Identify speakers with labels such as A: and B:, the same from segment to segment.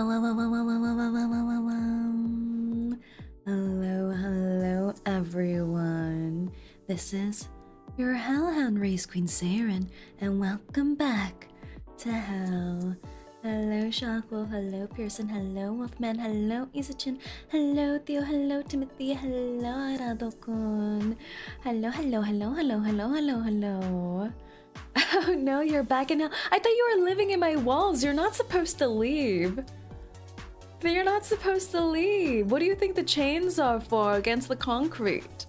A: Hello, everyone. This is your Hellhound Race Queen Saerin, and welcome back to Hell. Hello, Shockwolf. Hello, Pearson. Hello, Wolfman. Hello, 𝐂𝐡𝐚𝐭. Hello, Theo. Hello, Timothy. Hello, Arado-kun. Hello. Oh no, you're back in hell. I thought you were living in my walls. You're not supposed to leave. But you're not supposed to leave. What do you think the chains are for against the concrete?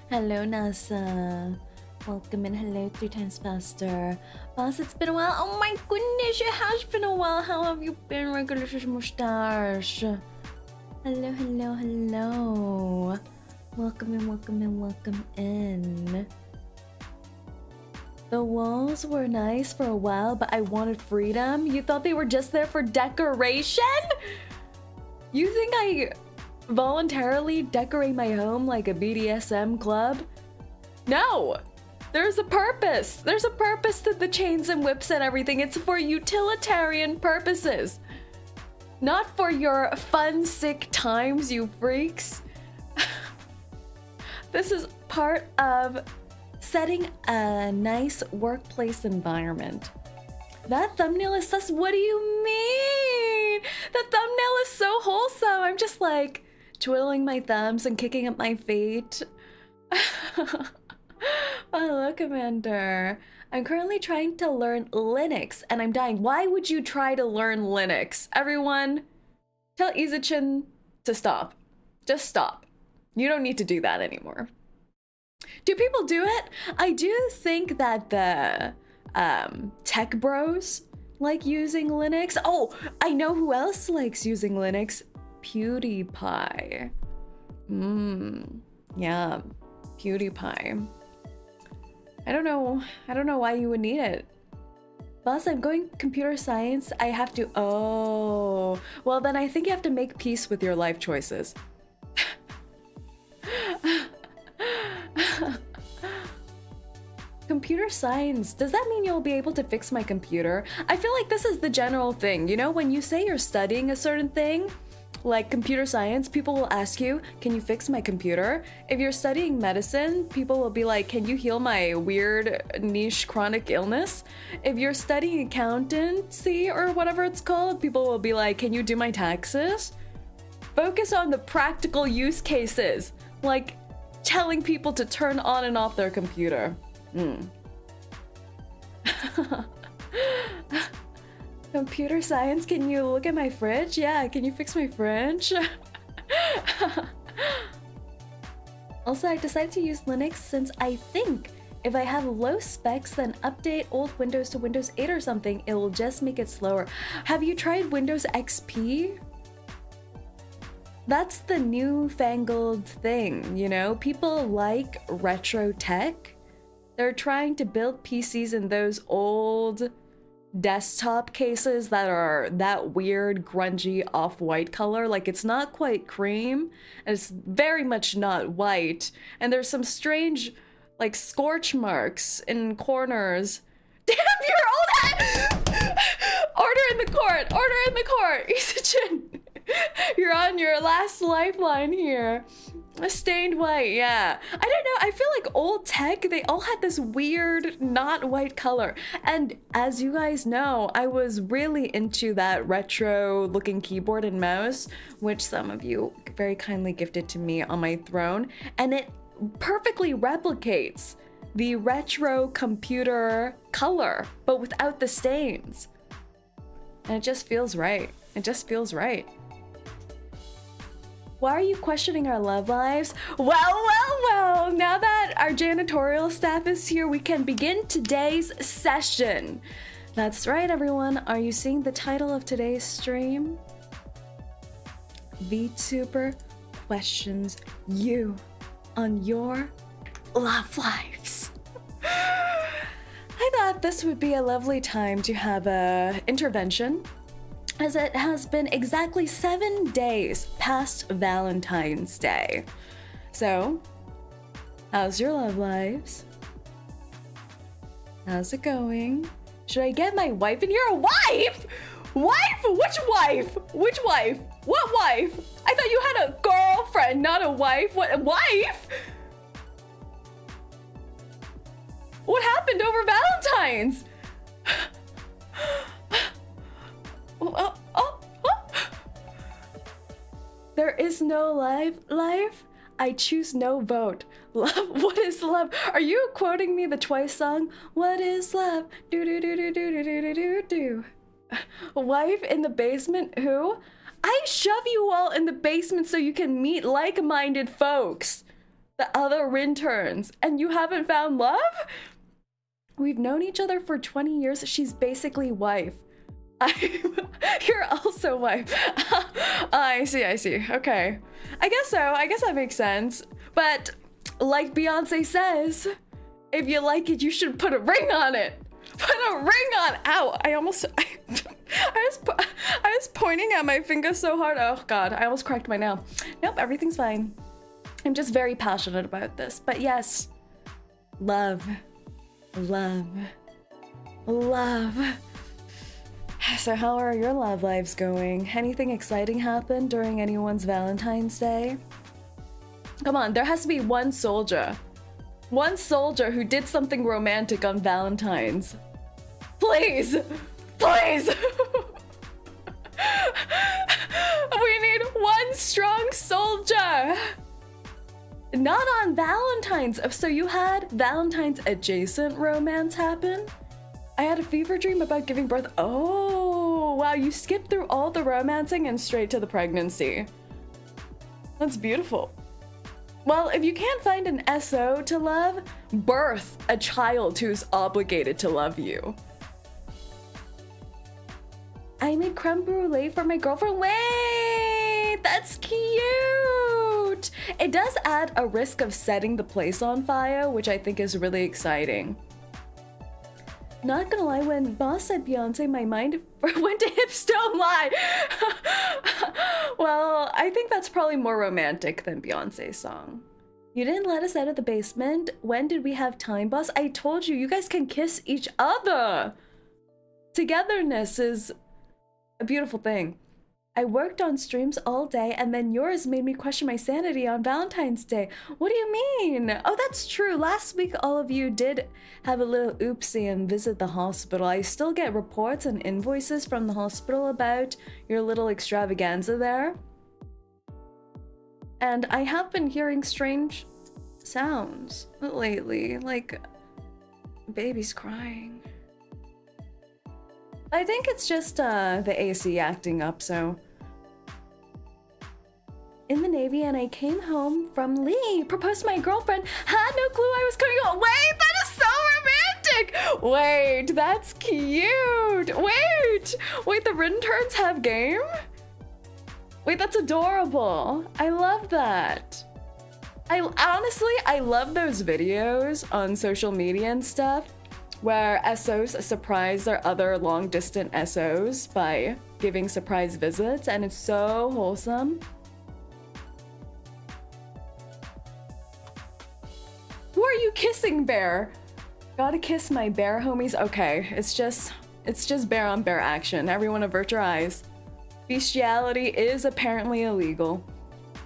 A: Hello, NASA. Welcome in. Hello, 3 times faster. Boss, it's been a while. Oh my goodness, it has been a while. How have you been, regular mustache? Hello. Welcome in. The walls were nice for a while, but I wanted freedom. You thought they were just there for decoration? You think I voluntarily decorate my home like a BDSM club? No! There's a purpose! There's a purpose to the chains and whips and everything. It's for utilitarian purposes. Not for your fun, sick times, you freaks. This is part of setting a nice workplace environment. That thumbnail is sus. What do you mean? The thumbnail is so wholesome. I'm just like twiddling my thumbs and kicking up my feet. Hello, Commander. I'm currently trying to learn Linux and I'm dying. Why would you try to learn Linux? Everyone, tell 𝐂𝐡𝐚 to stop. Just stop. You don't need to do that anymore. Do people do it? I do think that the tech bros like using Linux. Oh, I know who else likes using Linux. PewDiePie. Yeah, PewDiePie. I don't know why you would need it. Boss, I'm going computer science. I have to. Oh, well then I think you have to make peace with your life choices. Computer science, does that mean you'll be able to fix my computer? I feel like this is the general thing, you know, when you say you're studying a certain thing, like computer science, people will ask you, can you fix my computer? If you're studying medicine, people will be like, can you heal my weird niche chronic illness? If you're studying accountancy or whatever it's called, people will be like, can you do my taxes? Focus on the practical use cases, like telling people to turn on and off their computer. Computer science, can you look at my fridge? Yeah, can you fix my fridge? Also, I decided to use Linux since I think if I have low specs, then update old Windows to Windows 8 or something, it will just make it slower. Have you tried Windows XP? That's the newfangled thing, you know? People like retro tech. They're trying to build PCs in those old desktop cases that are that weird, grungy, off-white color. Like, it's not quite cream, and it's very much not white. And there's some strange, like, scorch marks in corners. Damn, you're all that! Order in the court! Order in the court! 𝐂𝐡𝐚! You're on your last lifeline here. Stained white, yeah. I don't know, I feel like old tech, they all had this weird, not white color. And as you guys know, I was really into that retro looking keyboard and mouse, which some of you very kindly gifted to me on my throne. And it perfectly replicates the retro computer color, but without the stains. And it just feels right. It just feels right. Why are you questioning our love lives? Well, now that our janitorial staff is here, we can begin today's session. That's right, everyone. Are you seeing the title of today's stream? VTuber questions you on your love lives. I thought this would be a lovely time to have a intervention, as it has been exactly 7 days past Valentine's Day. So, how's your love lives? How's it going? Should I get my wife in here? A wife? Wife? Which wife? Which wife? What wife? I thought you had a girlfriend, not a wife. What wife? What happened over Valentine's? There is no life. I choose no vote. Love, what is love? Are you quoting me the Twice song? What is love? Do do do do do do do do do. Wife in the basement? Who? I shove you all in the basement so you can meet like-minded folks. The other interns. And you haven't found love? We've known each other for 20 years. She's basically wife. You're also wife. I see. Okay. I guess so. I guess that makes sense. But like Beyonce says, if you like it, you should put a ring on it. Put a ring on. Ow! I was pointing at my finger so hard. Oh God! I almost cracked my nail. Nope, everything's fine. I'm just very passionate about this. But yes, love. So how are your love lives going? Anything exciting happen during anyone's Valentine's Day? Come on, there has to be one soldier who did something romantic on Valentine's. Please! We need one strong soldier! Not on Valentine's. So you had Valentine's adjacent romance happen? I had a fever dream about giving birth. Oh, wow, you skipped through all the romancing and straight to the pregnancy. That's beautiful. Well, if you can't find an SO to love, birth a child who's obligated to love you. I made creme brulee for my girlfriend. Wait, that's cute. It does add a risk of setting the place on fire, which I think is really exciting. Not gonna lie, when Boss said Beyonce, my mind went to Hips Don't Lie. Well, I think that's probably more romantic than Beyonce's song. You didn't let us out of the basement. When did we have time, Boss? I told you, you guys can kiss each other. Togetherness is a beautiful thing. I worked on streams all day and then yours made me question my sanity on Valentine's Day. What do you mean? Oh, that's true. Last week, all of you did have a little oopsie and visit the hospital. I still get reports and invoices from the hospital about your little extravaganza there. And I have been hearing strange sounds lately, like babies crying. I think it's just the AC acting up, so. In the Navy and I came home from Lee. Proposed to my girlfriend. Had no clue I was coming home. Wait, that is so romantic. Wait, that's cute. Wait, the interns have game? Wait, that's adorable. I love that. Honestly, I love those videos on social media and stuff where SOs surprise their other long-distance SOs by giving surprise visits, and it's so wholesome. Who are you kissing, Bear? Gotta kiss my bear homies. Okay, it's just bear on bear action. Everyone avert your eyes. Bestiality is apparently illegal.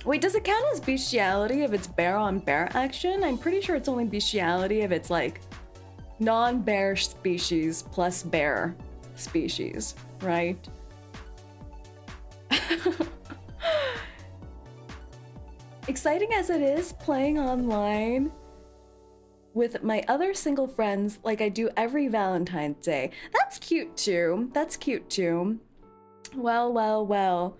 A: Wait, does it count as bestiality if it's bear on bear action? I'm pretty sure it's only bestiality if it's like non-bear species plus bear species, right? Exciting as it is playing online with my other single friends like I do every Valentine's Day. That's cute too. Well.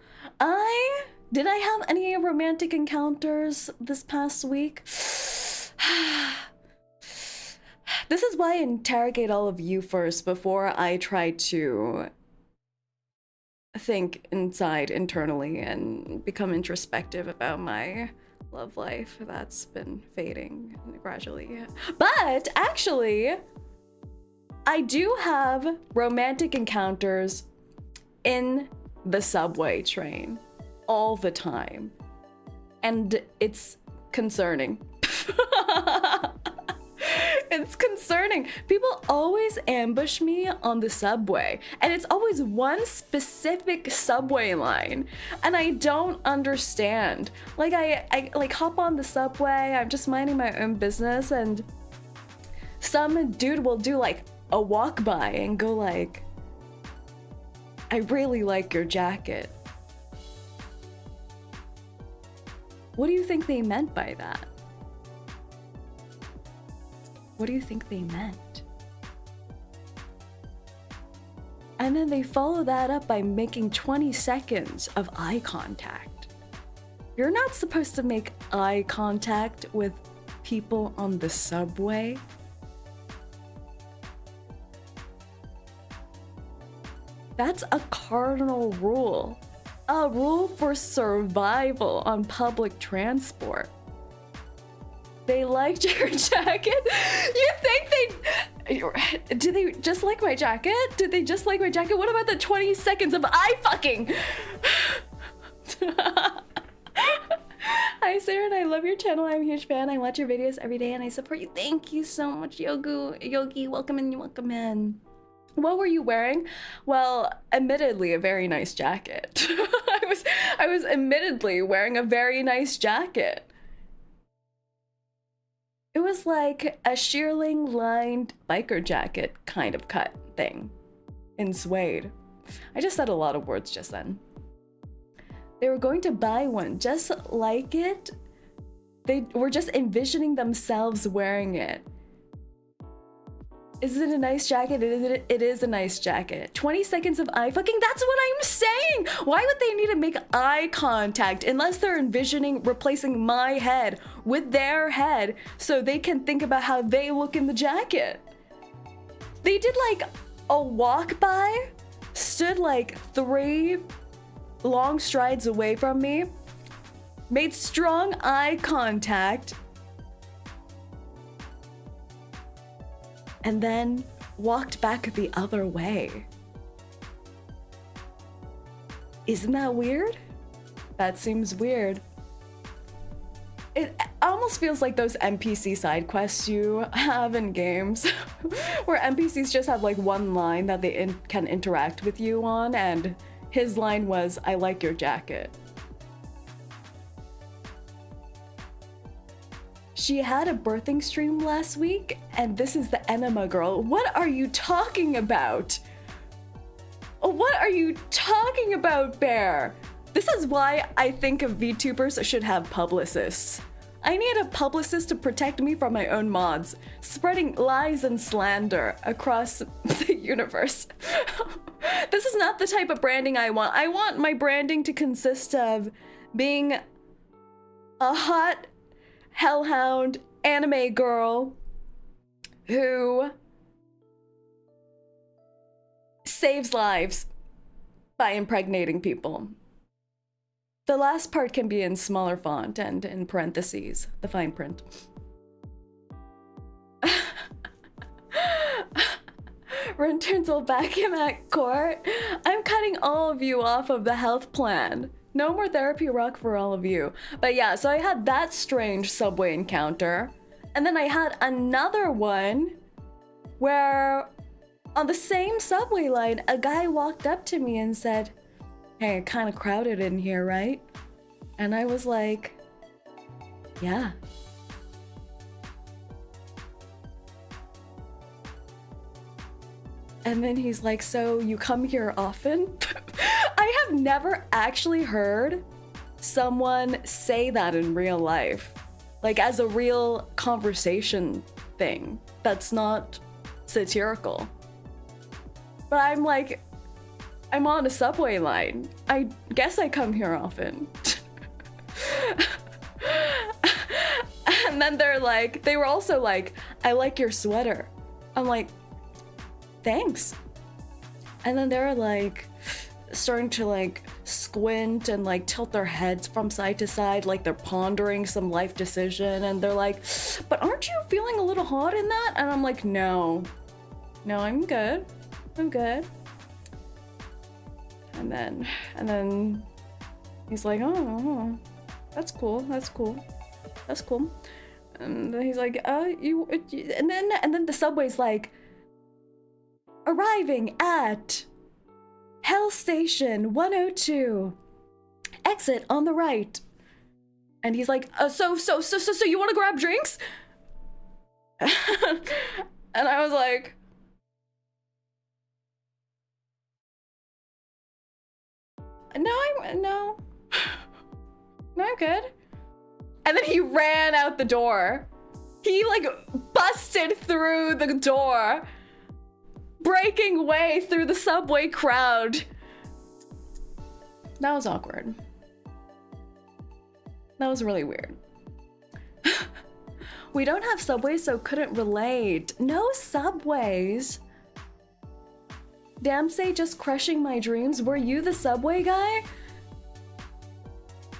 A: Did I have any romantic encounters this past week? This is why I interrogate all of you first before I try to think internally and become introspective about my love life that's been fading gradually. But actually, I do have romantic encounters in the subway train all the time, and it's concerning. It's concerning. People always ambush me on the subway, and it's always one specific subway line, and I don't understand. Like I like hop on the subway, I'm just minding my own business, and some dude will do like a walk by and go like, I really like your jacket. What do you think they meant by that? What do you think they meant? And then they follow that up by making 20 seconds of eye contact. You're not supposed to make eye contact with people on the subway. That's a cardinal rule. A rule for survival on public transport. They liked your jacket? You think they... Do they just like my jacket? Did they just like my jacket? What about the 20 seconds of eye fucking? Hi Saerin, I love your channel. I'm a huge fan. I watch your videos every day and I support you. Thank you so much, Yogi. Welcome in, welcome in. What were you wearing? Well, admittedly, a very nice jacket. I was admittedly wearing a very nice jacket. It was like a shearling lined biker jacket kind of cut thing in suede. I just said a lot of words just then. They were going to buy one just like it. They were just envisioning themselves wearing it. Is it a nice jacket? It is a nice jacket. 20 seconds of eye fucking, that's what I'm saying! Why would they need to make eye contact unless they're envisioning replacing my head with their head so they can think about how they look in the jacket? They did like a walk by, stood like 3 long strides away from me, made strong eye contact, and then walked back the other way. Isn't that weird? That seems weird. It almost feels like those NPC side quests you have in games where NPCs just have like one line that they can interact with you on, and his line was, I like your jacket. She had a birthing stream last week, and this is the enema girl. What are you talking about? What are you talking about, Bear? This is why I think VTubers should have publicists. I need a publicist to protect me from my own mods, spreading lies and slander across the universe. This is not the type of branding I want. I want my branding to consist of being a hot hellhound anime girl who saves lives by impregnating people. The last part can be in smaller font and in parentheses, the fine print. Returns will back him at court. I'm cutting all of you off of the health plan. No more therapy rock for all of you. But yeah, so I had that strange subway encounter. And then I had another one where on the same subway line, a guy walked up to me and said, hey, kind of crowded in here, right? And I was like, yeah. And then he's like, so you come here often? I have never actually heard someone say that in real life. Like as a real conversation thing. That's not satirical. But I'm like, I'm on a subway line. I guess I come here often. And then they were also like, I like your sweater. I'm like, thanks. And then they're like starting to like squint and like tilt their heads from side to side like they're pondering some life decision, and they're like, but aren't you feeling a little hot in that? And I'm like, no, I'm good. And then he's like, oh, that's cool. And then he's like, and then the subway's like, arriving at Hell Station 102, exit on the right. And he's like, so you want to grab drinks? And I was like, no, I'm good. And then he ran out the door. He like busted through the door, breaking way through the subway crowd. That was awkward. That was really weird. We don't have subways, so couldn't relate. No subways. Damsay just crushing my dreams. Were you the subway guy?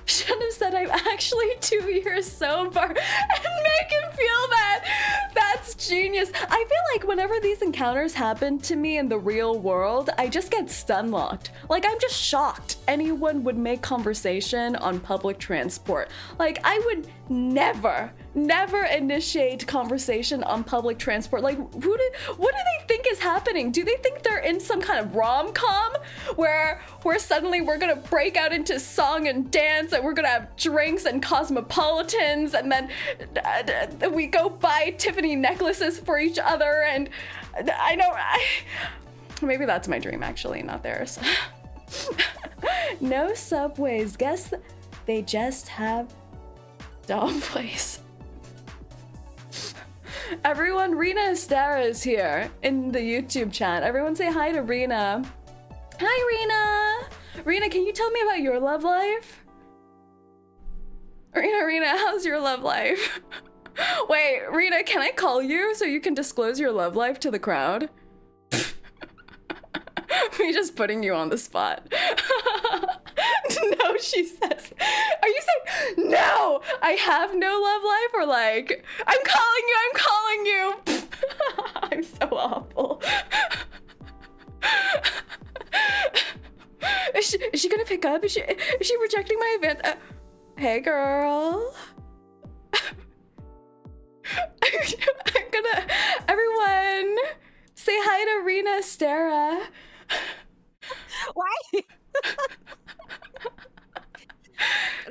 A: Should have said I'm actually 2 years sober and make him feel that. That's genius. I feel like whenever these encounters happen to me in the real world, I just get stun locked. Like, I'm just shocked anyone would make conversation on public transport. Like, I would never initiate conversation on public transport. Like, what do they think is happening? Do they think they're in some kind of rom-com where suddenly we're gonna break out into song and dance and we're gonna have drinks and cosmopolitans and then we go buy Tiffany necklaces for each other? And maybe that's my dream actually, not theirs. No subways. Guess they just have dog place. Everyone, Rena Estera is here in the YouTube chat. Everyone say hi to Rena. Hi, Rena. Rena, can you tell me about your love life? Rena, how's your love life? Wait, Rena, can I call you so you can disclose your love life to the crowd? Me just putting you on the spot. No, she says. Are you saying, no, I have no love life? Or like, I'm calling you. I'm so awful. Is she gonna pick up? Is she rejecting my advance? Hey, girl. I'm gonna, everyone, say hi to Rena Estera.
B: Why?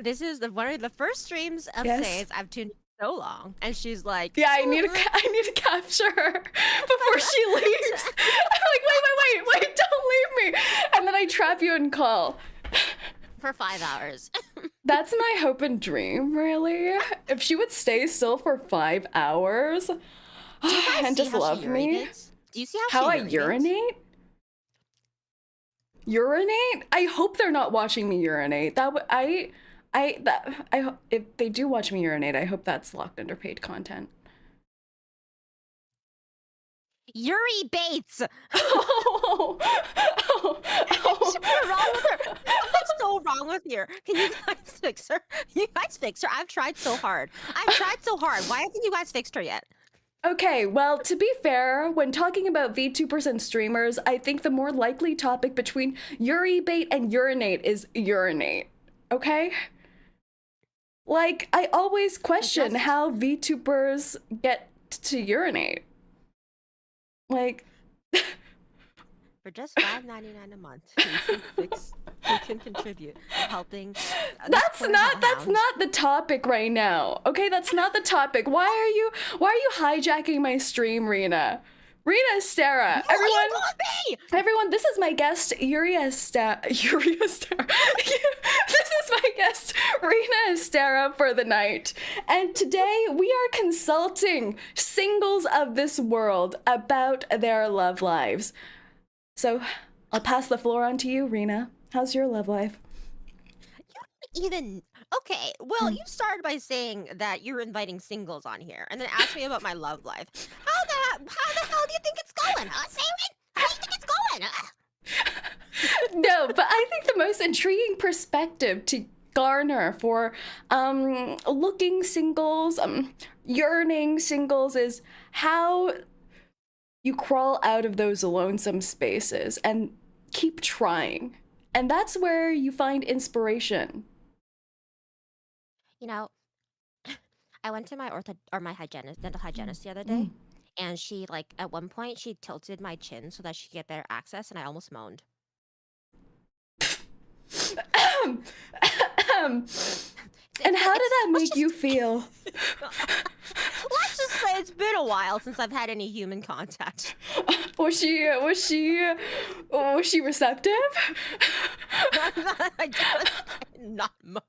B: This is one of the first streams of Sae's I've tuned in so long, and she's like,
A: yeah, I need to capture her before she leaves. I'm like, wait, don't leave me. And then I trap you and call.
B: For 5 hours.
A: That's my hope and dream, really. If she would stay still for 5 hours and just love me.
B: Do you see
A: how I urinate? Urinate? I hope they're not watching me urinate. If they do watch me urinate, I hope that's locked under paid content.
B: Yuri Bates.
A: Oh.
B: What's wrong with her? What's so wrong with you? Can you guys fix her? You guys fix her. I've tried so hard. Why haven't you guys fixed her yet?
A: Okay, well, to be fair, when talking about VTubers and streamers, I think the more likely topic between Yuri Bait and urinate is urinate. Okay? Like, I always question how VTubers get to urinate. Like,
B: for just $5.99 a month, you can contribute, helping.
A: That's not the topic right now. Okay, that's not the topic. Why are you hijacking my stream, Rena? Rena Estera. Everyone, this is my guest, InuYasha. This is my guest, Rena Estera, for the night. And today we are consulting singles of this world about their love lives. So I'll pass the floor on to you, Rena. How's your love life?
B: Okay, well, you started by saying that you're inviting singles on here, and then asked me about my love life. How the hell do you think it's going, Saerin? How do you think it's going?
A: No, but I think the most intriguing perspective to garner for looking singles, yearning singles, is how you crawl out of those lonesome spaces and keep trying. And that's where you find inspiration.
B: You know, I went to my dental hygienist the other day, and she like at one point she tilted my chin so that she could get better access, and I almost moaned.
A: And how did that make you feel?
B: Let's just say it's been a while since I've had any human contact.
A: Was she receptive?
B: I just not moan.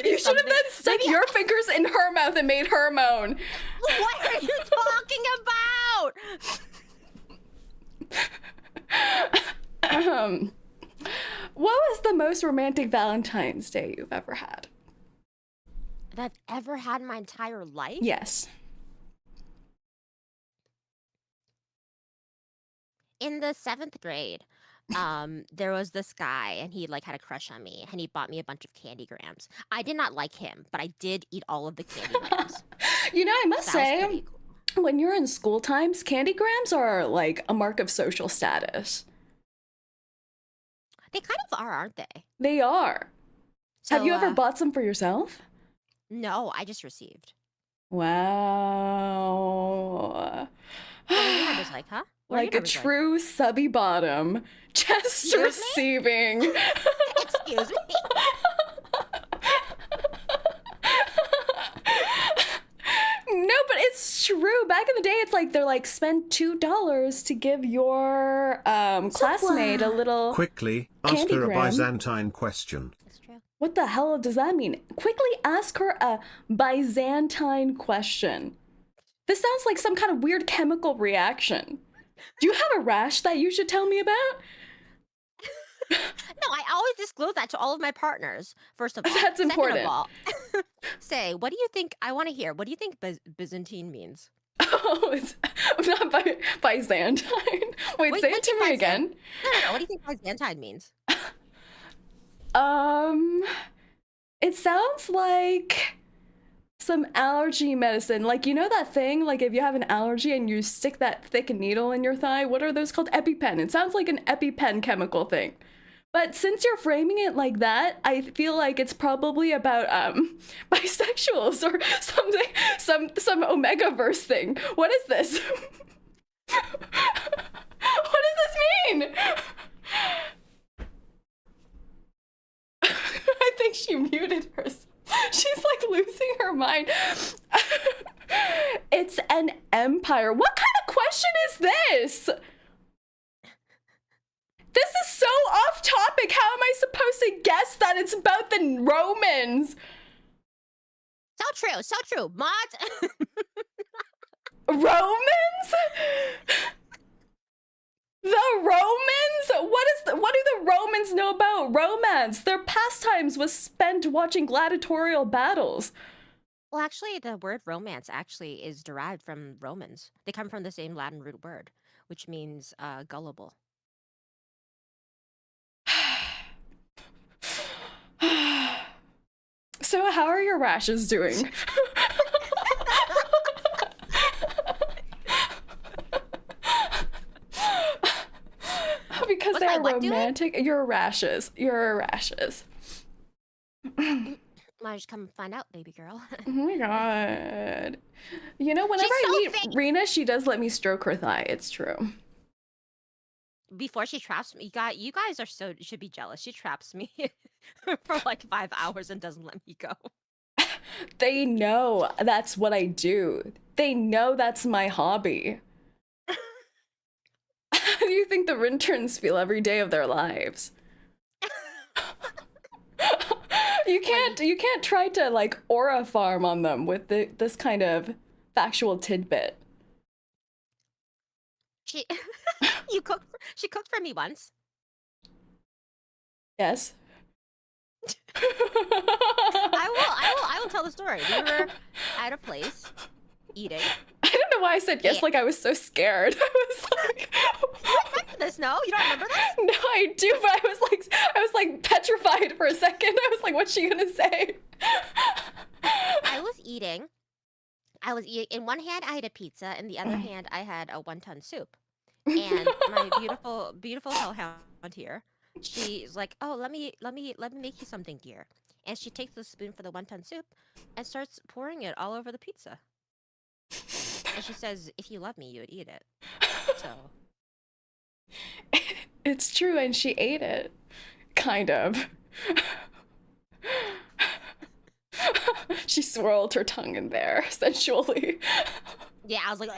A: You should have then stuck your fingers in her mouth and made her moan.
B: What are you talking about?
A: What was the most romantic Valentine's Day you've ever had?
B: That I've ever had in my entire life?
A: Yes.
B: In the 7th grade, there was this guy, and he like had a crush on me, and he bought me a bunch of candy grams. I did not like him, but I did eat all of the candy grams.
A: You know, I must
B: That was
A: say,
B: pretty cool.
A: when you're in school times, candy grams are like a mark of social status.
B: They kind of are, aren't they?
A: They are. Have
B: So,
A: you ever bought some for yourself?
B: No, I just received.
A: Wow.
B: What are your numbers like, huh? What are
A: Like
B: your
A: a
B: numbers like?
A: true subby bottom. Just
B: Excuse me?
A: receiving.
B: Excuse me?
A: No, but it's true. Back in the day, it's like they're like, spend $2 to give your classmate a little.
C: Quickly, ask
A: Candy
C: her a
A: gram.
C: Byzantine question.
B: That's true.
A: What the hell does that mean? Quickly ask her a Byzantine question. This sounds like some kind of weird chemical reaction. Do you have a rash that you should tell me about?
B: No, I always disclose that to all of my partners. First of all,
A: That's
B: Second
A: important.
B: of all, say, what do you think? I want to hear. What do you think Byzantine means?
A: Oh, it's not Byzantine. Wait, say it to me again.
B: No. What do you think Byzantine means?
A: It sounds like some allergy medicine. Like, you know that thing? Like, if you have an allergy and you stick that thick needle in your thigh, what are those called? EpiPen. It sounds like an EpiPen chemical thing. But since you're framing it like that, I feel like it's probably about bisexuals or something, some Omega-verse thing. What is this? What does this mean? I think she muted herself. She's like losing her mind. It's an empire. What kind of question is this? This is so off topic. How am I supposed to guess that it's about the Romans?
B: So true. Mods.
A: Romans? The Romans? What do the Romans know about romance? Their pastimes was spent watching gladiatorial battles.
B: Well, actually, the word romance actually is derived from Romans. They come from the same Latin root word, which means gullible.
A: So how are your rashes doing? Because
B: What's
A: they're
B: my what doing?
A: romantic. Your rashes.
B: Might just come find out, baby girl.
A: Oh my god. You know, whenever
B: She's so
A: I meet
B: fake.
A: Rena, she does let me stroke her thigh. It's true.
B: Before she traps me, you guys should be jealous. She traps me for like 5 hours and doesn't let me go.
A: They know that's what I do. They know that's my hobby. How do you think the interns feel every day of their lives? You can't try to like aura farm on them with this kind of factual tidbit.
B: She cooked for me once.
A: Yes.
B: I will tell the story. We were at a place eating.
A: I don't know why I said yes,
B: Yeah.
A: like I was so scared. I was like,
B: You don't remember this? No, you don't remember this?
A: no, I do, but I was like petrified for a second. I was like, what's she gonna say?
B: I was eating. In one hand, I had a pizza. In the other hand, I had a wonton soup. And my beautiful hellhound here, she's like, "Oh, let me make you something, dear." And she takes the spoon for the wonton soup and starts pouring it all over the pizza. And she says, if you love me, you would eat it. So.
A: It's true, and she ate it. Kind of. She swirled her tongue in there, sensually.
B: Yeah, I was like,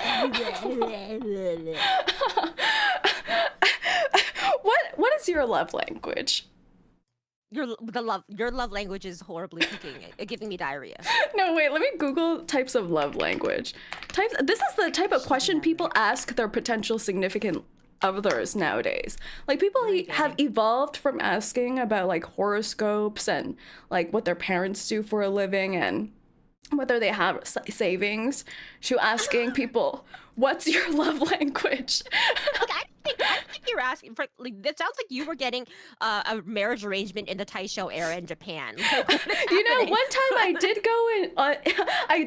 A: What is your love language?
B: your love language is horribly giving me diarrhea.
A: No, wait, let me Google types of love language. This is the type of question people ask their potential significant others nowadays. Like, people have evolved from asking about like horoscopes and like what their parents do for a living and whether they have savings, to asking people, what's your love language?
B: Look, I think you're asking for, like, it sounds like you were getting a marriage arrangement in the Taisho era in Japan. Like,
A: you know, one time I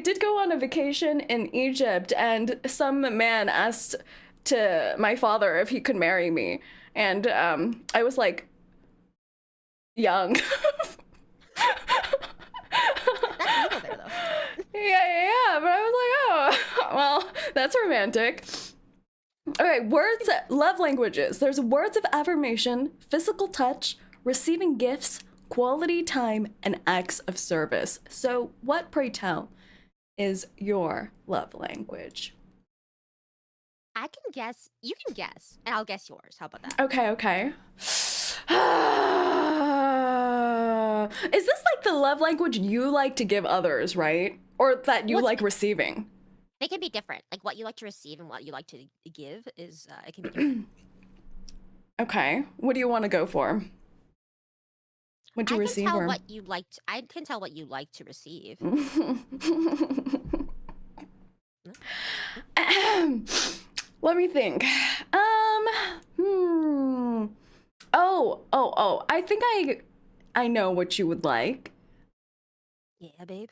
A: did go on a vacation in Egypt, and some man asked to my father if he could marry me, and I was like young.
B: That's legal there, though.
A: Yeah, but I was like, oh, well, that's romantic. Okay, love languages. There's words of affirmation, physical touch, receiving gifts, quality time, and acts of service. So what, pray tell, is your love language?
B: I can guess. You can guess, and I'll guess yours. How about that?
A: Okay. Is this like the love language you like to give others, right? Or that you like receiving?
B: They can be different. Like, what you like to receive and what you like to give is, it can be different.
A: Okay. What do you want to go for? What you receive?
B: I can tell what you like to receive.
A: Let me think. Oh. I think I know what you would like.
B: Yeah, babe.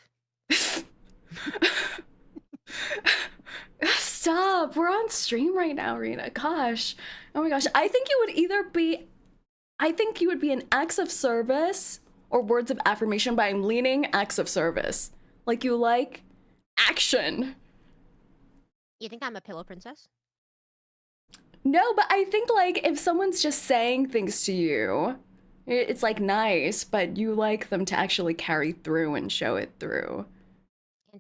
A: Stop. We're on stream right now, Rena. Gosh. Oh my gosh. I think you would be an acts of service or words of affirmation, but I'm leaning acts of service. Like, you like action.
B: You think I'm a pillow princess?
A: No, but I think, like, if someone's just saying things to you, it's like nice, but you like them to actually carry through and show it through.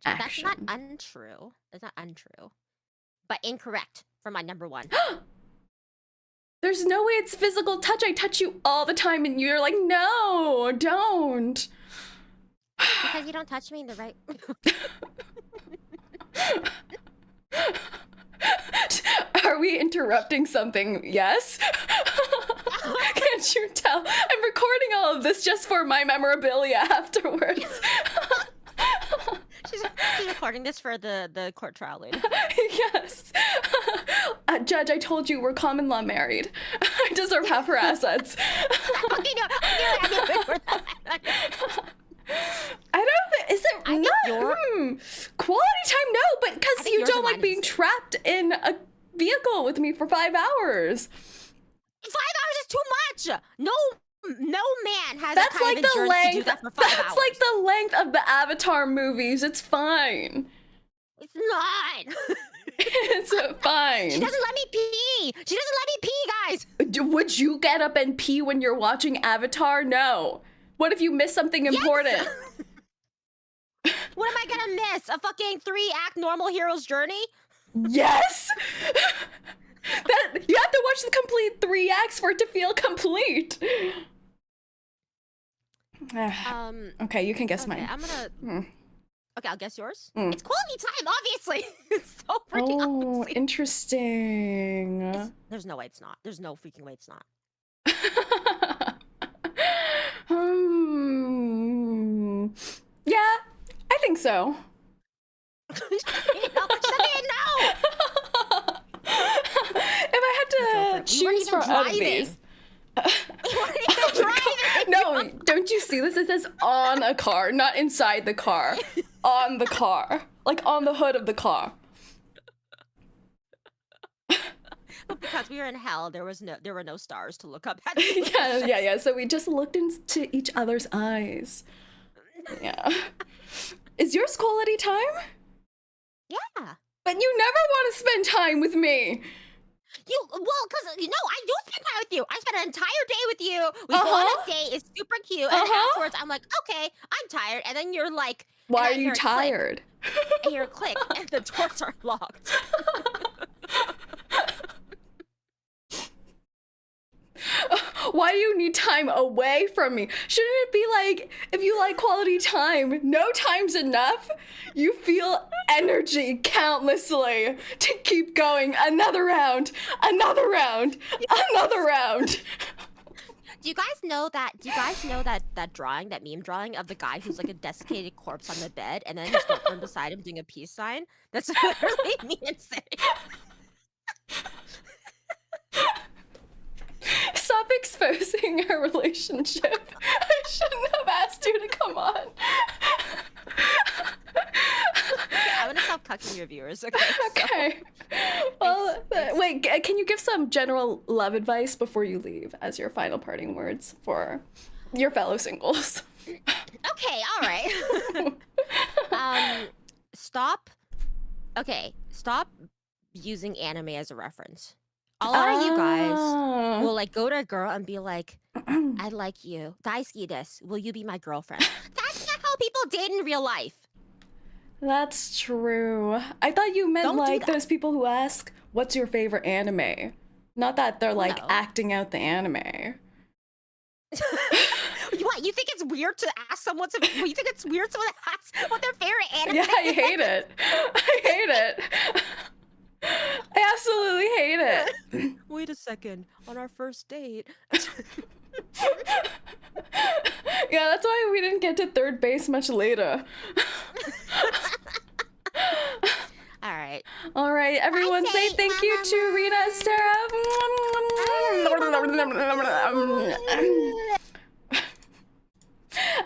B: That's not untrue. That's not untrue. But incorrect for my number one.
A: There's no way it's physical touch. I touch you all the time and you're like, no, don't.
B: Because you don't touch me in the right...
A: Are we interrupting something? Yes? Can't you tell? I'm recording all of this just for my memorabilia afterwards.
B: She's recording this for the court trial later.
A: Yes. Judge, I told you we're common law married. I deserve half her assets.
B: I
A: don't think, is it not? Quality time, no, but because you don't like being trapped in a vehicle with me for 5 hours.
B: 5 hours is too much. No man has
A: that's
B: that kind
A: like
B: of
A: the
B: endurance
A: length.
B: to do that for 5 hours.
A: That's like the length of the Avatar movies. It's fine.
B: It's not.
A: It's fine.
B: She doesn't let me pee. She doesn't let me pee, guys.
A: Would you get up and pee when you're watching Avatar? No. What if you miss something important?
B: What am I gonna miss? A fucking 3-act normal hero's journey?
A: Yes. You have to watch the complete 3 acts for it to feel complete. Okay, you can guess mine.
B: I'm gonna. Okay, I'll guess yours. It's quality time, obviously. It's so freaking obviously.
A: Interesting.
B: There's no way it's not. There's no freaking way it's not.
A: Yeah, I think so.
B: How much did I know?
A: If I had to choose for all of these. No, don't you see this? It says on a car, not inside the car. On the car. Like on the hood of the car.
B: But because we were in hell, there were no stars to look up at.
A: Yeah. So we just looked into each other's eyes. Yeah. Is yours quality time?
B: Yeah.
A: But you never want to spend time with me.
B: Well, because, I do spend time with you. I spent an entire day with you. We go on a date. It's super cute. And then afterwards, I'm like, okay, I'm tired. And then you're like,
A: why are you tired?
B: I hear a click, and the doors are locked.
A: Why do you need time away from me? Shouldn't it be like, if you like quality time, no time's enough? You feel energy countlessly to keep going another round, another round, another round.
B: Do you guys know that that drawing, that meme drawing of the guy who's like a desiccated corpse on the bed and then his girlfriend beside him doing a peace sign? That's literally me and Saerin.
A: Stop exposing our relationship. I shouldn't have asked you to come on.
B: Okay, I'm gonna stop cucking your viewers, okay?
A: Okay. Well, wait, can you give some general love advice before you leave as your final parting words for your fellow singles?
B: Okay, all right. Stop using anime as a reference. A lot of you guys will like go to a girl and be like, I like you. Daisuki desu. Will you be my girlfriend? That's not how people date in real life.
A: That's true. I thought you meant like those people who ask, what's your favorite anime? Not that they're like acting out the anime.
B: What, you think it's weird to ask someone to, you think it's weird someone asks what their favorite anime is?
A: Yeah, I hate it. I hate it. I absolutely hate it.
B: Wait a second. On our first date.
A: Yeah, that's why we didn't get to third base much later.
B: Alright.
A: Alright, everyone say thank you to Rina Estera.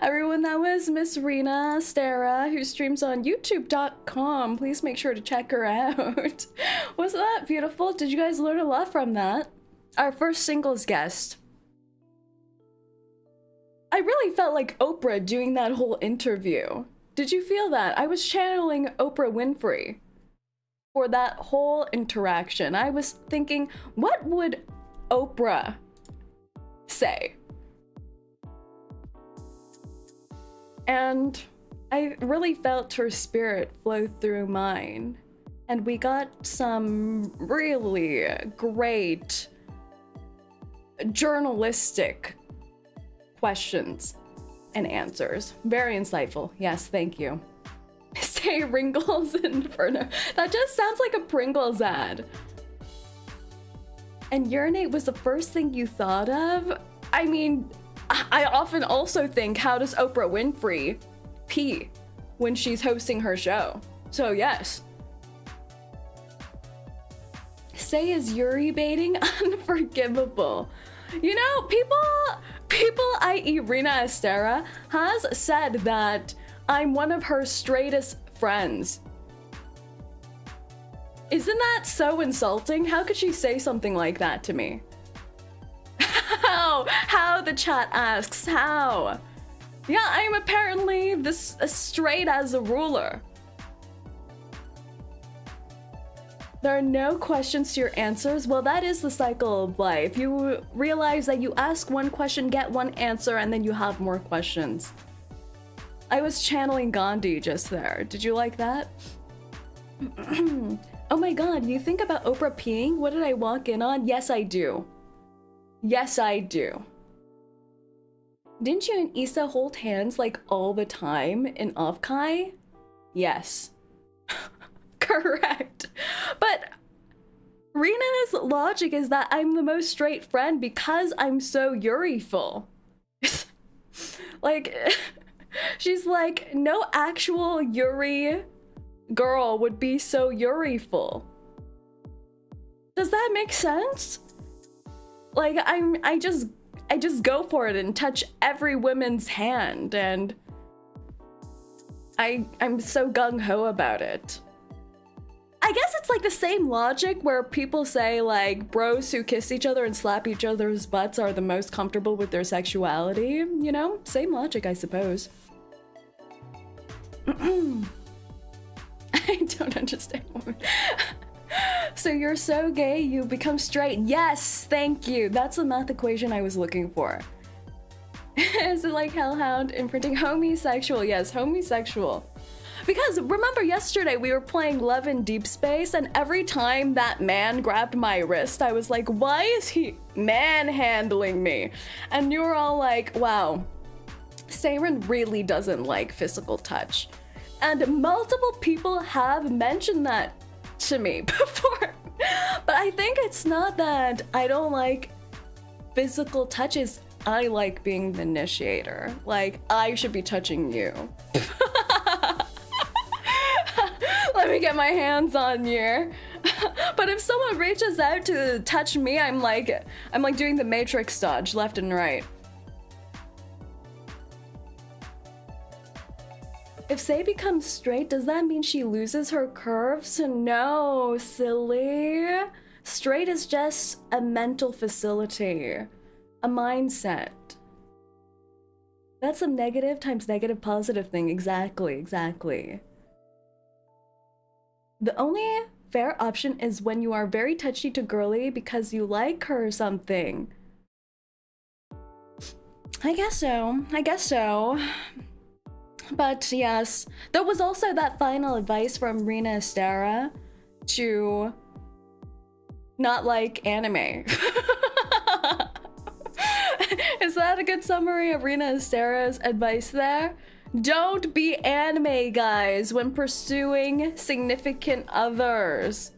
A: Everyone, that was Miss Rina Estera, who streams on youtube.com. Please make sure to check her out. Wasn't that beautiful? Did you guys learn a lot from that? Our first singles guest. I really felt like Oprah doing that whole interview. Did you feel that? I was channeling Oprah Winfrey for that whole interaction. I was thinking, what would Oprah say? And I really felt her spirit flow through mine. And we got some really great journalistic questions and answers. Very insightful. Yes, thank you. Say Ringles Inferno. That just sounds like a Pringles ad. And urinate was the first thing you thought of? I mean, I often also think, how does Oprah Winfrey pee when she's hosting her show? So yes. Say, is Yuri baiting unforgivable? You know, people, i.e. Rina Estera, has said that I'm one of her straightest friends. Isn't that so insulting? How could she say something like that to me? How, the chat asks, how? Yeah, I'm apparently this straight as a ruler. There are no questions to your answers. Well, that is the cycle of life. You realize that you ask one question, get one answer, and then you have more questions. I was channeling Gandhi just there. Did you like that? Oh my god, you think about Oprah peeing? What did I walk in on? Yes, I do. Yes, I do. Didn't you and Issa hold hands like all the time in Off-Kai? Yes. Correct. But Rina's logic is that I'm the most straight friend because I'm so Yuri-ful. Like, she's like, no actual Yuri girl would be so Yuri-ful. Does that make sense? Like, I just go for it and touch every woman's hand, and I'm so gung-ho about it. I guess it's like the same logic where people say like bros who kiss each other and slap each other's butts are the most comfortable with their sexuality, you know? Same logic, I suppose. I don't understand. So you're so gay, you become straight. Yes, thank you. That's the math equation I was looking for. Is it like Hellhound imprinting? Homosexual, yes, homosexual. Because remember yesterday we were playing Love in Deep Space, and every time that man grabbed my wrist, I was like, why is he manhandling me? And you were all like, wow, Saerin really doesn't like physical touch. And multiple people have mentioned that to me before. But I think it's not that I don't like physical touches. I like being the initiator. Like, I should be touching you. Let me get my hands on you. But if someone reaches out to touch me, I'm like doing the Matrix dodge left and right. If Say becomes straight, does that mean she loses her curves? No, silly. Straight is just a mental facility, a mindset. That's a negative times negative positive thing. Exactly, exactly. The only fair option is when you are very touchy to girly because you like her or something. I guess so. I guess so. But yes, there was also that final advice from Rina Estera to not like anime. Is that a good summary of Rina Estera's advice there? Don't be anime, guys, when pursuing significant others.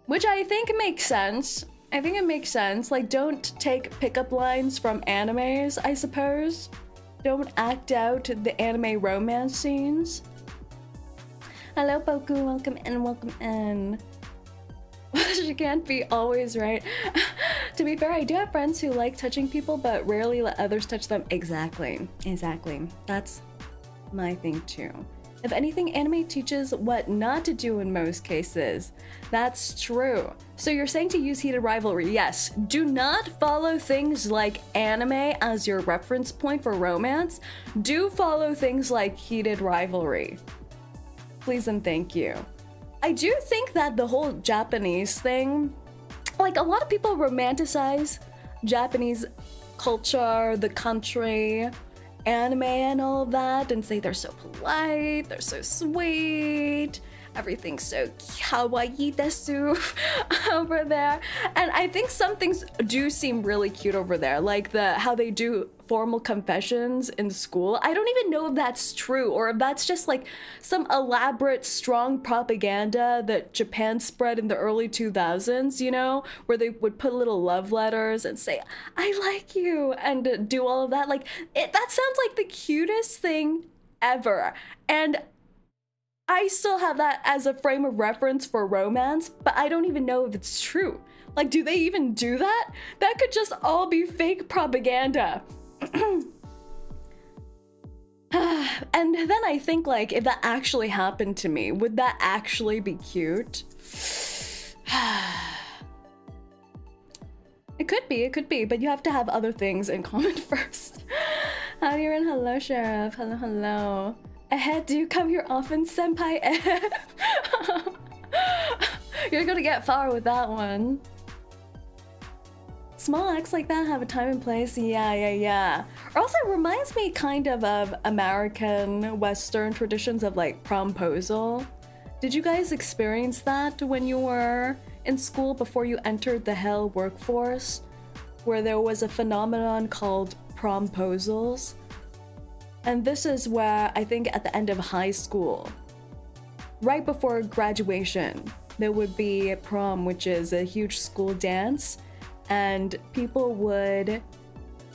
A: Which I think makes sense. I think it makes sense. Like, don't take pickup lines from animes, I suppose. Don't act out the anime romance scenes. Hello, Boku. Welcome in, welcome in. She can't be always right. To be fair, I do have friends who like touching people, but rarely let others touch them. Exactly. Exactly. That's my thing, too. If anything, anime teaches what not to do in most cases. That's true. So you're saying to use heated rivalry. Yes. Do not follow things like anime as your reference point for romance. Do follow things like heated rivalry. Please and thank you. I do think that the whole Japanese thing, like a lot of people romanticize Japanese culture, the country, anime and all of that, and say they're so polite, they're so sweet, everything's so kawaii desu over there. And I think some things do seem really cute over there, like how they do formal confessions in school. I don't even know if that's true or if that's just like some elaborate strong propaganda that Japan spread in the early 2000s, you know, where they would put little love letters and say, I like you, and do all of that. Like, that sounds like the cutest thing ever. And I still have that as a frame of reference for romance, but I don't even know if it's true. Like, do they even do that? That could just all be fake propaganda. And then I think, like, if that actually happened to me, would that actually be cute? It could be, but you have to have other things in common first. Howdy, Rin. Hello, Sheriff. Hello, hello. Ahead, do you come here often, senpai? You're gonna get far with that one. Small acts like that have a time and place. Yeah. Also, it reminds me kind of American Western traditions of like promposal. Did you guys experience that when you were in school before you entered the hell workforce, where there was a phenomenon called promposals? And this is where I think at the end of high school, right before graduation, there would be a prom, which is a huge school dance, and people would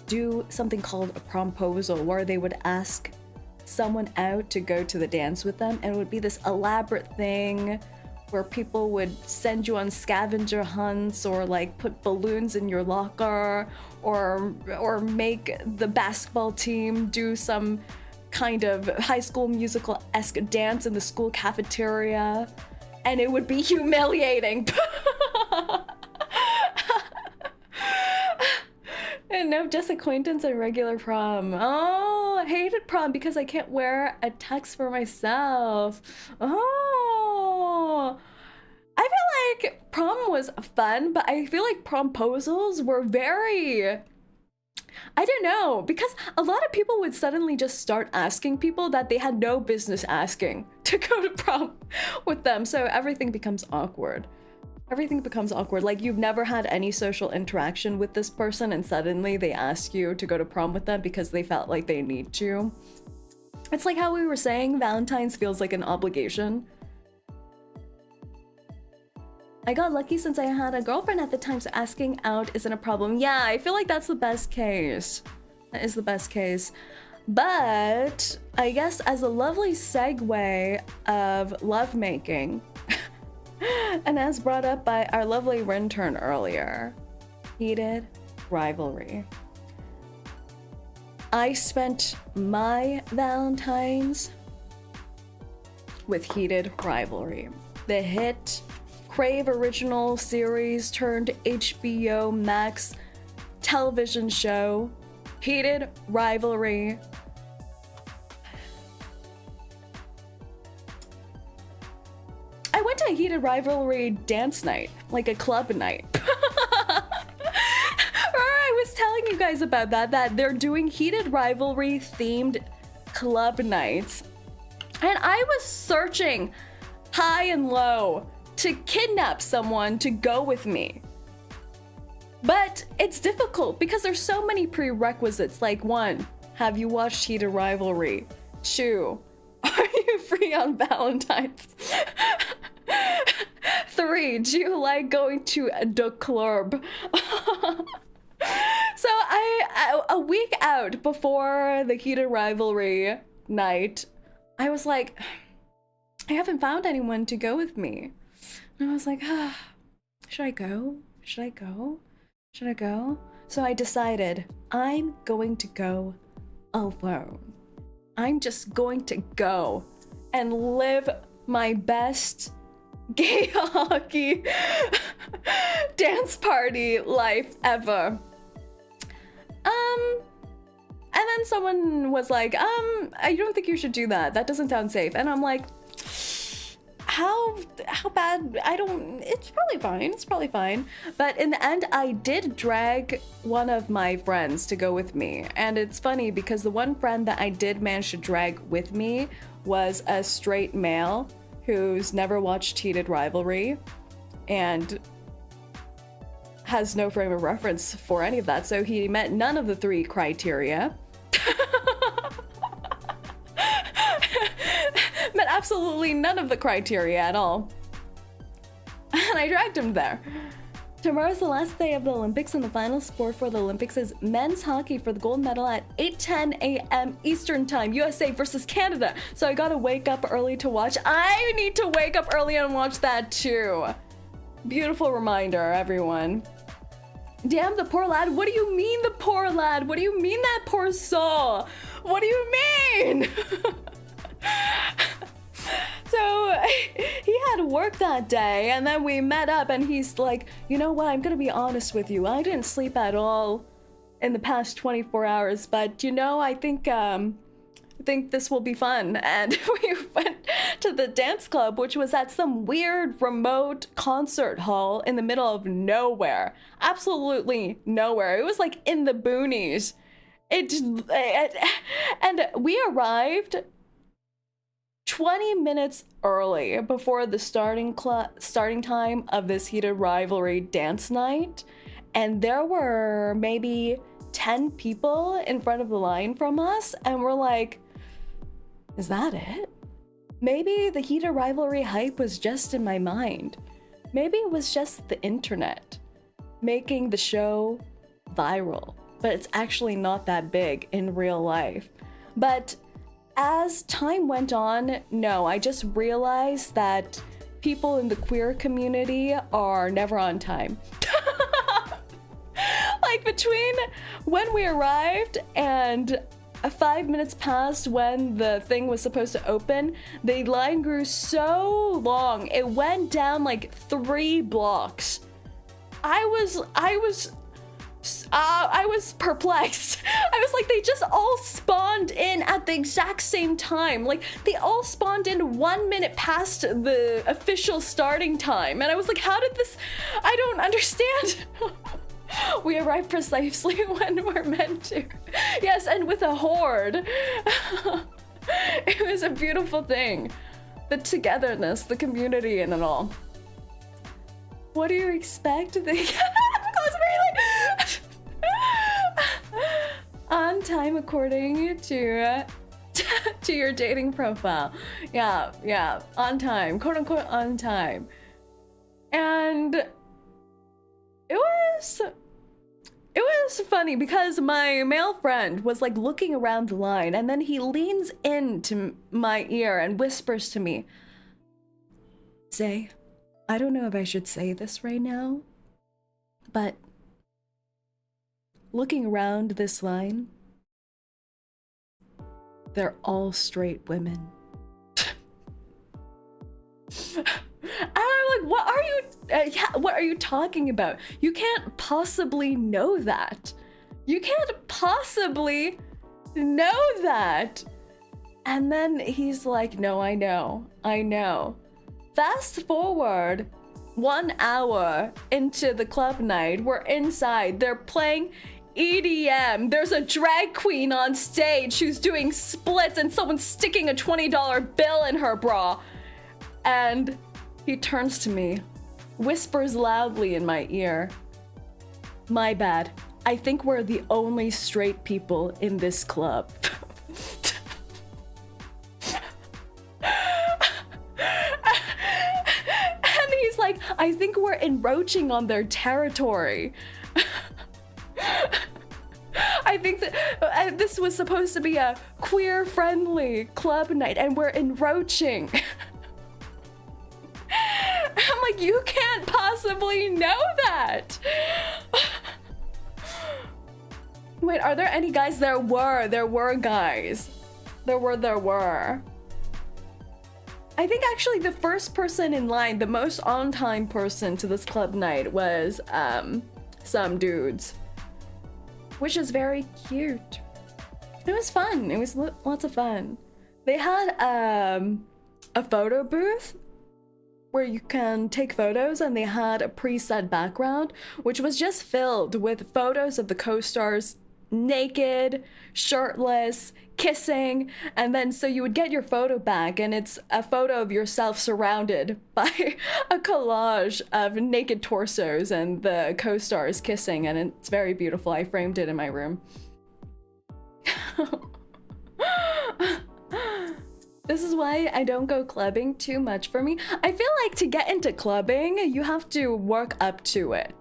A: do something called a promposal, where they would ask someone out to go to the dance with them, and it would be this elaborate thing where people would send you on scavenger hunts or like put balloons in your locker or make the basketball team do some kind of High School Musical-esque dance in the school cafeteria, and it would be humiliating. And no, just acquaintance and regular prom. Oh, hated prom because I can't wear a tux for myself. Oh. I feel like prom was fun, but I feel like promposals were very... I don't know, because a lot of people would suddenly just start asking people that they had no business asking to go to prom with them, so everything becomes awkward. Everything becomes awkward. Like, you've never had any social interaction with this person and suddenly they ask you to go to prom with them because they felt like they need to. It's like how we were saying Valentine's feels like an obligation. I got lucky since I had a girlfriend at the time, so asking out isn't a problem. Yeah, I feel like that's the best case. That is the best case. But I guess as a lovely segue of lovemaking, and as brought up by our lovely intern earlier, heated rivalry. I spent my Valentines with heated rivalry. The hit Crave original series turned HBO Max television show, Heated Rivalry. I went to a Heated Rivalry dance night, like a club night. I was telling you guys about that they're doing Heated Rivalry themed club nights. And I was searching high and low to kidnap someone to go with me. But it's difficult because there's so many prerequisites. Like 1, have you watched Heated Rivalry? 2, are you free on Valentine's? 3, do you like going to the club? So a week out before the Heated Rivalry night, I was like, I haven't found anyone to go with me. And I was like, should I go? Should I go? Should I go? So I decided I'm going to go alone. I'm just going to go and live my best gay hockey dance party life ever. And then someone was like, I don't think you should do that. That doesn't sound safe. And I'm like, how bad? It's probably fine. It's probably fine. But in the end, I did drag one of my friends to go with me. And it's funny because the one friend that I did manage to drag with me was a straight male who's never watched Heated Rivalry and has no frame of reference for any of that. So he met none of the 3 criteria. Met absolutely none of the criteria at all. And I dragged him there. Tomorrow's the last day of the Olympics, and the final sport for the Olympics is men's hockey for the gold medal at 8:10 a.m. Eastern Time, USA versus Canada. So I gotta wake up early to watch. I need to wake up early and watch that too. Beautiful reminder, everyone. Damn, the poor lad. What do you mean the poor lad? What do you mean that poor soul? What do you mean? So he had work that day, and then we met up, and he's like, you know what, I'm gonna be honest with you. I didn't sleep at all in the past 24 hours, but you know, I think this will be fun. And we went to the dance club, which was at some weird remote concert hall in the middle of nowhere. Absolutely nowhere. It was like in the boonies. And we arrived 20 minutes early before the starting time of this Heated Rivalry dance night, and there were maybe 10 people in front of the line from us, and we're like, is that it? Maybe the Heated Rivalry hype was just in my mind. Maybe it was just the internet making the show viral, but it's actually not that big in real life. But as time went on, no, I just realized that people in the queer community are never on time. Like between when we arrived and 5 minutes past when the thing was supposed to open, the line grew so long. It went down like 3 blocks. I was I was perplexed. I was like, they just all spawned in at the exact same time. Like, they all spawned in 1 minute past the official starting time. And I was like, how did this? I don't understand. We arrived precisely when we're meant to. Yes, and with a horde. It was a beautiful thing. The togetherness, the community, and it all. What do you expect? On time according to your dating profile. Yeah, on time, quote unquote on time. And it was funny because my male friend was like looking around the line, and then he leans into my ear and whispers to me, "Say, I don't know if I should say this right now, but looking around this line, they're all straight women." And I'm like, what are you talking about? You can't possibly know that. You can't possibly know that. And then he's like, no, I know. Fast forward 1 hour into the club night, we're inside, they're playing EDM. There's a drag queen on stage who's doing splits and someone's sticking a $20 bill in her bra. And he turns to me, whispers loudly in my ear, "My bad. I think we're the only straight people in this club." And he's like, "I think we're encroaching on their territory." I think that this was supposed to be a queer-friendly club night, and we're encroaching. I'm like, you can't possibly know that. Wait, are there any guys? There were guys. There were. I think actually the first person in line, the most on-time person to this club night was some dudes, which is very cute. It was fun. It was lots of fun. They had a photo booth where you can take photos, and they had a preset background, which was just filled with photos of the co-stars naked, shirtless, kissing, and then so you would get your photo back, and it's a photo of yourself surrounded by a collage of naked torsos and the co-stars kissing, and it's very beautiful. I framed it in my room. This is why I don't go clubbing too much for me. I feel like to get into clubbing, you have to work up to it.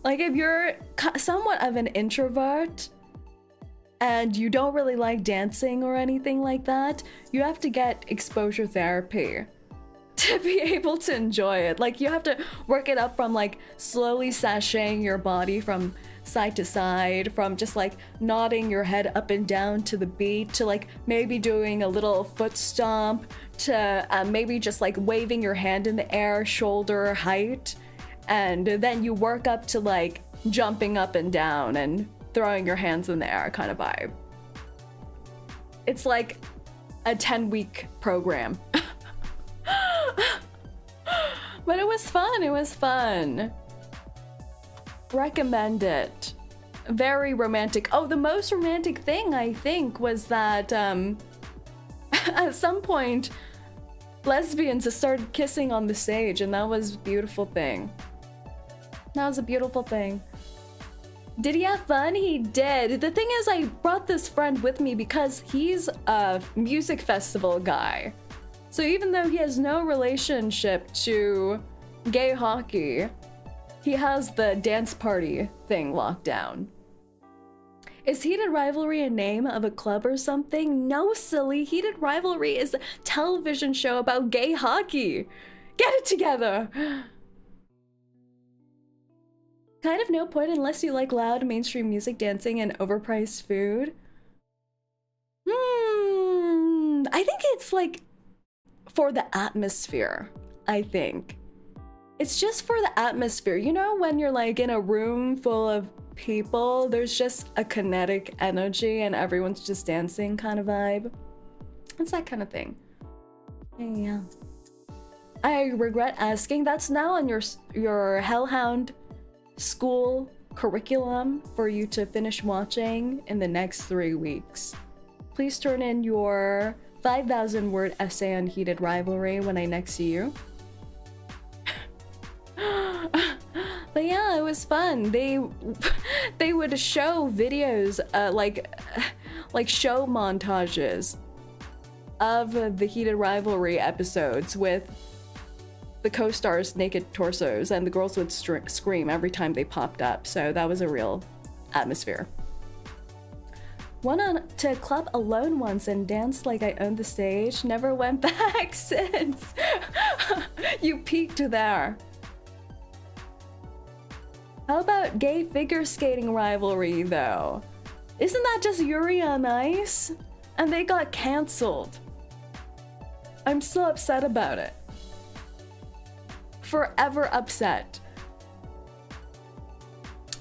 A: Like if you're somewhat of an introvert and you don't really like dancing or anything like that, you have to get exposure therapy to be able to enjoy it. Like you have to work it up from like slowly sashaying your body from side to side, from just like nodding your head up and down to the beat, to like maybe doing a little foot stomp, to maybe just like waving your hand in the air, shoulder height, and then you work up to like jumping up and down and throwing your hands in the air kind of vibe. It's like a 10-week program. But it was fun. Recommend it. Very romantic. Oh, the most romantic thing I think was that at some point lesbians started kissing on the stage, and that was a beautiful thing. That was a beautiful thing. Did he have fun? He did. The thing is, I brought this friend with me because he's a music festival guy. So even though he has no relationship to gay hockey, he has the dance party thing locked down. Is Heated Rivalry a name of a club or something? No, silly. Heated Rivalry is a television show about gay hockey. Get it together. Kind of no point unless you like loud mainstream music, dancing, and overpriced food. I think it's like for the atmosphere, I think. It's just for the atmosphere. You know, when you're like in a room full of people, there's just a kinetic energy and everyone's just dancing kind of vibe. It's that kind of thing. Yeah. I regret asking. That's now on your Hellhound school curriculum for you to finish watching in the next 3 weeks. Please turn in your 5,000 word essay on heated rivalry when I next see you. But yeah, it was fun. They would show videos, like show montages of the heated rivalry episodes with the co-stars' naked torsos, and the girls would scream every time they popped up. So that was a real atmosphere. Went on to a club alone once and danced like I owned the stage. Never went back since. You peaked there. How about gay figure skating rivalry though? Isn't that just Yuri on Ice? And they got cancelled. I'm so upset about it. Forever upset.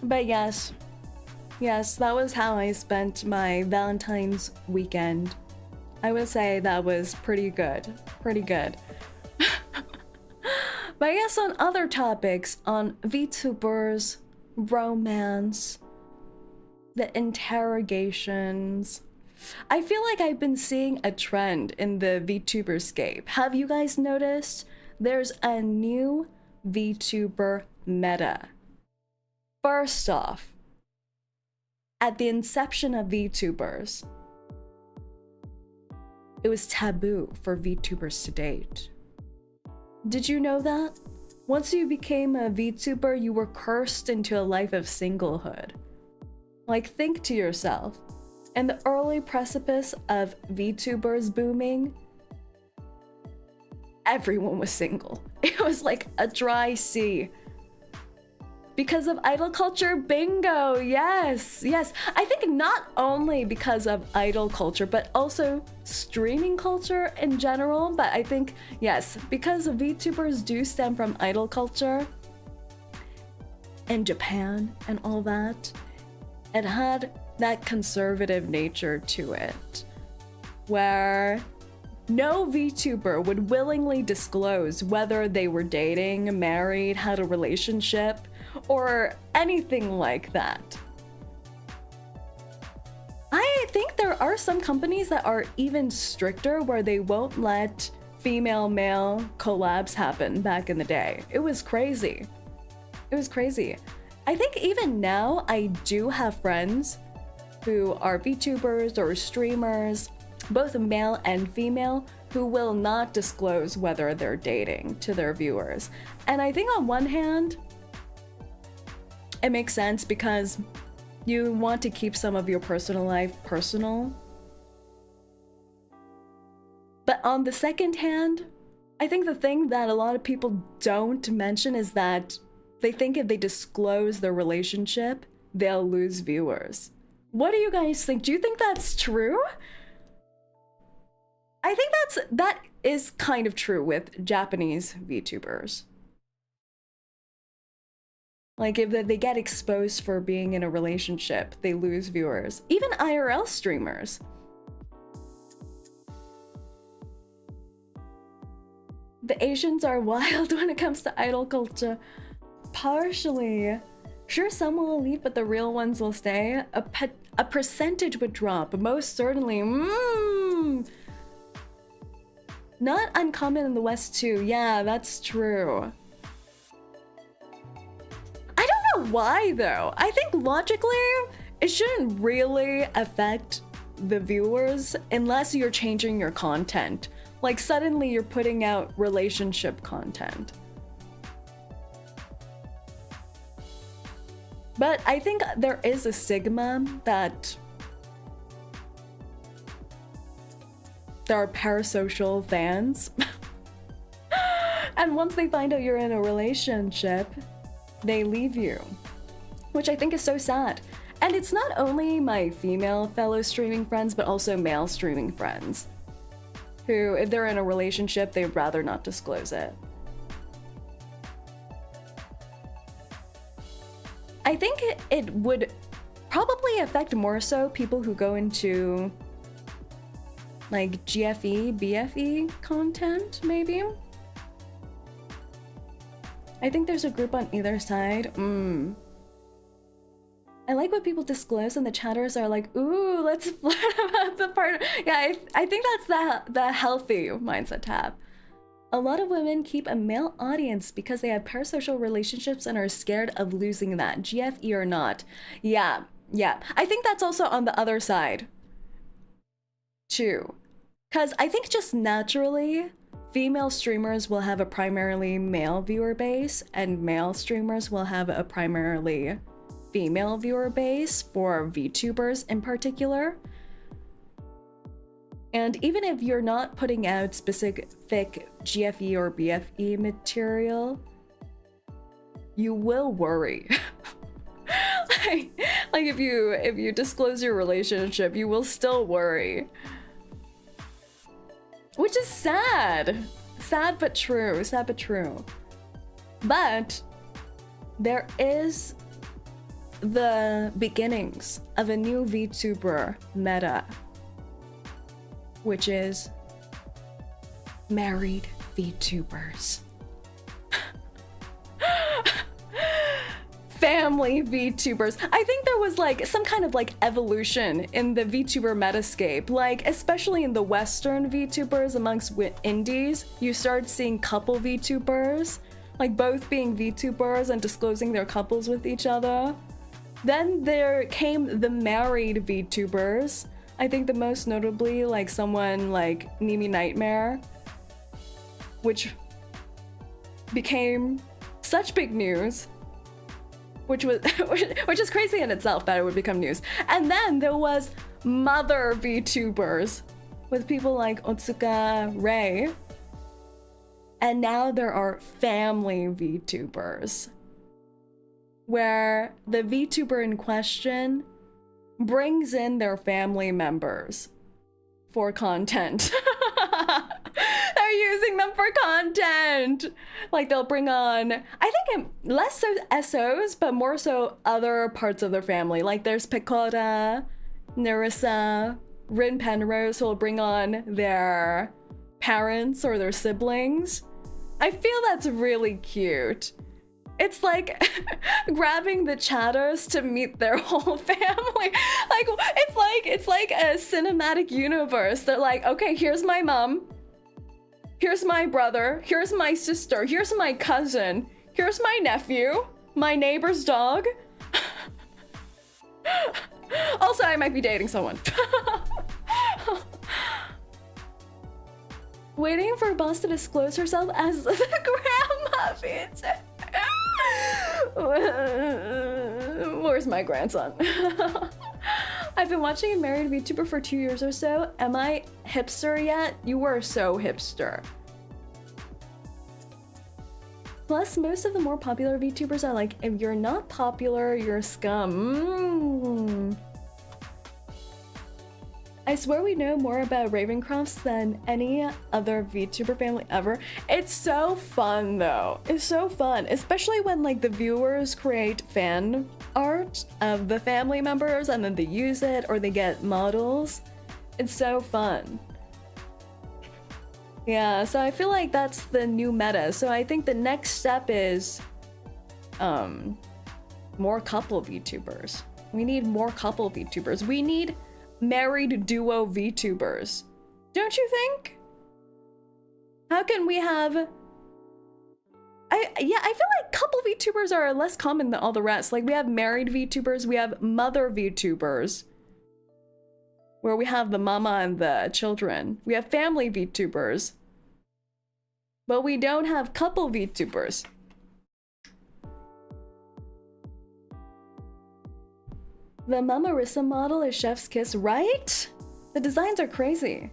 A: But yes, that was how I spent my Valentine's weekend. I would say that was pretty good. But I guess on other topics, on VTubers, romance, the interrogations, I feel like I've been seeing a trend in the VTuberscape. Have you guys noticed? There's a new VTuber meta. First off, at the inception of VTubers, it was taboo for VTubers to date. Did you know that? Once you became a VTuber, you were cursed into a life of singlehood. Like, think to yourself, in the early precipice of VTubers booming, everyone was single. It was like a dry sea. Because of idol culture, bingo, yes. I think not only because of idol culture, but also streaming culture in general. But I think, yes, because VTubers do stem from idol culture in Japan and all that, it had that conservative nature to it, where no VTuber would willingly disclose whether they were dating, married, had a relationship, or anything like that. I think there are some companies that are even stricter where they won't let female-male collabs happen back in the day. It was crazy. I think even now I do have friends who are VTubers or streamers, both male and female, who will not disclose whether they're dating to their viewers. And I think on one hand, it makes sense because you want to keep some of your personal life personal. But on the second hand, I think the thing that a lot of people don't mention is that they think if they disclose their relationship, they'll lose viewers. What do you guys think? Do you think that's true? I think that is kind of true with Japanese VTubers. Like, if they get exposed for being in a relationship, they lose viewers. Even IRL streamers. The Asians are wild when it comes to idol culture. Partially. Sure, some will leave, but the real ones will stay. A percentage would drop, most certainly. Not uncommon in the West too. Yeah, that's true. I don't know why though. I think logically, it shouldn't really affect the viewers unless you're changing your content. Like suddenly you're putting out relationship content. But I think there is a stigma that there are parasocial fans. And once they find out you're in a relationship, they leave you, which I think is so sad. And it's not only my female fellow streaming friends, but also male streaming friends who, if they're in a relationship, they'd rather not disclose it. I think it would probably affect more so people who go into like GFE, BFE content, maybe. I think there's a group on either side. I like what people disclose and the chatters are like, ooh, let's flirt about the partner. Yeah, I think that's the healthy mindset tab. A lot of women keep a male audience because they have parasocial relationships and are scared of losing that, GFE or not. Yeah. I think that's also on the other side, too. Because I think just naturally, female streamers will have a primarily male viewer base, and male streamers will have a primarily female viewer base for VTubers in particular. And even if you're not putting out specific GFE or BFE material, you will worry. like if you disclose your relationship, you will still worry. Which is sad. Sad but true. Sad but true. But there is the beginnings of a new VTuber meta, which is married VTubers. Family VTubers. I think there was like some kind of like evolution in the VTuber metascape, like especially in the Western VTubers amongst indies, you start seeing couple VTubers, like both being VTubers and disclosing their couples with each other. Then there came the married VTubers. I think the most notably like someone like Mimi Nightmare, which became such big news. Which is crazy in itself that it would become news. And then there was mother VTubers with people like Otsuka Ray. And now there are family VTubers, where the VTuber in question brings in their family members for content. They're using them for content. Like they'll bring on, I think less so SOs, but more so other parts of their family. Like there's Pecora, Nerissa, Rin Penrose, who will bring on their parents or their siblings. I feel that's really cute. It's like grabbing the chatters to meet their whole family. Like it's like a cinematic universe. They're like, okay, here's my mom. Here's my brother. Here's my sister. Here's my cousin. Here's my nephew. My neighbor's dog. Also, I might be dating someone. Waiting for Boss to disclose herself as the grandma VTuber. Where's my grandson? I've been watching a married VTuber for 2 years or so. Am I hipster yet? You were so hipster. Plus, most of the more popular VTubers are like, if you're not popular, you're scum. I swear we know more about Ravencrofts than any other VTuber family ever. It's so fun though. It's so fun, especially when like the viewers create fan art of the family members and then they use it or they get models. It's so fun. Yeah, so I feel like that's the new meta. So I think the next step is more couple VTubers. We need more couple VTubers. We need married duo VTubers. Don't you think? How can we have... I feel like couple VTubers are less common than all the rest. Like we have married VTubers, we have mother VTubers, where we have the mama and the children. We have family VTubers, but we don't have couple VTubers. The Mamarissa model is chef's kiss, right? The designs are crazy.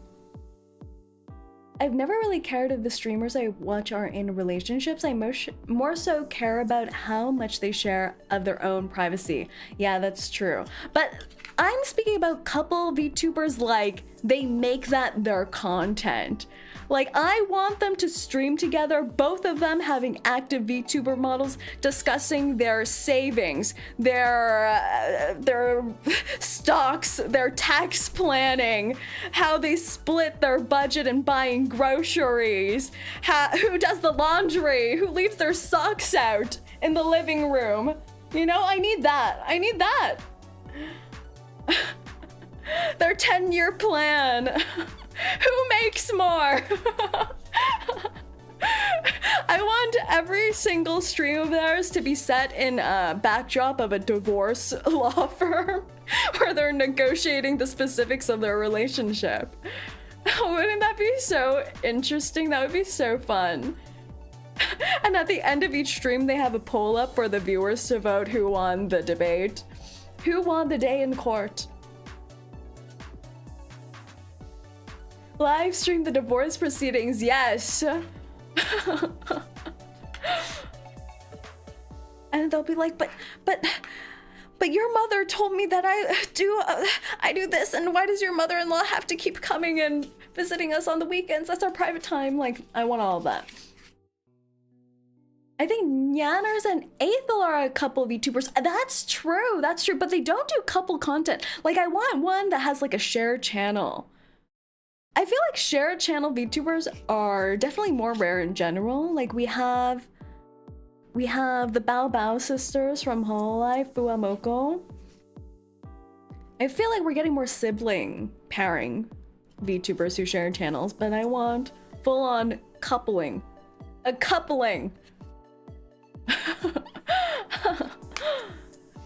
A: I've never really cared if the streamers I watch are in relationships. I more so care about how much they share of their own privacy. Yeah, that's true. But I'm speaking about couple VTubers, like they make that their content. Like, I want them to stream together, both of them having active VTuber models, discussing their savings, their stocks, their tax planning, how they split their budget and buying groceries, who does the laundry, who leaves their socks out in the living room. You know, I need that. I need that. Their 10-year plan. Who makes more? I want every single stream of theirs to be set in a backdrop of a divorce law firm where they're negotiating the specifics of their relationship. Wouldn't that be so interesting? That would be so fun. And at the end of each stream, they have a poll up for the viewers to vote who won the debate. Who won the day in court? Live stream the divorce proceedings, yes. And they'll be like, but your mother told me that I do this, and why does your mother-in-law have to keep coming and visiting us on the weekends? That's our private time. Like, I want all of that. I think Nyanners and Ethel are a couple VTubers. That's true, but they don't do couple content. Like, I want one that has like a shared channel. I feel like shared channel VTubers are definitely more rare in general. Like, we have the Bao Bao sisters from Hololive, Fuamoko. I feel like we're getting more sibling pairing VTubers who share channels, but I want full-on coupling. A coupling!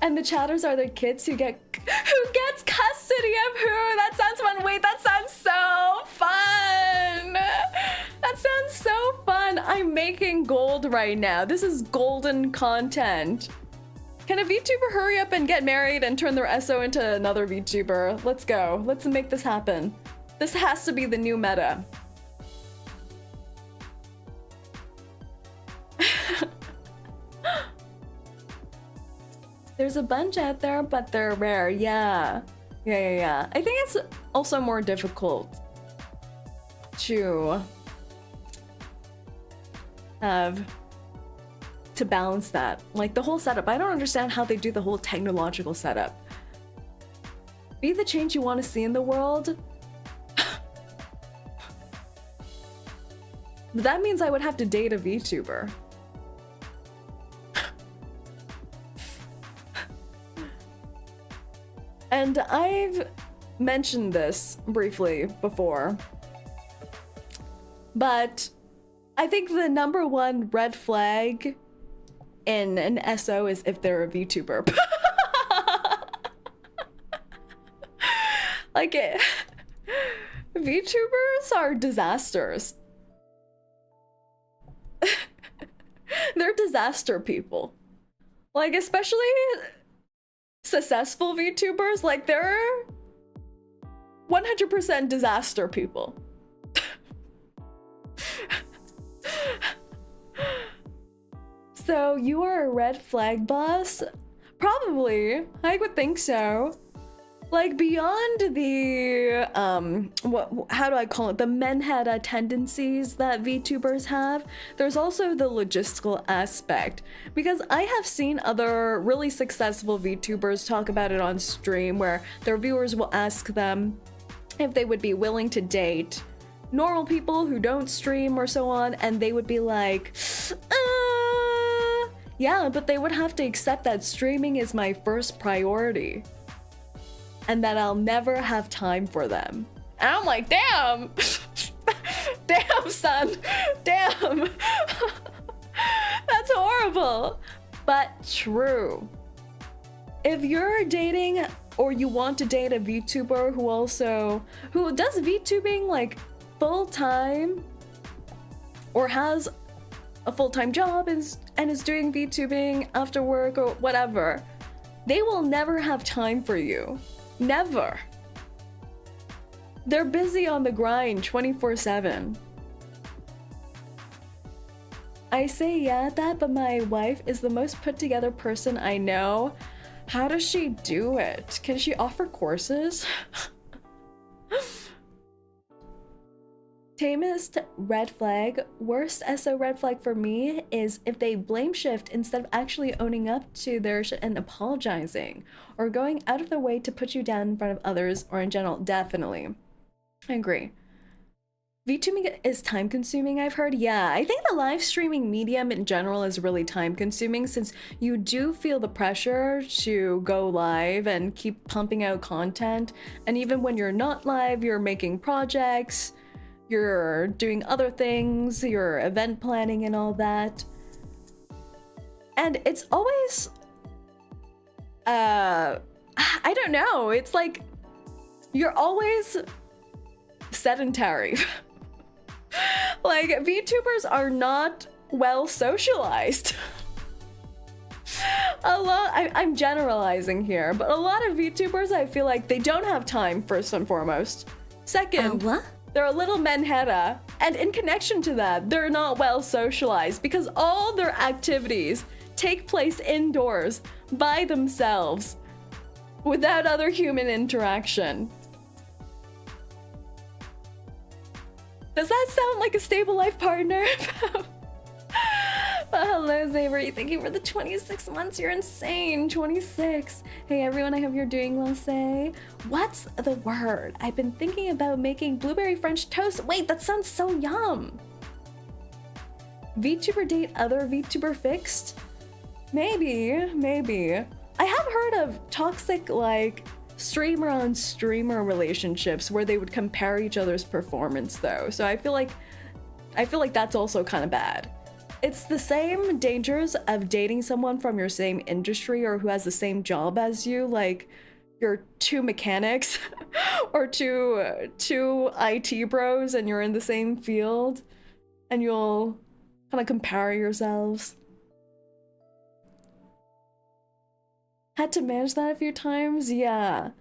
A: And the chatters are the kids who gets custody of who? That sounds fun. Wait, that sounds so fun. That sounds so fun. I'm making gold right now. This is golden content. Can a VTuber hurry up and get married and turn their SO into another VTuber? Let's go. Let's make this happen. This has to be the new meta. There's a bunch out there, but they're rare. Yeah. I think it's also more difficult to have to balance that. Like, the whole setup. I don't understand how they do the whole technological setup. Be the change you want to see in the world. But that means I would have to date a VTuber. And I've mentioned this briefly before, but I think the #1 red flag in an SO is if they're a VTuber. Like, VTubers are disasters. They're disaster people. Like, especially successful VTubers, like, they're 100% disaster people. So you are a red flag boss? Probably. I would think so. Like, beyond the how do I call it, the menheta tendencies that VTubers have, there's also the logistical aspect. Because I have seen other really successful VTubers talk about it on stream, where their viewers will ask them if they would be willing to date normal people who don't stream or so on, and they would be like, yeah, but they would have to accept that streaming is my first priority, and that I'll never have time for them. And I'm like, damn! Damn, son! Damn! That's horrible! But true. If you're dating or you want to date a VTuber who does VTubing like full-time, or has a full-time job and is doing VTubing after work or whatever, they will never have time for you. Never. They're busy on the grind 24/7. I say yeah at that, but my wife is the most put together person I know. How does she do it? Can she offer courses? Tamest red flag. Worst SO red flag for me is if they blame shift instead of actually owning up to their shit and apologizing, or going out of their way to put you down in front of others, or in general. Definitely. I agree. VTubing is time consuming, I've heard. Yeah, I think the live streaming medium in general is really time consuming, since you do feel the pressure to go live and keep pumping out content. And even when you're not live, you're making projects, you're doing other things, you're event planning and all that. And it's always, I don't know, it's like you're always sedentary. Like, VTubers are not well socialized. I'm generalizing here, but a lot of VTubers, I feel like they don't have time, first and foremost. Second,
B: what?
A: They're a little menheta, and in connection to that, they're not well socialized because all their activities take place indoors by themselves without other human interaction. Does that sound like a stable life partner? Well, hello, Xavier. Thank you for the 26 months. You're insane. 26. Hey, everyone. I hope you're doing well. Say, what's the word? I've been thinking about making blueberry French toast. Wait, that sounds so yum. VTuber date other VTuber fixed? Maybe. I have heard of toxic, like, streamer on streamer relationships where they would compare each other's performance, though. So I feel like that's also kind of bad. It's the same dangers of dating someone from your same industry or who has the same job as you, like you're two mechanics or two IT bros and you're in the same field and you'll kind of compare yourselves. Had to manage that a few times, yeah.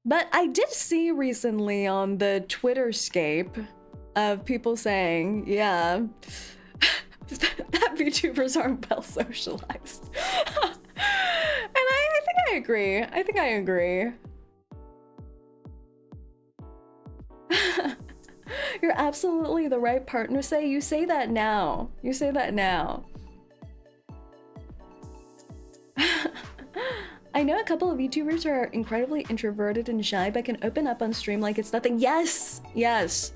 A: But I did see recently on the Twitterscape of people saying, yeah, that VTubers aren't well socialized. And I think I agree. I think I agree. You're absolutely the right partner. You say that now. You say that now. I know a couple of VTubers are incredibly introverted and shy, but can open up on stream like it's nothing. Yes, yes.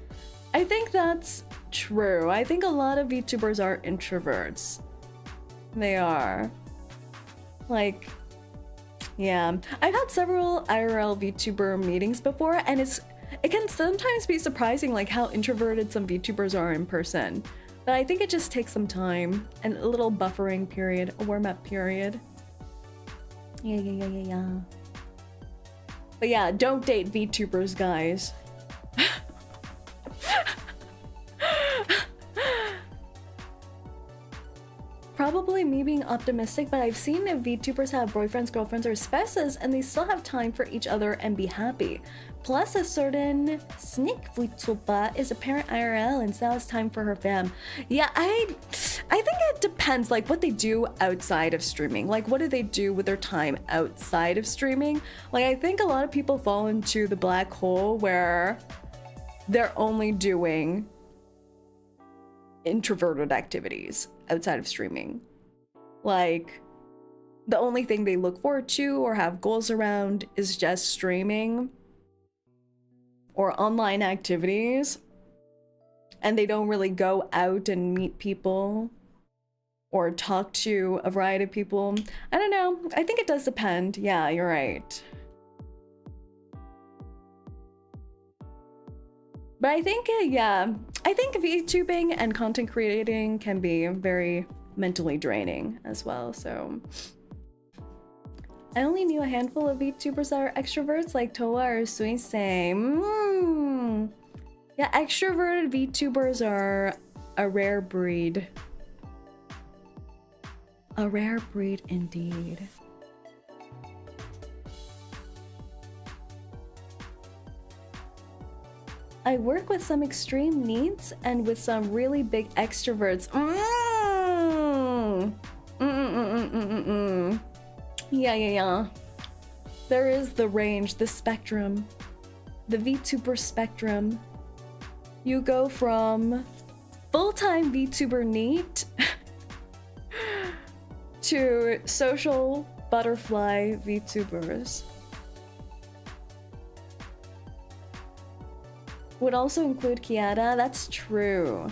A: I think that's true. I think a lot of VTubers are introverts. They are. Like, yeah. I've had several IRL VTuber meetings before, and it can sometimes be surprising like how introverted some VTubers are in person. But I think it just takes some time and a little buffering period, a warm-up period. Yeah. But yeah, don't date VTubers, guys. Probably me being optimistic, but I've seen if VTubers have boyfriends, girlfriends, or spouses, and they still have time for each other and be happy. Plus, a certain sneak VTuber is a parent IRL and still has time for her fam. Yeah, I think it depends, like, what they do outside of streaming. Like, what do they do with their time outside of streaming? Like, I think a lot of people fall into the black hole where they're only doing introverted activities outside of streaming. Like, the only thing they look forward to or have goals around is just streaming or online activities, and they don't really go out and meet people or talk to a variety of people. I don't know. I think it does depend. Yeah, you're right. But I think, yeah, I think VTubing and content creating can be very mentally draining as well, so. I only knew a handful of VTubers that are extroverts, like Toa or Sui Same. Yeah, extroverted VTubers are a rare breed. A rare breed indeed. I work with some extreme needs and with some really big extroverts. Yeah. There is the range, the spectrum, the VTuber spectrum. You go from full-time VTuber neat to social butterfly VTubers. Would also include 𝐂𝐡𝐚𝐭. That's true.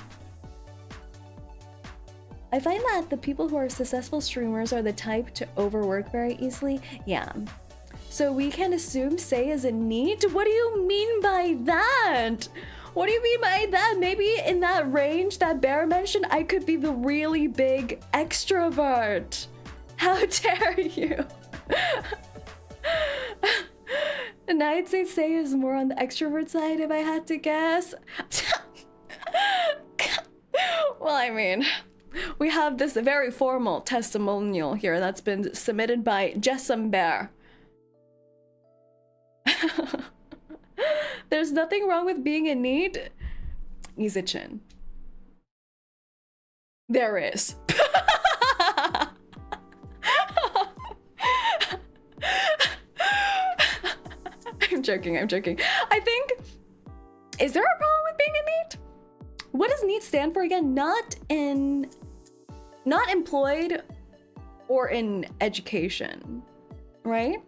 A: I find that the people who are successful streamers are the type to overwork very easily. Yeah. So we can assume Sae is a neat? What do you mean by that? What do you mean by that? Maybe in that range that Bear mentioned, I could be the really big extrovert. How dare you? And I'd say Sae is more on the extrovert side if I had to guess. Well, I mean, we have this very formal testimonial here that's been submitted by Jessam Bear. There's nothing wrong with being in need. 𝐂𝐡𝐚𝐭. There is. I'm joking. I think, is there a problem with being in need? What does need stand for again? Not employed or in education, right?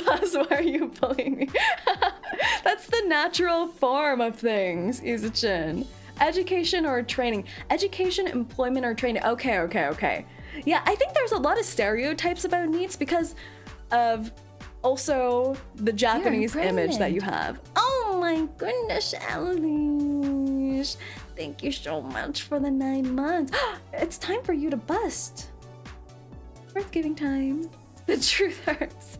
A: Buzz, why are you bullying me? That's the natural form of things, 𝐂𝐡𝐚. Education or training. Education, employment, or training. Okay. Yeah, I think there's a lot of stereotypes about needs because of also the Japanese image that you have. Oh my goodness, Alice. Thank you so much for the 9 months. It's time for you to bust. Birth giving time. The truth hurts.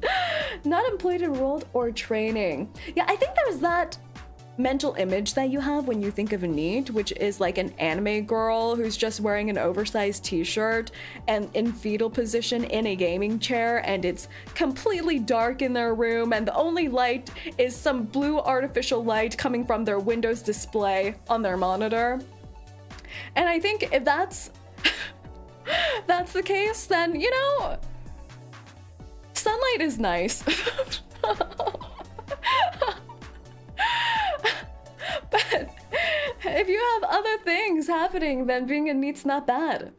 A: Not employed, enrolled, or training. Yeah, I think there's that mental image that you have when you think of a need, which is like an anime girl who's just wearing an oversized t-shirt and in fetal position in a gaming chair, and it's completely dark in their room, and the only light is some blue artificial light coming from their Windows display on their monitor. And I think if that's the case, then, you know, sunlight is nice. But if you have other things happening, then being in need's not bad.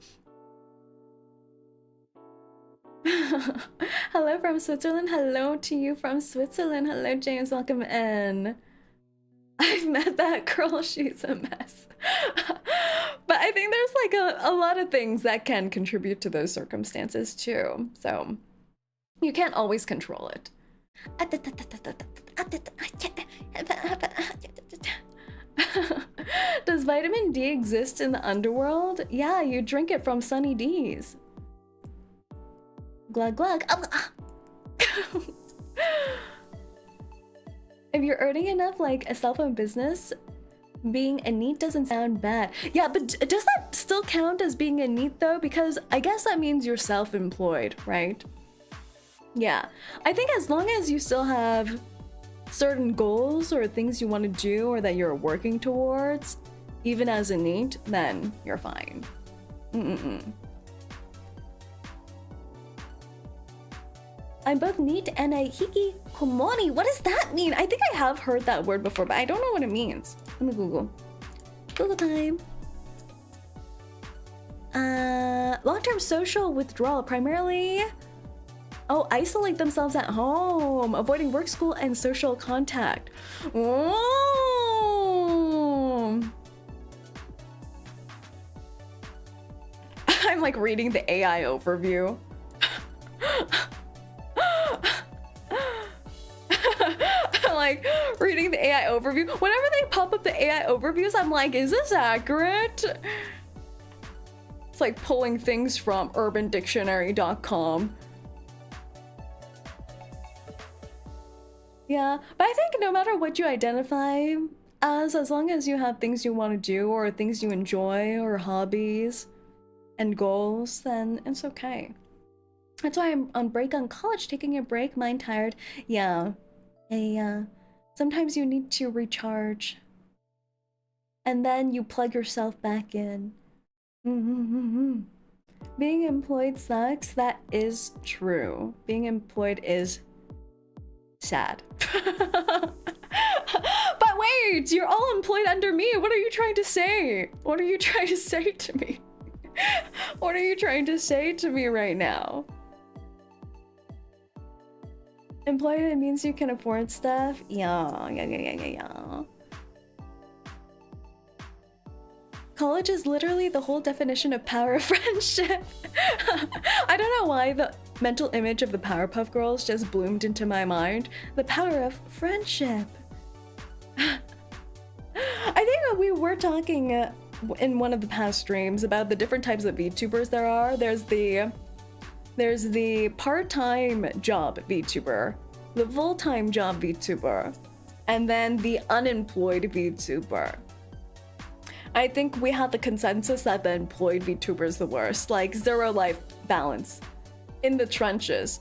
A: Hello from Switzerland. Hello to you from Switzerland. Hello, James. Welcome in. I've met that girl. She's a mess. But I think there's like a lot of things that can contribute to those circumstances too. So you can't always control it. Does vitamin D exist in the underworld? Yeah, you drink it from Sunny D's. Glug glug. If you're earning enough like a self-owned business, being a NEET doesn't sound bad. Yeah, but does that still count as being a NEET though? Because I guess that means you're self-employed, right? Yeah, I think as long as you still have certain goals or things you want to do or that you're working towards, even as a NEET, then you're fine. I'm both NEET and a hikikomori. What does that mean? I think I have heard that word before, but I don't know what it means. Let me Google. Google time. Long-term social withdrawal, primarily. Oh, isolate themselves at home, avoiding work, school, and social contact. Oh. I'm like reading the AI overview. I'm like reading the AI overview. Whenever they pop up the AI overviews, I'm like, is this accurate? It's like pulling things from urbandictionary.com. Yeah, but I think no matter what you identify as long as you have things you want to do or things you enjoy or hobbies and goals, then it's okay. That's why I'm on break on college, taking a break, mind tired. Yeah, sometimes you need to recharge. And then you plug yourself back in. Being employed sucks. That is true. Being employed is sad. But wait, you're all employed under me. What are you trying to say? What are you trying to say to me? What are you trying to say to me right now? Employed, it means you can afford stuff. Yeah. College is literally the whole definition of power friendship. I don't know why the mental image of the Powerpuff Girls just bloomed into my mind. The power of friendship. I think that we were talking in one of the past streams about the different types of VTubers there are. There's the part-time job VTuber, the full-time job VTuber, and then the unemployed VTuber. I think we have the consensus that the employed VTuber is the worst, like zero life balance in the trenches.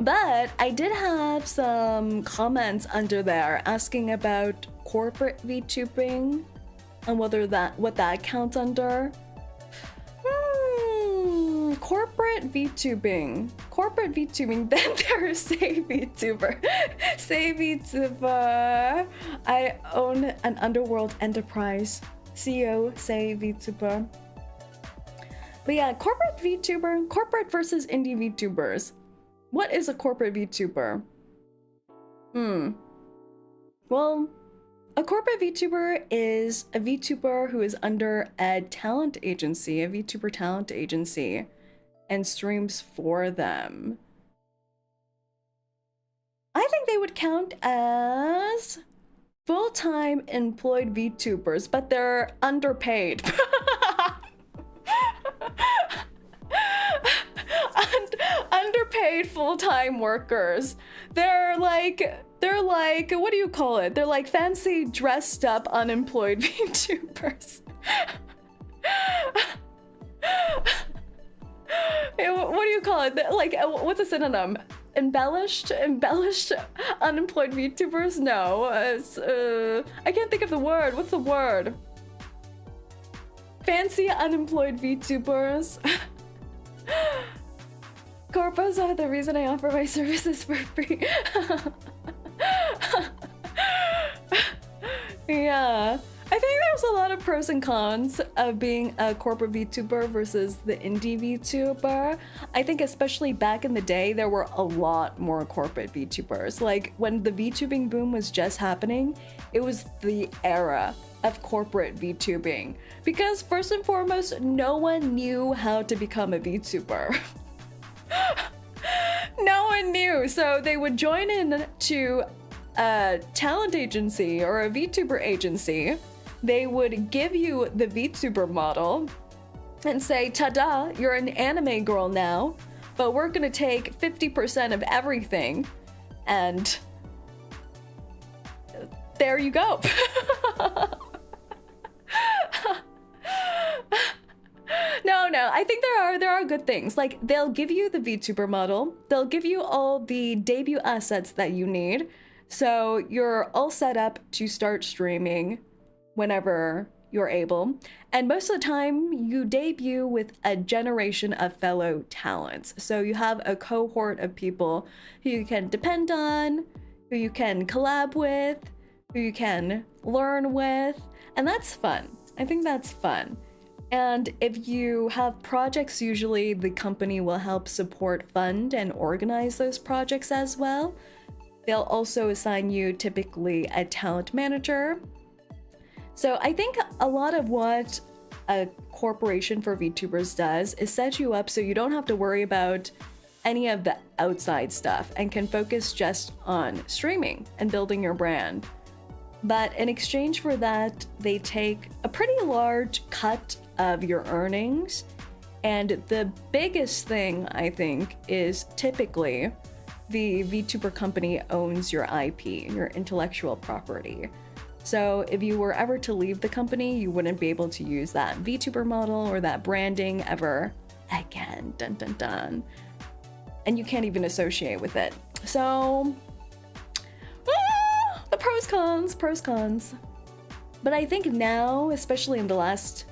A: But I did have some comments under there asking about corporate VTubing and what that counts under. Corporate VTubing. Corporate VTubing. Then there's Say VTuber. Say VTuber. I own an underworld enterprise. CEO, Say VTuber. But yeah, corporate VTuber. Corporate versus indie VTubers. What is a corporate VTuber? Well, a corporate VTuber is a VTuber who is under a talent agency, a VTuber talent agency, and streams for them. I think they would count as full-time employed VTubers, but they're underpaid. Underpaid full-time workers. They're like, what do you call it? They're like fancy dressed up unemployed VTubers. What do you call it? Like, what's a synonym? Embellished unemployed VTubers? No, I can't think of the word. What's the word? Fancy unemployed VTubers. Corpos are the reason I offer my services for free. Yeah. I think there's a lot of pros and cons of being a corporate VTuber versus the indie VTuber. I think especially back in the day, there were a lot more corporate VTubers. Like when the VTubing boom was just happening, it was the era of corporate VTubing. Because first and foremost, no one knew how to become a VTuber. No one knew, so they would join in to a talent agency or a VTuber agency. They would give you the VTuber model and say, ta-da, you're an anime girl now, but we're gonna take 50% of everything, and there you go. No, I think there are good things. Like, they'll give you the VTuber model, they'll give you all the debut assets that you need, so you're all set up to start streaming whenever you're able. And most of the time, you debut with a generation of fellow talents. So you have a cohort of people who you can depend on, who you can collab with, who you can learn with, and that's fun. I think that's fun. And if you have projects, usually the company will help support, fund, and organize those projects as well. They'll also assign you typically a talent manager. So I think a lot of what a corporation for VTubers does is set you up so you don't have to worry about any of the outside stuff and can focus just on streaming and building your brand. But in exchange for that, they take a pretty large cut of your earnings. And the biggest thing, I think, is typically the VTuber company owns your IP, your intellectual property. So if you were ever to leave the company, you wouldn't be able to use that VTuber model or that branding ever again. Dun dun dun. And you can't even associate with it. So the pros cons. But I think now, especially in the last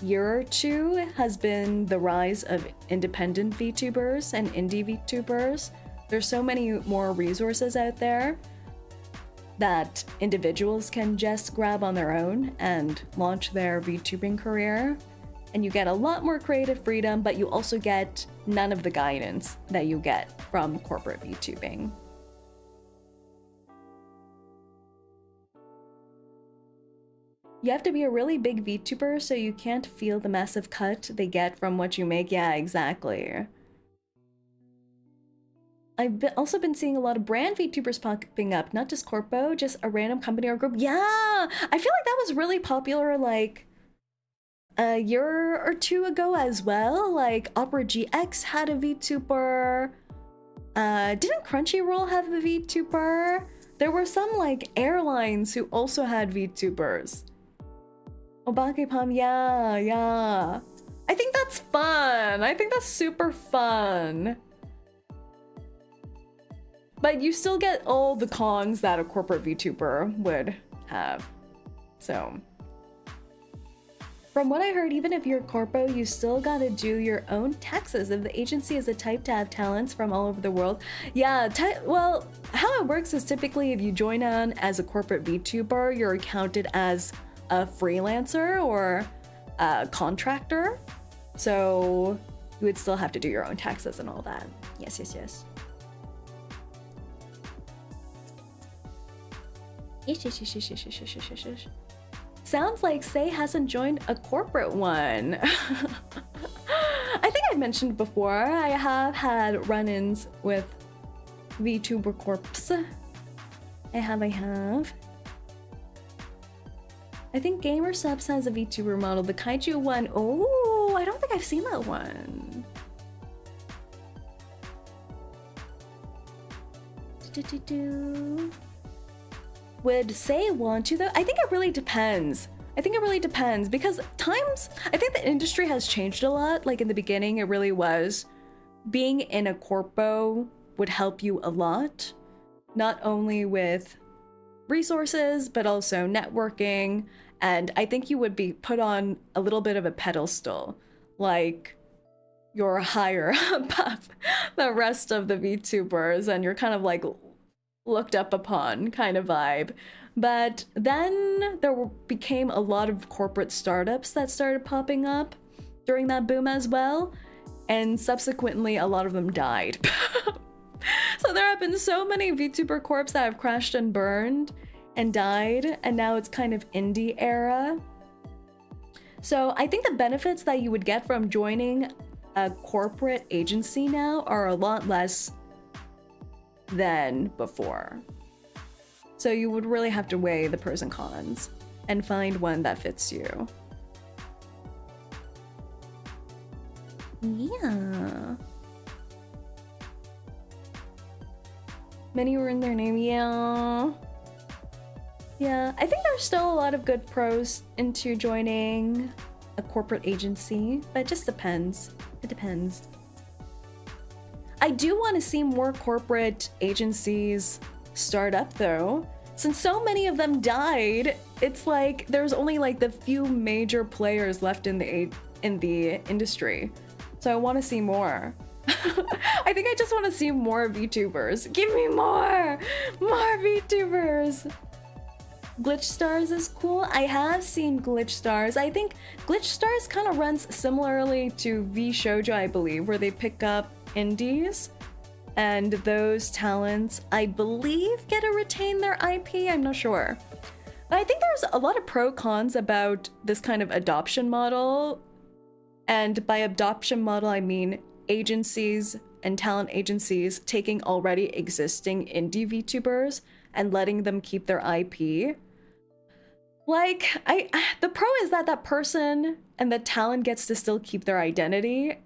A: year or two has been the rise of independent VTubers and indie VTubers. There's so many more resources out there that individuals can just grab on their own and launch their VTubing career. And you get a lot more creative freedom, but you also get none of the guidance that you get from corporate VTubing. You have to be a really big VTuber so you can't feel the massive cut they get from what you make. Yeah, exactly. I've also been seeing a lot of brand VTubers popping up, not just corpo, just a random company or group. Yeah, I feel like that was really popular like a year or two ago as well. Like Opera GX had a VTuber. Didn't Crunchyroll have a VTuber? There were some like airlines who also had VTubers. Obake-Pom, yeah. I think that's fun. I think that's super fun. But you still get all the cons that a corporate VTuber would have. So, from what I heard, even if you're corpo, you still gotta do your own taxes if the agency is the type to have talents from all over the world. Yeah, well, how it works is typically if you join on as a corporate VTuber, you're counted as a freelancer or a contractor. So you would still have to do your own taxes and all that. Yes. Yes. Sounds like Say hasn't joined a corporate one. I think I mentioned before, I have had run-ins with VTuber corps. I have. I think Gamer Subs has a VTuber model, the Kaiju one. Oh, I don't think I've seen that one. Would Say want to though? I think it really depends. Because I think the industry has changed a lot. Like in the beginning, it really was. Being in a corpo would help you a lot. Not only with resources, but also networking. And I think you would be put on a little bit of a pedestal. Like you're higher above the rest of the VTubers and you're kind of like looked up upon kind of vibe. But then there became a lot of corporate startups that started popping up during that boom as well. And subsequently, a lot of them died. So there have been so many VTuber corps that have crashed and burned and died. And now it's kind of indie era. So I think the benefits that you would get from joining a corporate agency now are a lot less than before. So you would really have to weigh the pros and cons and find one that fits you. Yeah. Many were in their name, yeah. Yeah, I think there's still a lot of good pros into joining a corporate agency, but it just depends. It depends. I do want to see more corporate agencies start up though. Since so many of them died, it's like there's only like the few major players left in the industry. So I want to see more. I think I just want to see more VTubers. Give me more VTubers. Glitch Stars is cool. I have seen Glitch Stars. I think Glitch Stars kind of runs similarly to VShoujo, I believe, where they pick up indies and those talents, I believe, get to retain their IP. I'm not sure. But I think there's a lot of pro cons about this kind of adoption model. And by adoption model, I mean agencies and talent agencies taking already existing indie VTubers and letting them keep their IP. Like, the pro is that that person and the talent gets to still keep their identity.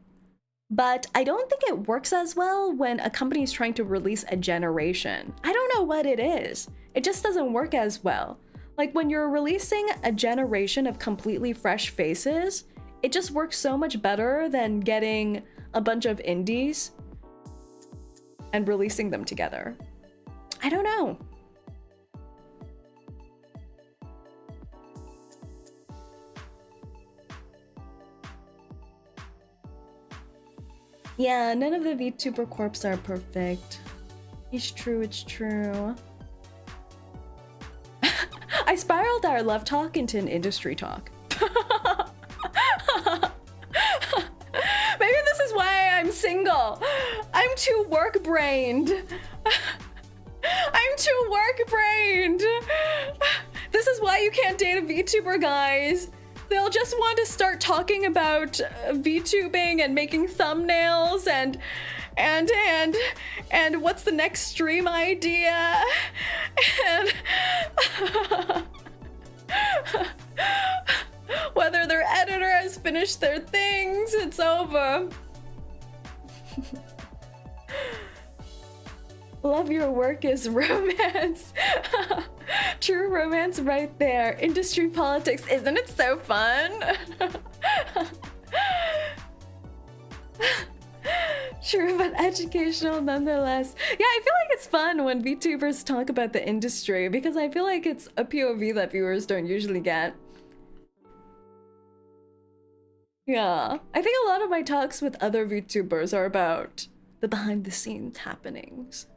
A: But I don't think it works as well when a company is trying to release a generation. I don't know what it is. It just doesn't work as well. Like when you're releasing a generation of completely fresh faces, it just works so much better than getting a bunch of indies and releasing them together. I don't know. Yeah, none of the VTuber corps are perfect. It's true, it's true. I spiraled our love talk into an industry talk. Maybe this is why I'm single. I'm too work-brained. I'm too work-brained. This is why you can't date a VTuber, guys. They'll just want to start talking about VTubing and making thumbnails and what's the next stream idea and whether their editor has finished their things. It's over. Love your work is romance. True romance right there. Industry politics, isn't it so fun? True, but educational nonetheless. Yeah, I feel like it's fun when VTubers talk about the industry because I feel like it's a POV that viewers don't usually get. Yeah, I think a lot of my talks with other VTubers are about the behind-the-scenes happenings.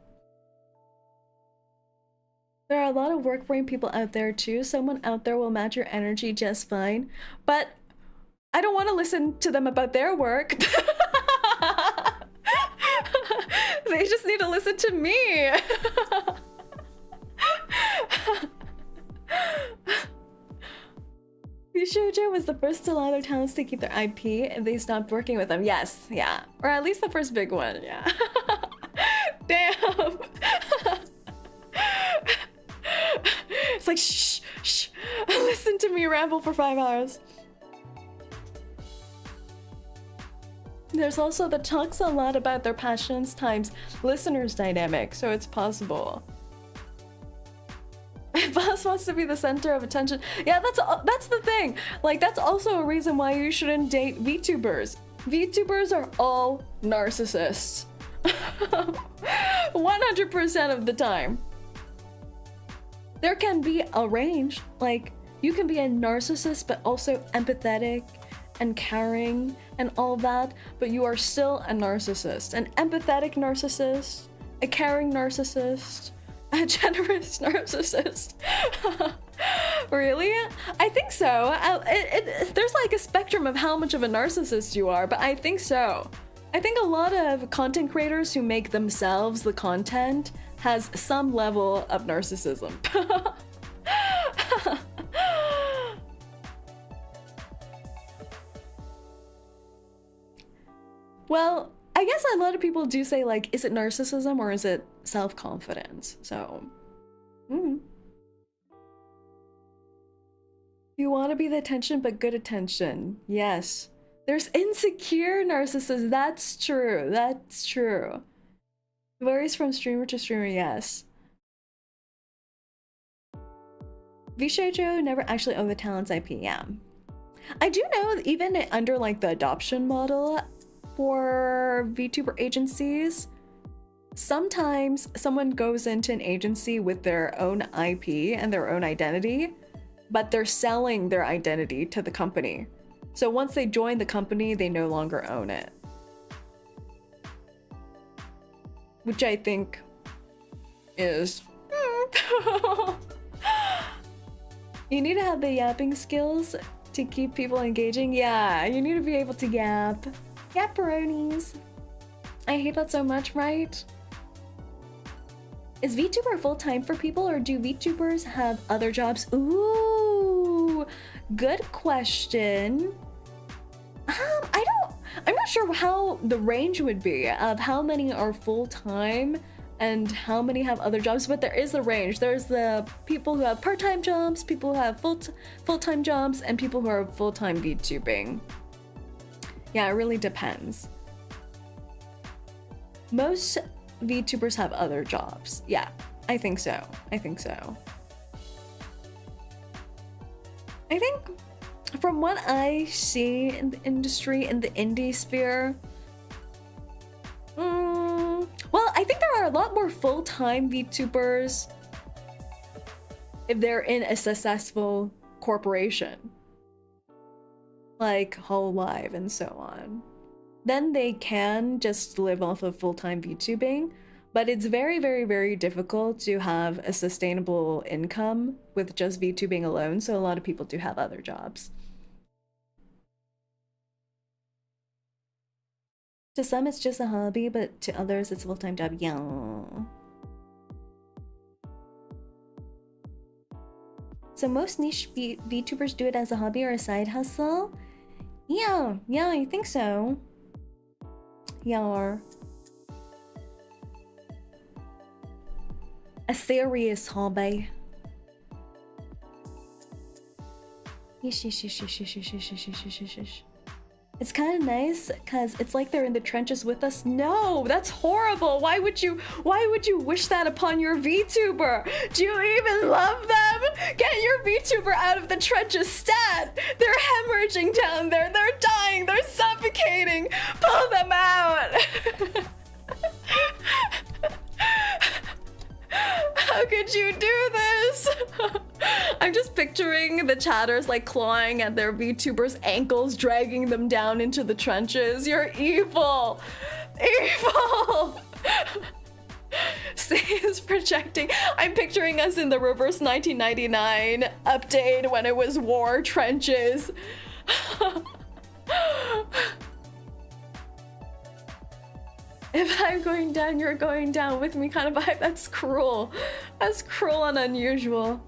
A: There are a lot of work brain people out there too. Someone out there will match your energy just fine, but I don't want to listen to them about their work. They just need to listen to me. VTuber was the first Solano talents to keep their IP and they stopped working with them. Yes, yeah. Or at least the first big one, yeah. Damn. It's like, shh, shh. Listen to me ramble for 5 hours. There's also the talks a lot about their passions times listeners dynamic, so it's possible. Boss wants to be the center of attention. Yeah, that's the thing. Like, that's also a reason why you shouldn't date VTubers. VTubers are all narcissists. 100% of the time. There can be a range. Like, you can be a narcissist but also empathetic and caring and all that, but you are still a narcissist. An empathetic narcissist, a caring narcissist, a generous narcissist. Really? I think so. There's like a spectrum of how much of a narcissist you are, but I think so. I think a lot of content creators who make themselves the content has some level of narcissism. Well, I guess a lot of people do say, like, is it narcissism or is it self-confidence? So, You want to be the attention, but good attention. Yes. There's insecure narcissists. That's true. That's true. It varies from streamer to streamer, yes. VTuber never actually owned the talent's IP, yeah. I do know that even under like the adoption model for VTuber agencies, sometimes someone goes into an agency with their own IP and their own identity, but they're selling their identity to the company. So once they join the company, they no longer own it. Which I think is... You need to have the yapping skills to keep people engaging. Yeah, you need to be able to yap. Yapperonies. I hate that so much, right? Is VTuber full-time for people or do VTubers have other jobs? Ooh, good question. I'm not sure how the range would be of how many are full-time and how many have other jobs, but there is a range. There's the people who have part-time jobs, people who have full-time jobs, and people who are full-time VTubing. Yeah, it really depends. Most VTubers have other jobs. Yeah, I think so. I think so. I think from what I see in the industry, in the indie sphere, well, I think there are a lot more full-time VTubers if they're in a successful corporation, like Hololive and so on. then they can just live off of full-time VTubing. But it's very, very, very difficult to have a sustainable income with just VTubing alone, so a lot of people do have other jobs. To some, it's just a hobby, but to others, it's a full-time job. Yeah. So most niche VTubers do it as a hobby or a side hustle? Yeah, I think so. Yeah. A serious hobby. It's kind of nice because it's like they're in the trenches with us. No, that's horrible. Why would you wish that upon your VTuber? Do you even love them? Get your VTuber out of the trenches, stat. They're hemorrhaging down there. They're dying. They're suffocating. Pull them out. How could you do this? I'm just picturing the chatters like clawing at their VTubers' ankles, dragging them down into the trenches. You're evil! Evil! See, is projecting. I'm picturing us in the reverse 1999 update when it was war trenches. If I'm going down, you're going down with me kind of vibe. That's cruel. That's cruel and unusual.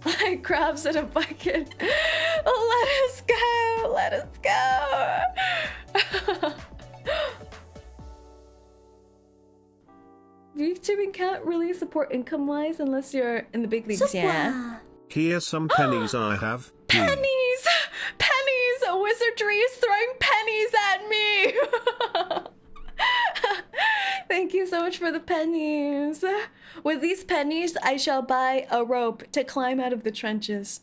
A: Like crabs in a bucket. Let us go. Let us go. VTubing can't really support income-wise unless you're in the big leagues, yeah.
C: Here's some pennies I have.
A: Pennies! Pennies! Wizardry is throwing pennies at me! Thank you so much for the pennies. With these pennies, I shall buy a rope to climb out of the trenches.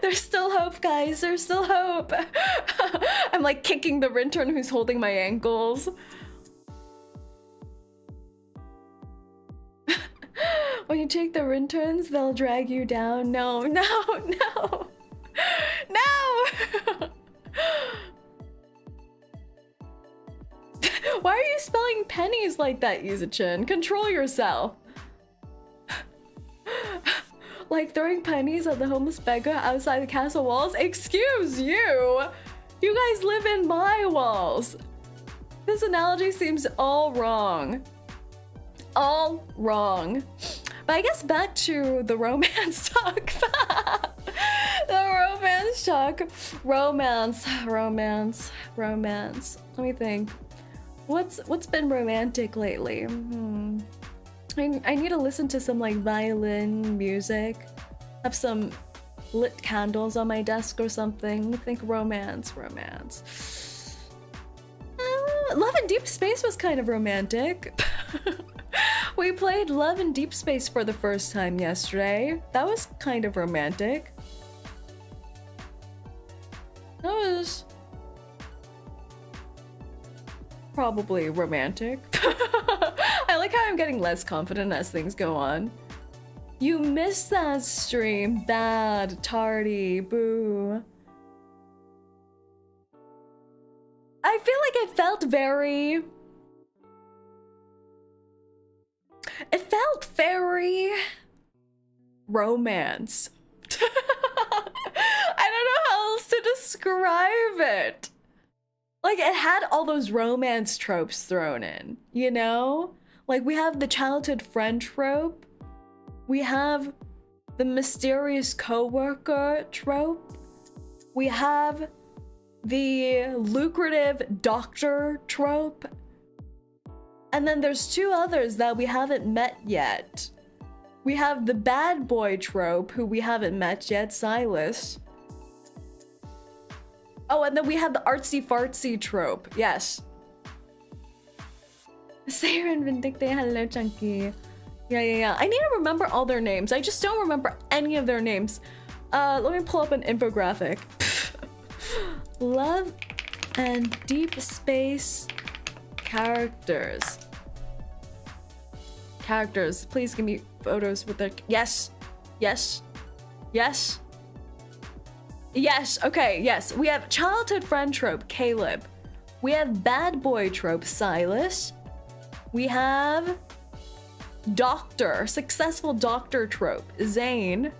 A: There's still hope, guys. There's still hope. I'm like kicking the intern who's holding my ankles. When you take the interns, they'll drag you down. No, no, no. No! Why are you spelling pennies like that, 𝐂𝐡𝐚? Control yourself. Like throwing pennies at the homeless beggar outside the castle walls? Excuse you! You guys live in my walls. This analogy seems all wrong. All wrong. But I guess back to the romance talk. The romance talk. Romance. Let me think. What's been romantic lately? I need to listen to some like violin music. Have some lit candles on my desk or something. I think romance. Love in Deep Space was kind of romantic. We played Love in Deep Space for the first time yesterday. That was kind of romantic. That was probably romantic. I like how I'm getting less confident as things go on. You missed that stream. Bad. Tardy. Boo. I feel like it felt very romance. I don't know how else to describe it. Like, it had all those romance tropes thrown in, you know? Like, we have the childhood friend trope. We have the mysterious coworker trope. We have the lucrative doctor trope. And then there's two others that we haven't met yet. We have the bad boy trope, who we haven't met yet, Silas. Oh, and then we have the artsy-fartsy trope. Yes. Saerin, Vindicte, hello, Chunky. Yeah. I need to remember all their names. I just don't remember any of their names. Let me pull up an infographic. Love and Deep Space characters. Please give me photos with their... Yes. Yes, okay, yes. We have childhood friend trope, Caleb. We have bad boy trope, Silas. We have doctor, successful doctor trope, Zane.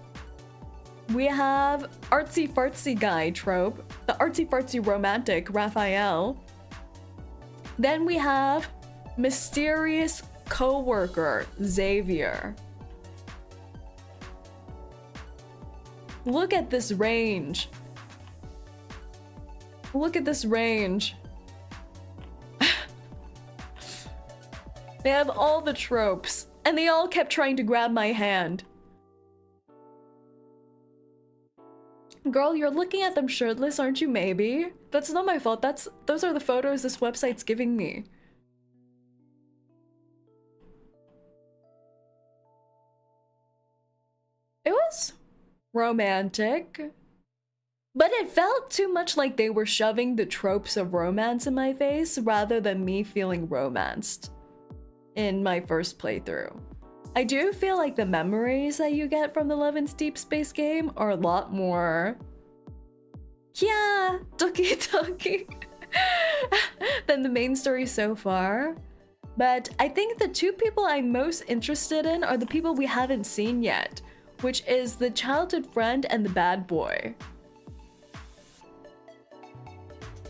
A: We have artsy fartsy guy trope, the artsy fartsy romantic, Raphael. Then we have mysterious co-worker, Xavier. Look at this range. Look at this range. They have all the tropes, and they all kept trying to grab my hand. Girl, you're looking at them shirtless, aren't you? Maybe. That's not my fault. Those are the photos this website's giving me. It was romantic, but it felt too much like they were shoving the tropes of romance in my face rather than me feeling romanced in my first playthrough. I do feel like the memories that you get from the Love and Deep Space game are a lot more, yeah, doki doki than the main story so far. But I think the two people I'm most interested in are the people we haven't seen yet, which is the childhood friend and the bad boy.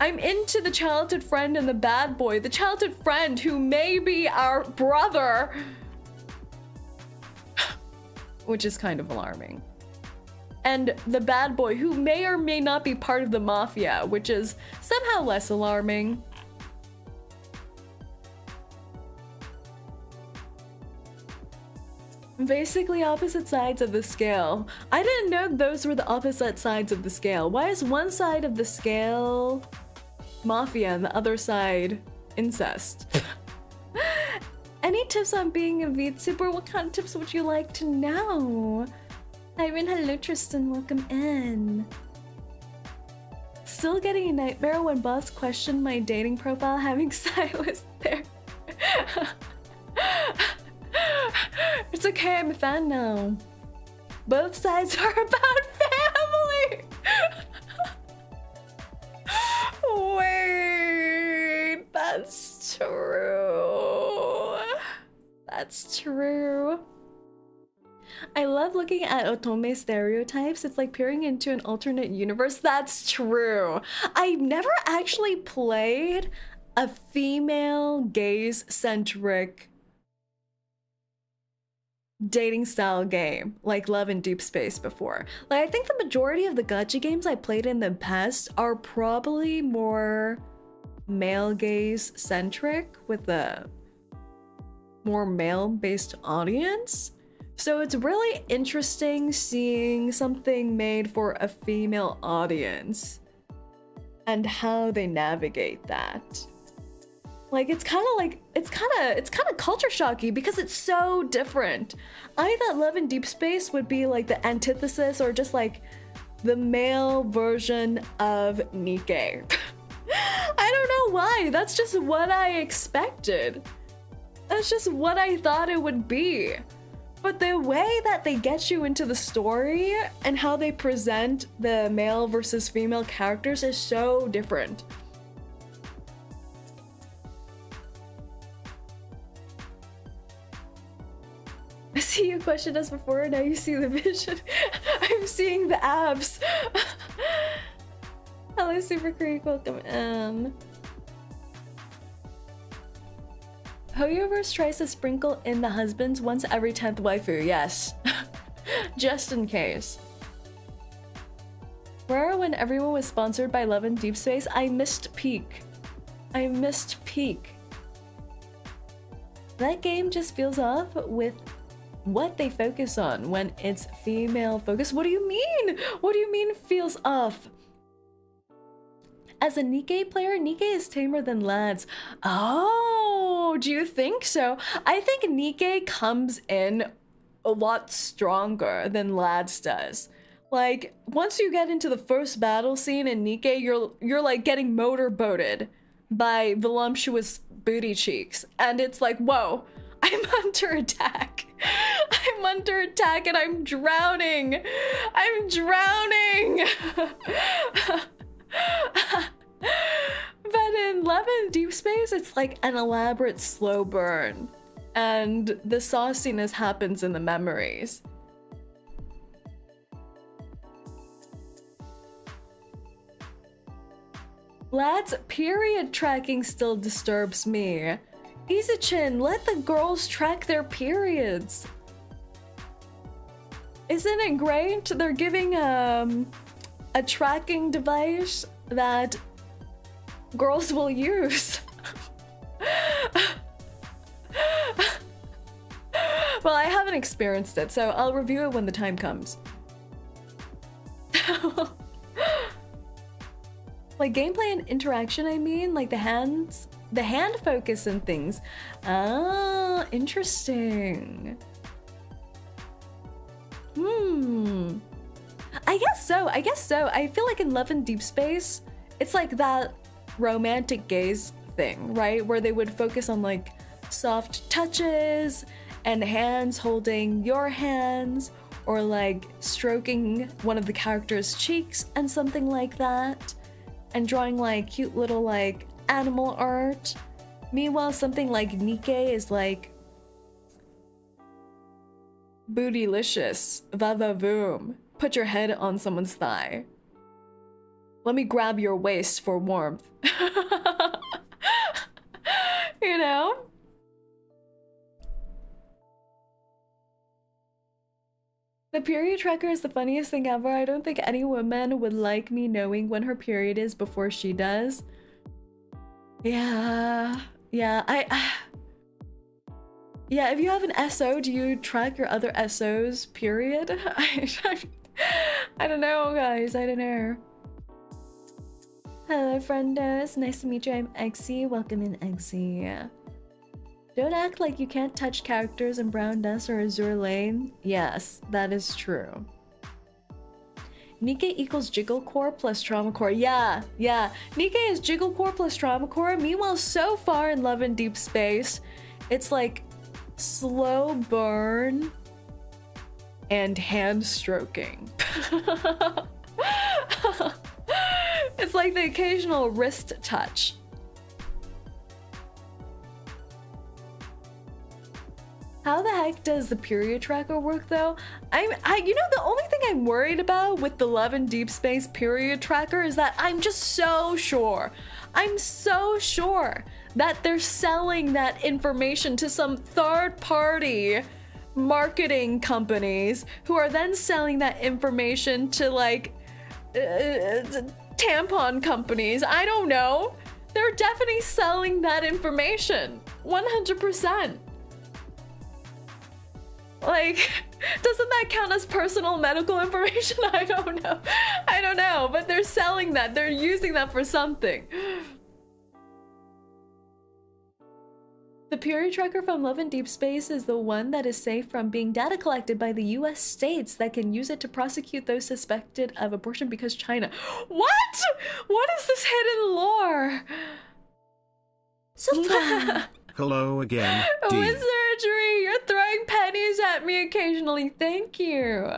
A: I'm into the childhood friend and the bad boy. The childhood friend who may be our brother. Which is kind of alarming. And the bad boy who may or may not be part of the mafia, which is somehow less alarming. Basically opposite sides of the scale. I didn't know those were the opposite sides of the scale. Why is one side of the scale mafia and the other side incest? Any tips on being a VTuber? What kind of tips would you like to know? Irene, hello Tristan, welcome in. Still getting a nightmare when boss questioned my dating profile having Silas there. It's okay, I'm a fan now. Both sides are about family! Wait, that's true. That's true. I love looking at otome stereotypes. It's like peering into an alternate universe. That's true. I've never actually played a female gaze-centric dating style game like Love in Deep Space before. Like, I think the majority of the gacha games I played in the past are probably more male gaze centric with a more male based audience. So it's really interesting seeing something made for a female audience and how they navigate that. Like, it's kind of culture shocky because it's so different. I thought Love in Deep Space would be like the antithesis or just like the male version of 𝐂𝐚𝐭. I don't know why. That's just what I expected. That's just what I thought it would be. But the way that they get you into the story and how they present the male versus female characters is so different. I see you questioned us before, and now you see the vision. I'm seeing the abs. Hello, Super Creek, welcome in. Hoyoverse tries to sprinkle in the husbands once every 10th waifu, yes. Just in case. Where when everyone was sponsored by Love and Deep Space, I missed peak. I missed peak. That game just feels off with what they focus on when it's female focused. What do you mean? What do you mean feels off? As a 𝐂𝐚𝐭 player, 𝐂𝐚𝐭 is tamer than lads. Oh, do you think so? I think 𝐂𝐚𝐭 comes in a lot stronger than lads does. Like, once you get into the first battle scene in 𝐂𝐚𝐭, you're like getting motorboated by voluptuous booty cheeks. And it's like, whoa, I'm under attack. I'm under attack and I'm drowning. I'm drowning. But in Love in Deep Space, it's like an elaborate slow burn. And the sauciness happens in the memories. Lads, period tracking still disturbs me. 𝐂𝐡𝐚𝐭, let the girls track their periods. Isn't it great? They're giving a tracking device that girls will use. Well, I haven't experienced it, so I'll review it when the time comes. Like gameplay and interaction, I mean, like the hand focus and things. Ah, interesting. I guess so. I feel like in Love in Deep Space, it's like that romantic gaze thing, right? Where they would focus on like soft touches and hands holding your hands, or like stroking one of the characters' cheeks and something like that, and drawing like cute little like animal art. Meanwhile, something like 𝐂𝐿𝐴 is like bootylicious, va-va-voom. Put your head on someone's thigh. Let me grab your waist for warmth. You know? The period tracker is the funniest thing ever. I don't think any woman would like me knowing when her period is before she does. Yeah, if you have an SO, do you track your other SO's period? I don't know, guys. I don't know. Hello, friendos. Nice to meet you. I'm 𝐂𝐡𝐚𝐭. Welcome in, 𝐂𝐡𝐚𝐿. Don't act like you can't touch characters in Brown Dust or Azure Lane. Yes, that is true. 𝐂𝐿𝐴 equals Jiggle Core plus Trauma Core. Yeah. 𝐂𝐿𝐴 is Jiggle Core plus Trauma Core. Meanwhile, so far in Love in Deep Space, it's like slow burn and hand stroking. It's like the occasional wrist touch. How the heck does the period tracker work though? You know, the only thing I'm worried about with the Love in Deep Space period tracker is that I'm just so sure that they're selling that information to some third-party marketing companies who are then selling that information to like tampon companies. I don't know. They're definitely selling that information. 100%. Like, doesn't that count as personal medical information? I don't know, but they're selling that. They're using that for something. The period tracker from Love in Deep Space is the one that is safe from being data collected by the US states that can use it to prosecute those suspected of abortion because China. What? What is this hidden lore?
C: Hello again, D.
A: Wizardry, you're throwing pennies at me occasionally. Thank you.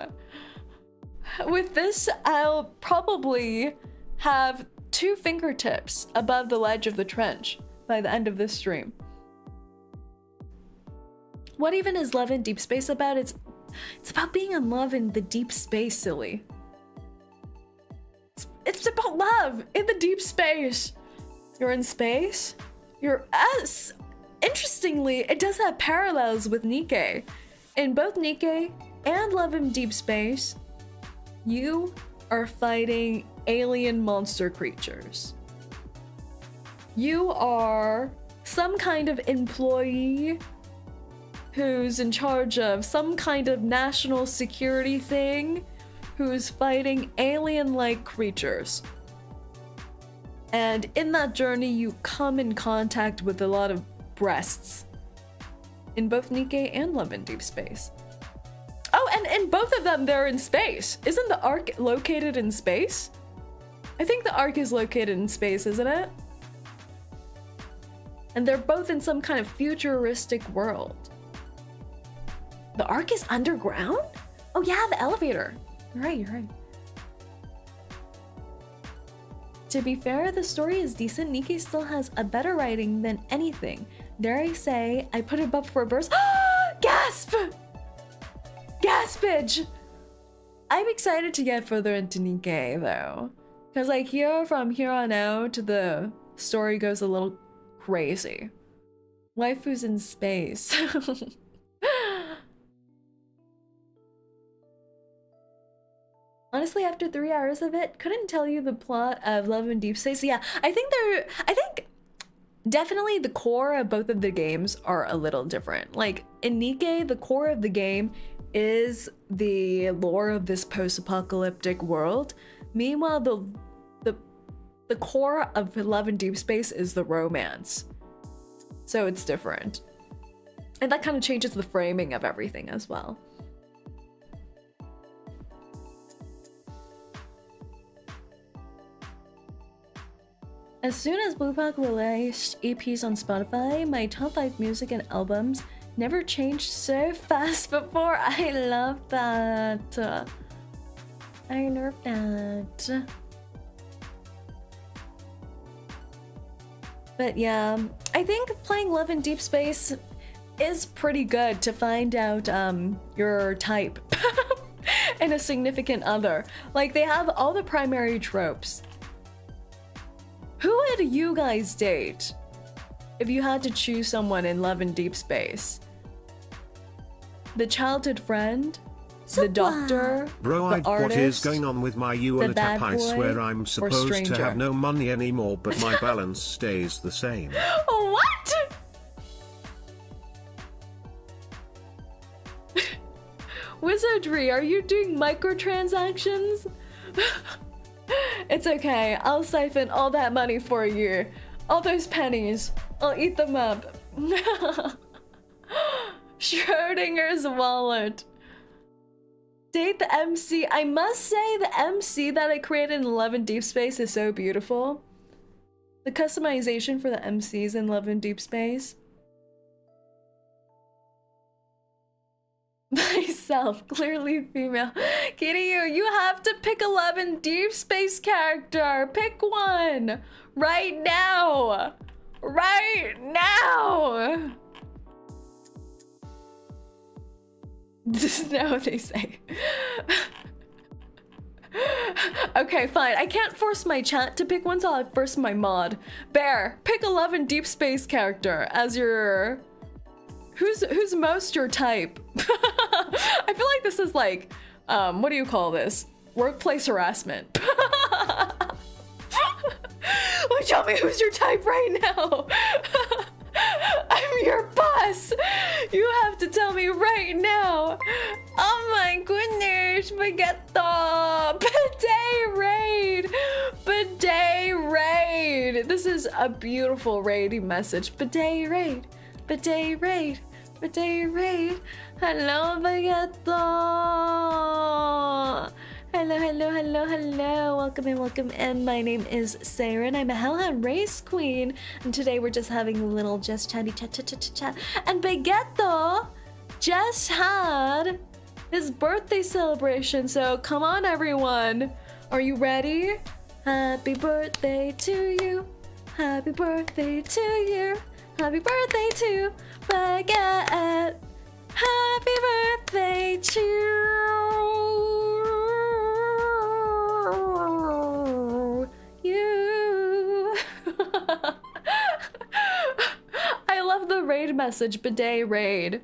A: With this, I'll probably have 2 fingertips above the ledge of the trench by the end of this stream. What even is Love in Deep Space about? It's about being in love in the deep space, silly. It's about love in the deep space. You're in space. You're us. Interestingly, it does have parallels with 𝐂𝐿𝐴. In both 𝐂𝐿𝐴 and Love in Deep Space, you are fighting alien monster creatures. You are some kind of employee who's in charge of some kind of national security thing, who's fighting alien-like creatures. And in that journey, you come in contact with a lot of breasts in both 𝐂𝐿𝐴 and Love in Deep Space. Oh, and in both of them, they're in space. Isn't the Ark located in space? I think the Ark is located in space, isn't it? And they're both in some kind of futuristic world. The arc is underground? Oh yeah, the elevator. You're right, you're right. To be fair, the story is decent. 𝐂𝐿𝐴 still has a better writing than anything. Dare I say, I put it up for reverse. Gasp! Gaspage! I'm excited to get further into 𝐂𝐿𝐴 though. Because like from here on out, the story goes a little crazy. Waifu's in space. Honestly, after 3 hours of it, couldn't tell you the plot of Love in Deep Space. Yeah, I think definitely the core of both of the games are a little different. Like in 𝐂𝐿𝐴, the core of the game is the lore of this post-apocalyptic world. Meanwhile, the core of Love in Deep Space is the romance. So it's different. And that kind of changes the framing of everything as well. As soon as Bluepack released EPs on Spotify, my top 5 music and albums never changed so fast before. I love that. I love that. But yeah, I think playing Love in Deep Space is pretty good to find out your type and a significant other. Like they have all the primary tropes. Who would you guys date if you had to choose someone in Love in Deep Space? The childhood friend? The doctor?
C: Bro,
A: the artist,
C: what is going on with my
A: bad
C: I swear
A: boy,
C: I'm
A: or
C: supposed to
A: stranger?
C: have no money anymore, but my balance stays the same.
A: What? Wizardry, are you doing microtransactions? It's okay, I'll siphon all that money for you. All those pennies, I'll eat them up. Schrodinger's wallet. Date the MC. I must say the MC that I created in Love in Deep Space is so beautiful. The customization for the MCs in Love in Deep Space. Myself, clearly female. Kikyo, you have to pick a Love in Deep Space character. Pick one. Right now. Right now. This is not what they say. Okay, fine. I can't force my chat to pick one, so I'll force my mod. Bear, pick a Love in Deep Space character as your... Who's most your type? I feel like this is like, what do you call this? Workplace harassment. Well, tell me who's your type right now. I'm your boss. You have to tell me right now. Oh my goodness, Baguette. Bidet raid. Bidet raid. This is a beautiful raid message. Bidet raid. Bidet raid. Bidet raid. Hello, Baguette. Hello, hello, hello, hello. Welcome in. My name is Saerin. I'm a Hellhound Race Queen. And today we're just having a little just chatty chat. And Baguette just had his birthday celebration. So come on, everyone. Are you ready? Happy birthday to you. Happy birthday to you. Happy birthday to Baguette. Happy birthday to you. I love the raid message, Bidet raid.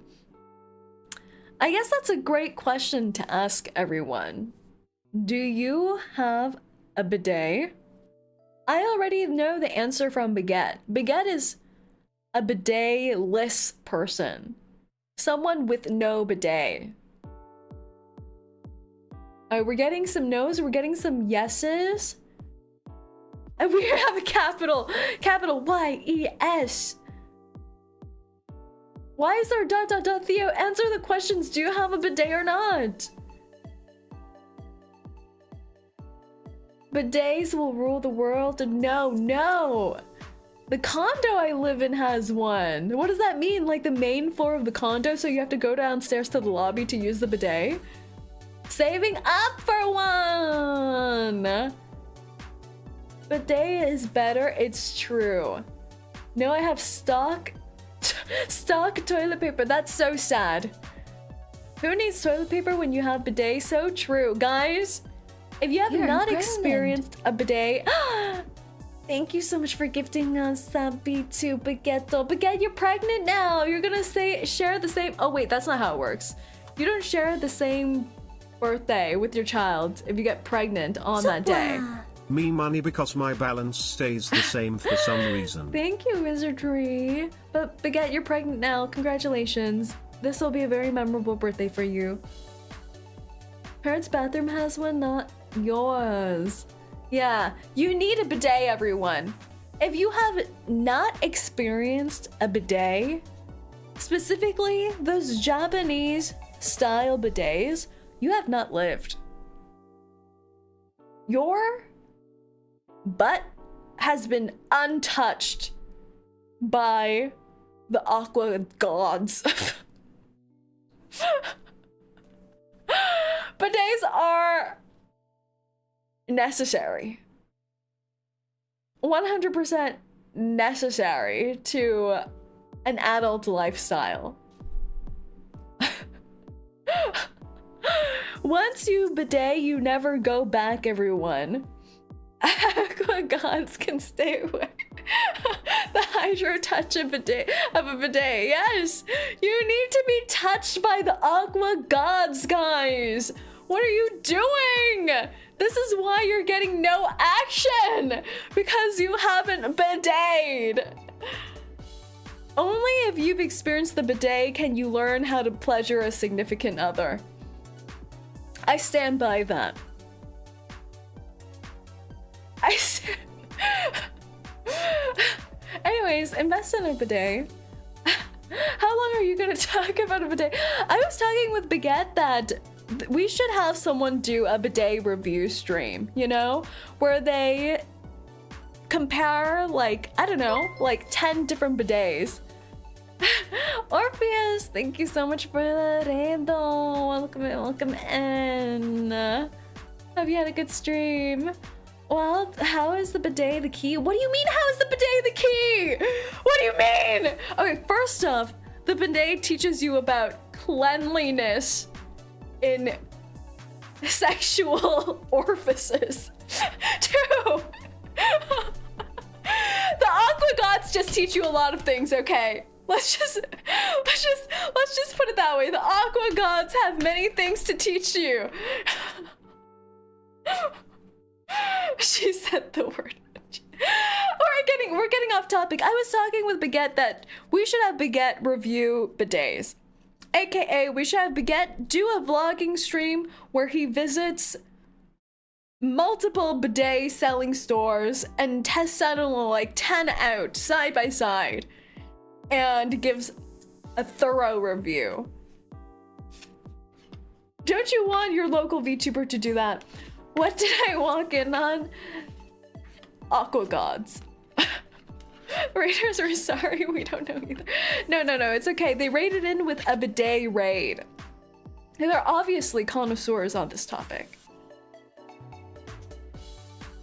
A: I guess that's a great question to ask everyone. Do you have a bidet? I already know the answer from Baguette. Baguette is a bidet-less person. Someone with no bidet. Alright, we're getting some no's, we're getting some yeses. And we have a capital Y-E-S. Why is there ... Theo, answer the questions. Do you have a bidet or not? Bidets will rule the world. No. The condo I live in has one. What does that mean? Like the main floor of the condo, so you have to go downstairs to the lobby to use the bidet? Saving up for one! Bidet is better, it's true. No, I have stock toilet paper. That's so sad. Who needs toilet paper when you have bidet? So true. Guys, if you have not experienced a bidet, thank you so much for gifting us that B2 Bidet. Bidet, you're pregnant now. You're gonna share the same. Oh wait, that's not how it works. You don't share the same birthday with your child if you get pregnant on that day.
C: Me money because my balance stays the same for some reason.
A: Thank you, Wizardry. But Bidet, you're pregnant now. Congratulations. This will be a very memorable birthday for you. Parents' bathroom has one, not yours. Yeah, you need a bidet, everyone. If you have not experienced a bidet, specifically those Japanese style bidets, you have not lived. Your butt has been untouched by the aqua gods. Bidets are necessary. 100% necessary to an adult lifestyle. Once you bidet, you never go back, everyone. Aqua gods can stay away. The hydro touch of a bidet. Yes, you need to be touched by the aqua gods, guys. What are you doing? This is why you're getting no action, because you haven't bideted. Only if you've experienced the bidet can you learn how to pleasure a significant other. I stand by that. Anyways, invest in a bidet. How long are you gonna talk about a bidet? I was talking with Bidet that we should have someone do a bidet review stream, you know? Where they compare, like, I don't know, like 10 different bidets. Orpheus, thank you so much for the random. Welcome in. Have you had a good stream? Well, how is the bidet the key? What do you mean, how is the bidet the key? What do you mean? Okay, first off, the bidet teaches you about cleanliness in sexual orifices. Two, the aqua gods just teach you a lot of things, okay? Let's just put it that way. The aqua gods have many things to teach you. She said the word. We're getting off topic. I was talking with Bidet that we should have Bidet review bidets. AKA, we should have Bidet do a vlogging stream where he visits multiple bidet selling stores and tests out like 10 out side by side and gives a thorough review. Don't you want your local VTuber to do that? What did I walk in on? Aqua gods. Raiders are sorry, we don't know either. No, it's okay. They raided in with a bidet raid. And they're obviously connoisseurs on this topic.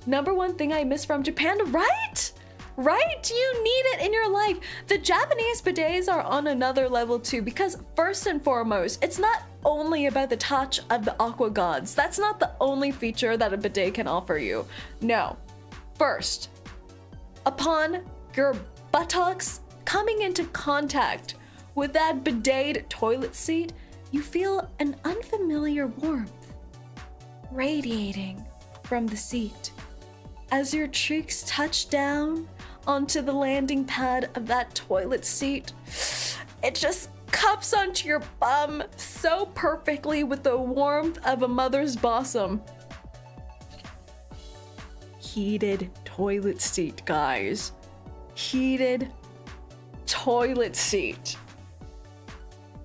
A: Number one thing I miss from Japan, right? Right? You need it in your life. The Japanese bidets are on another level too, because first and foremost, it's not only about the touch of the aqua gods. That's not the only feature that a bidet can offer you. No. First, upon your buttocks coming into contact with that bidet toilet seat, you feel an unfamiliar warmth radiating from the seat. As your cheeks touch down onto the landing pad of that toilet seat, it just cups onto your bum so perfectly with the warmth of a mother's bosom. Heated toilet seat, guys. Heated toilet seat.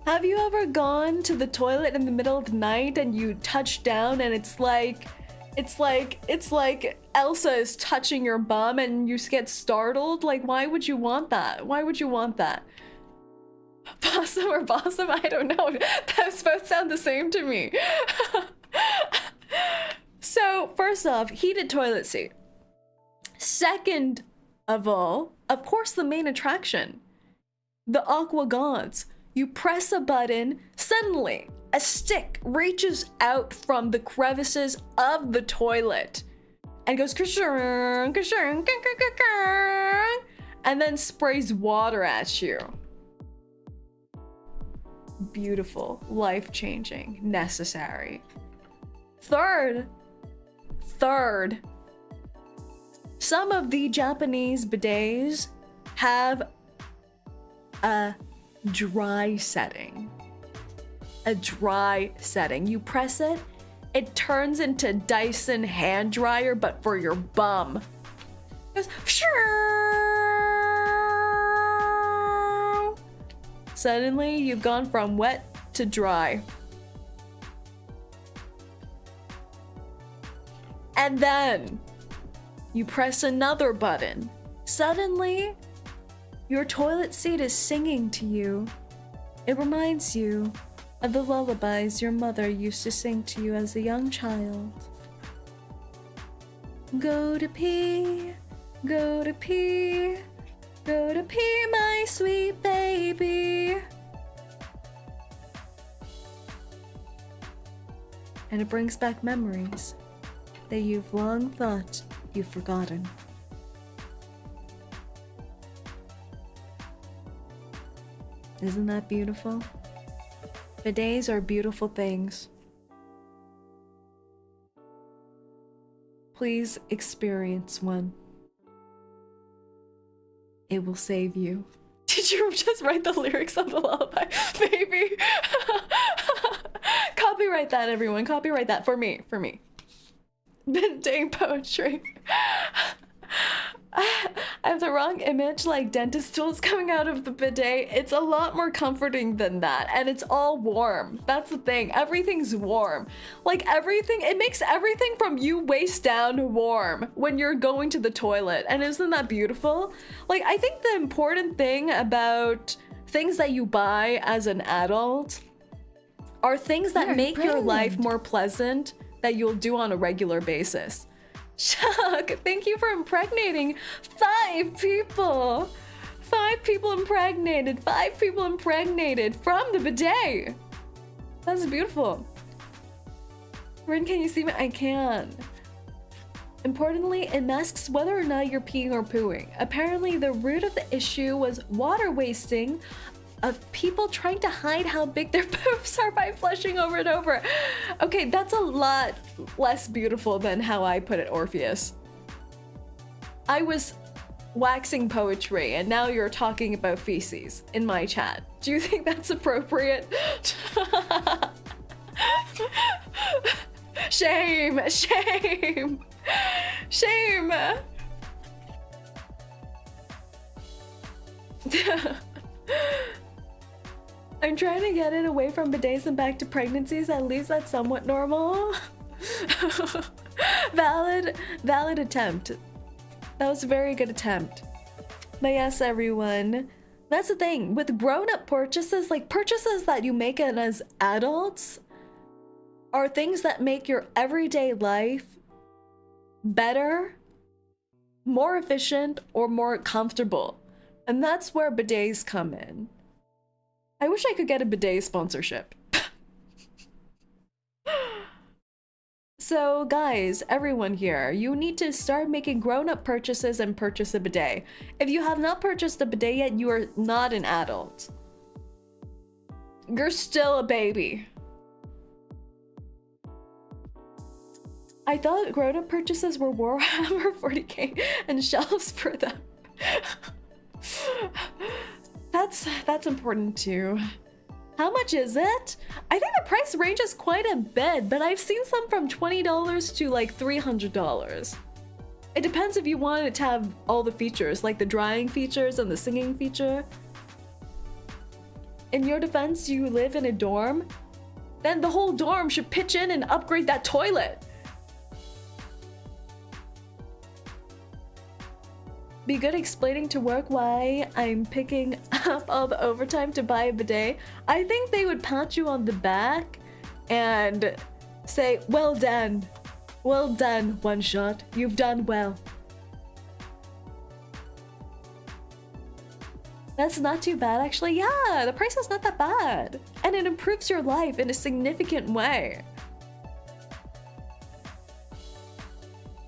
A: Have you ever gone to the toilet in the middle of the night and you touch down and it's like It's like Elsa is touching your bum and you get startled. Like, why would you want that? Why would you want that? Possum or Bossum? I don't know. Those both sound the same to me. So, first off, heated toilet seat. Second of all, of course, the main attraction. The aqua gods. You press a button, suddenly a stick reaches out from the crevices of the toilet and goes ka-shung, ka-shung, ka-ka-ka-ka, and then sprays water at you. Beautiful, life-changing, necessary. Third, some of the Japanese bidets have a dry setting. A dry setting. You press it, it turns into Dyson hand dryer, but for your bum. It goes, suddenly you've gone from wet to dry. And then you press another button. Suddenly, your toilet seat is singing to you. It reminds you of the lullabies your mother used to sing to you as a young child. Go to pee, go to pee, go to pee, my sweet baby. And it brings back memories that you've long thought you've forgotten. Isn't that beautiful? Bidets are beautiful things. Please experience one. It will save you. Did you just write the lyrics of the lullaby? Baby. Copyright that, everyone. Copyright that for me. Bidet poetry. I have the wrong image, like dentist tools coming out of the bidet. It's a lot more comforting than that, and it's all warm. That's the thing. Everything's warm. Like everything, it makes everything from you waist down warm when you're going to the toilet. And isn't that beautiful? Like, I think the important thing about things that you buy as an adult are things that make your life more pleasant that you'll do on a regular basis. Chuck, thank you for impregnating 5 people. 5 people impregnated. 5 people impregnated from the bidet. That's beautiful. Rin, can you see me? I can. Importantly, it masks whether or not you're peeing or pooing. Apparently, the root of the issue was water wasting of people trying to hide how big their poops are by flushing over and over. Okay, that's a lot less beautiful than how I put it, Orpheus. I was waxing poetry, and now you're talking about feces in my chat. Do you think that's appropriate? Shame, shame, shame. I'm trying to get it away from bidets and back to pregnancies. At least that's somewhat normal. Valid attempt. That was a very good attempt. But yes, everyone, that's the thing with grown-up purchases, like purchases that you make as adults are things that make your everyday life better, more efficient, or more comfortable. And that's where bidets come in. I wish I could get a bidet sponsorship. So guys, everyone here, you need to start making grown-up purchases and purchase a bidet. If you have not purchased a bidet yet, you are not an adult. You're still a baby. I thought grown-up purchases were Warhammer 40k and shelves for them. That's important too. How much is it? I think the price ranges quite a bit, but I've seen some from $20 to like $300. It depends if you want it to have all the features, like the drying features and the singing feature. In your defense, you live in a dorm? Then the whole dorm should pitch in and upgrade that toilet. be good explaining to work why I'm picking up all the overtime to buy a bidet. I think they would pat you on the back and say, well done, one shot, you've done well. That's not too bad, actually. Yeah, the price is not that bad. And it improves your life in a significant way.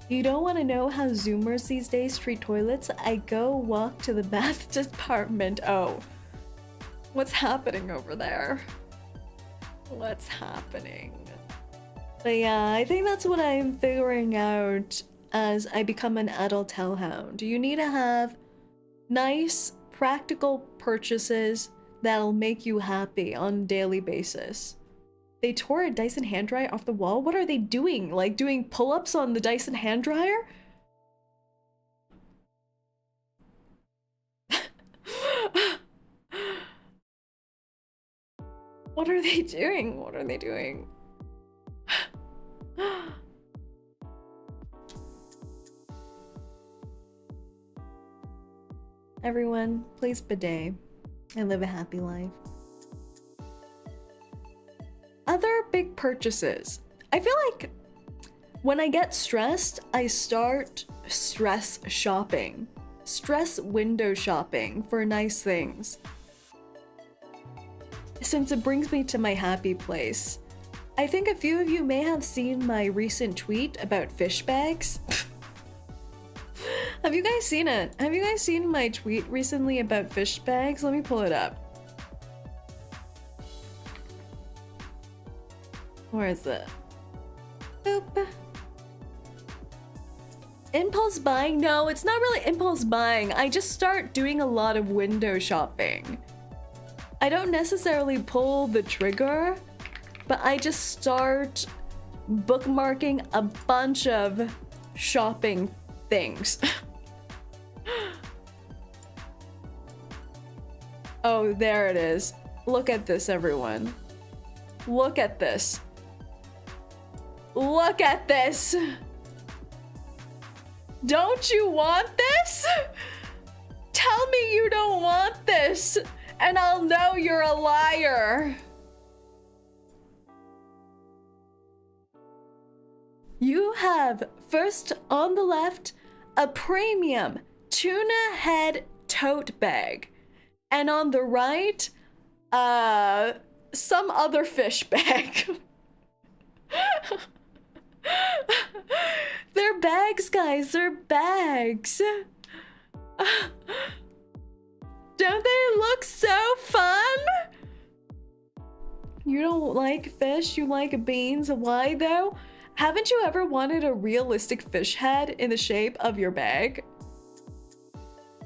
A: You don't want to know how Zoomers these days treat toilets? I go walk to the bath department. Oh, what's happening over there? What's happening? But yeah, I think that's what I'm figuring out as I become an adult hellhound. You need to have nice, practical purchases that'll make you happy on a daily basis. They tore a Dyson hand dryer off the wall? What are they doing? Like doing pull-ups on the Dyson hand dryer? What are they doing? What are they doing? Everyone, please bidet and live a happy life. Other big purchases. I feel like when I get stressed, I start stress shopping. Stress window shopping for nice things. Since it brings me to my happy place. I think a few of you may have seen my recent tweet about fish bags. Have you guys seen it? Have you guys seen my tweet recently about fish bags? Let me pull it up. Where is it? Boop. Impulse buying? No, it's not really impulse buying. I just start doing a lot of window shopping. I don't necessarily pull the trigger, but I just start bookmarking a bunch of shopping things. Oh, there it is. Look at this, everyone. Look at this. Look at this. Don't you want this? Tell me you don't want this, and I'll know you're a liar. You have, first on the left, a premium tuna head tote bag. And on the right, some other fish bag. They're bags, guys. They're bags. Don't they look so fun? You don't like fish, you like beans. Why though? Haven't you ever wanted a realistic fish head in the shape of your bag?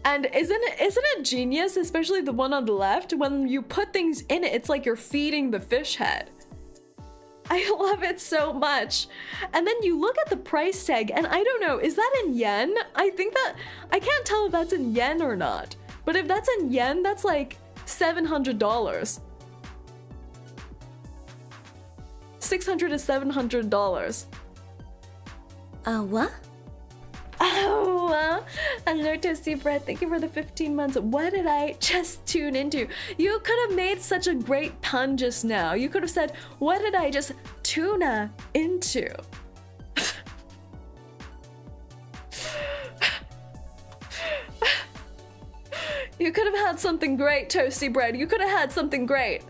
A: And isn't it genius, especially the one on the left? When you put things in it, it's like you're feeding the fish head. I love it so much. And then you look at the price tag, and I don't know, is that in yen? I think that, I can't tell if that's in yen or not. But if that's in yen, that's like $700. $600 to $700. What? Oh, hello Toasty Bread. Thank you for the 15 months. What did I just tune into? You could have made such a great pun just now. You could have said, what did I just tuna into? You could have had something great, Toasty Bread. You could have had something great.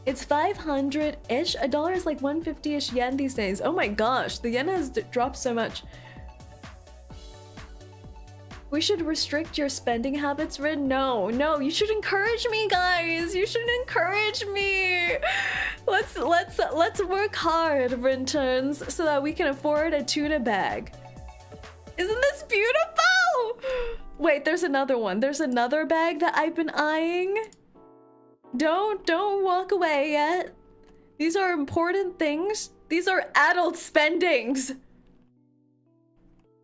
A: It's 500-ish. A dollar is like 150-ish yen these days. Oh my gosh, the yen has dropped so much. We should restrict your spending habits, Rin. No, you should encourage me, guys. You should encourage me. Let's work hard, Rinterns, so that we can afford a tuna bag. Isn't this beautiful? Wait, there's another one. There's another bag that I've been eyeing. Don't walk away yet. These are important things. These are adult spendings.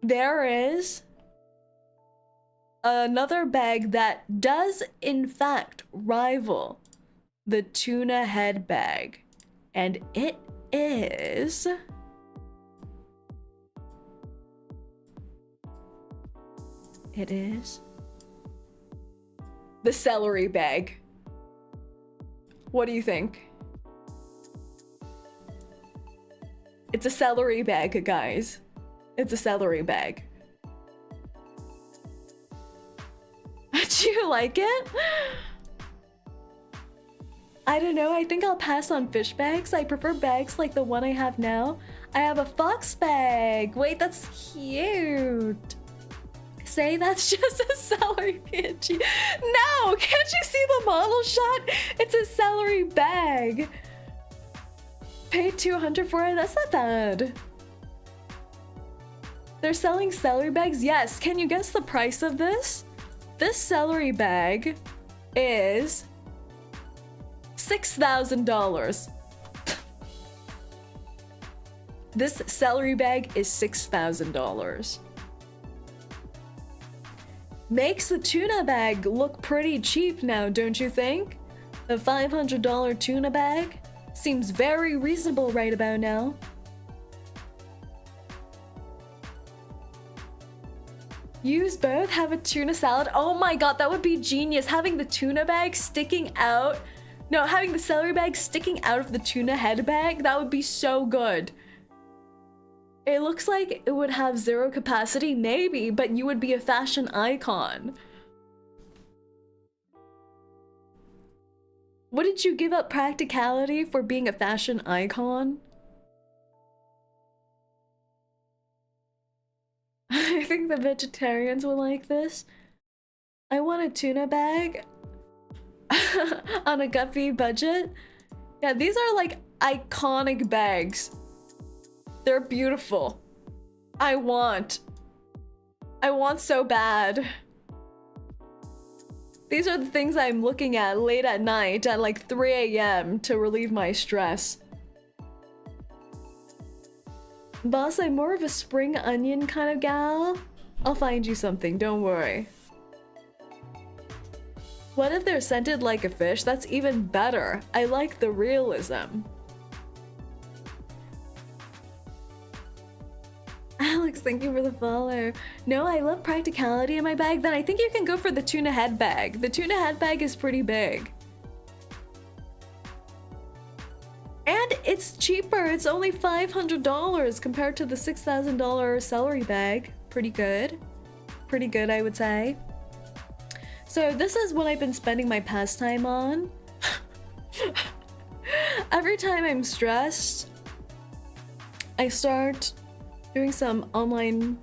A: There is another bag that does in fact rival the tuna head bag. And it is It is. The celery bag. What do you think? It's a celery bag, guys. It's a celery bag. Do you like it? I don't know, I think I'll pass on fish bags. I prefer bags like the one I have now. I have a fox bag. Wait, that's cute. Say that's just a celery PNG. No, can't you see the model shot? It's a celery bag. Paid $200 for it? That's not bad. They're selling celery bags? Yes. Can you guess the price of this? This celery bag is $6,000. This celery bag is $6,000. Makes the tuna bag look pretty cheap now, don't you think? The $500 tuna bag seems very reasonable right about now. Use both, have a tuna salad. Oh my god, that would be genius. Having the tuna bag sticking out. No, having the celery bag sticking out of the tuna head bag, that would be so good. It looks like it would have zero capacity, maybe, but you would be a fashion icon. Wouldn't you give up practicality for being a fashion icon? I think the vegetarians will like this. I want a tuna bag on a guppy budget. Yeah, these are like iconic bags. They're beautiful. I want so bad. These are the things I'm looking at late at night at like 3 a.m. to relieve my stress. Boss, I'm more of a spring onion kind of gal. I'll find you something, don't worry. What if they're scented like a fish? That's even better. I like the realism. Alex, thank you for the follow. No, I love practicality in my bag. Then I think you can go for the tuna head bag. The tuna head bag is pretty big. And it's cheaper. It's only $500 compared to the $6,000 celery bag. Pretty good. Pretty good, I would say. So this is what I've been spending my pastime on. Every time I'm stressed, I start doing some online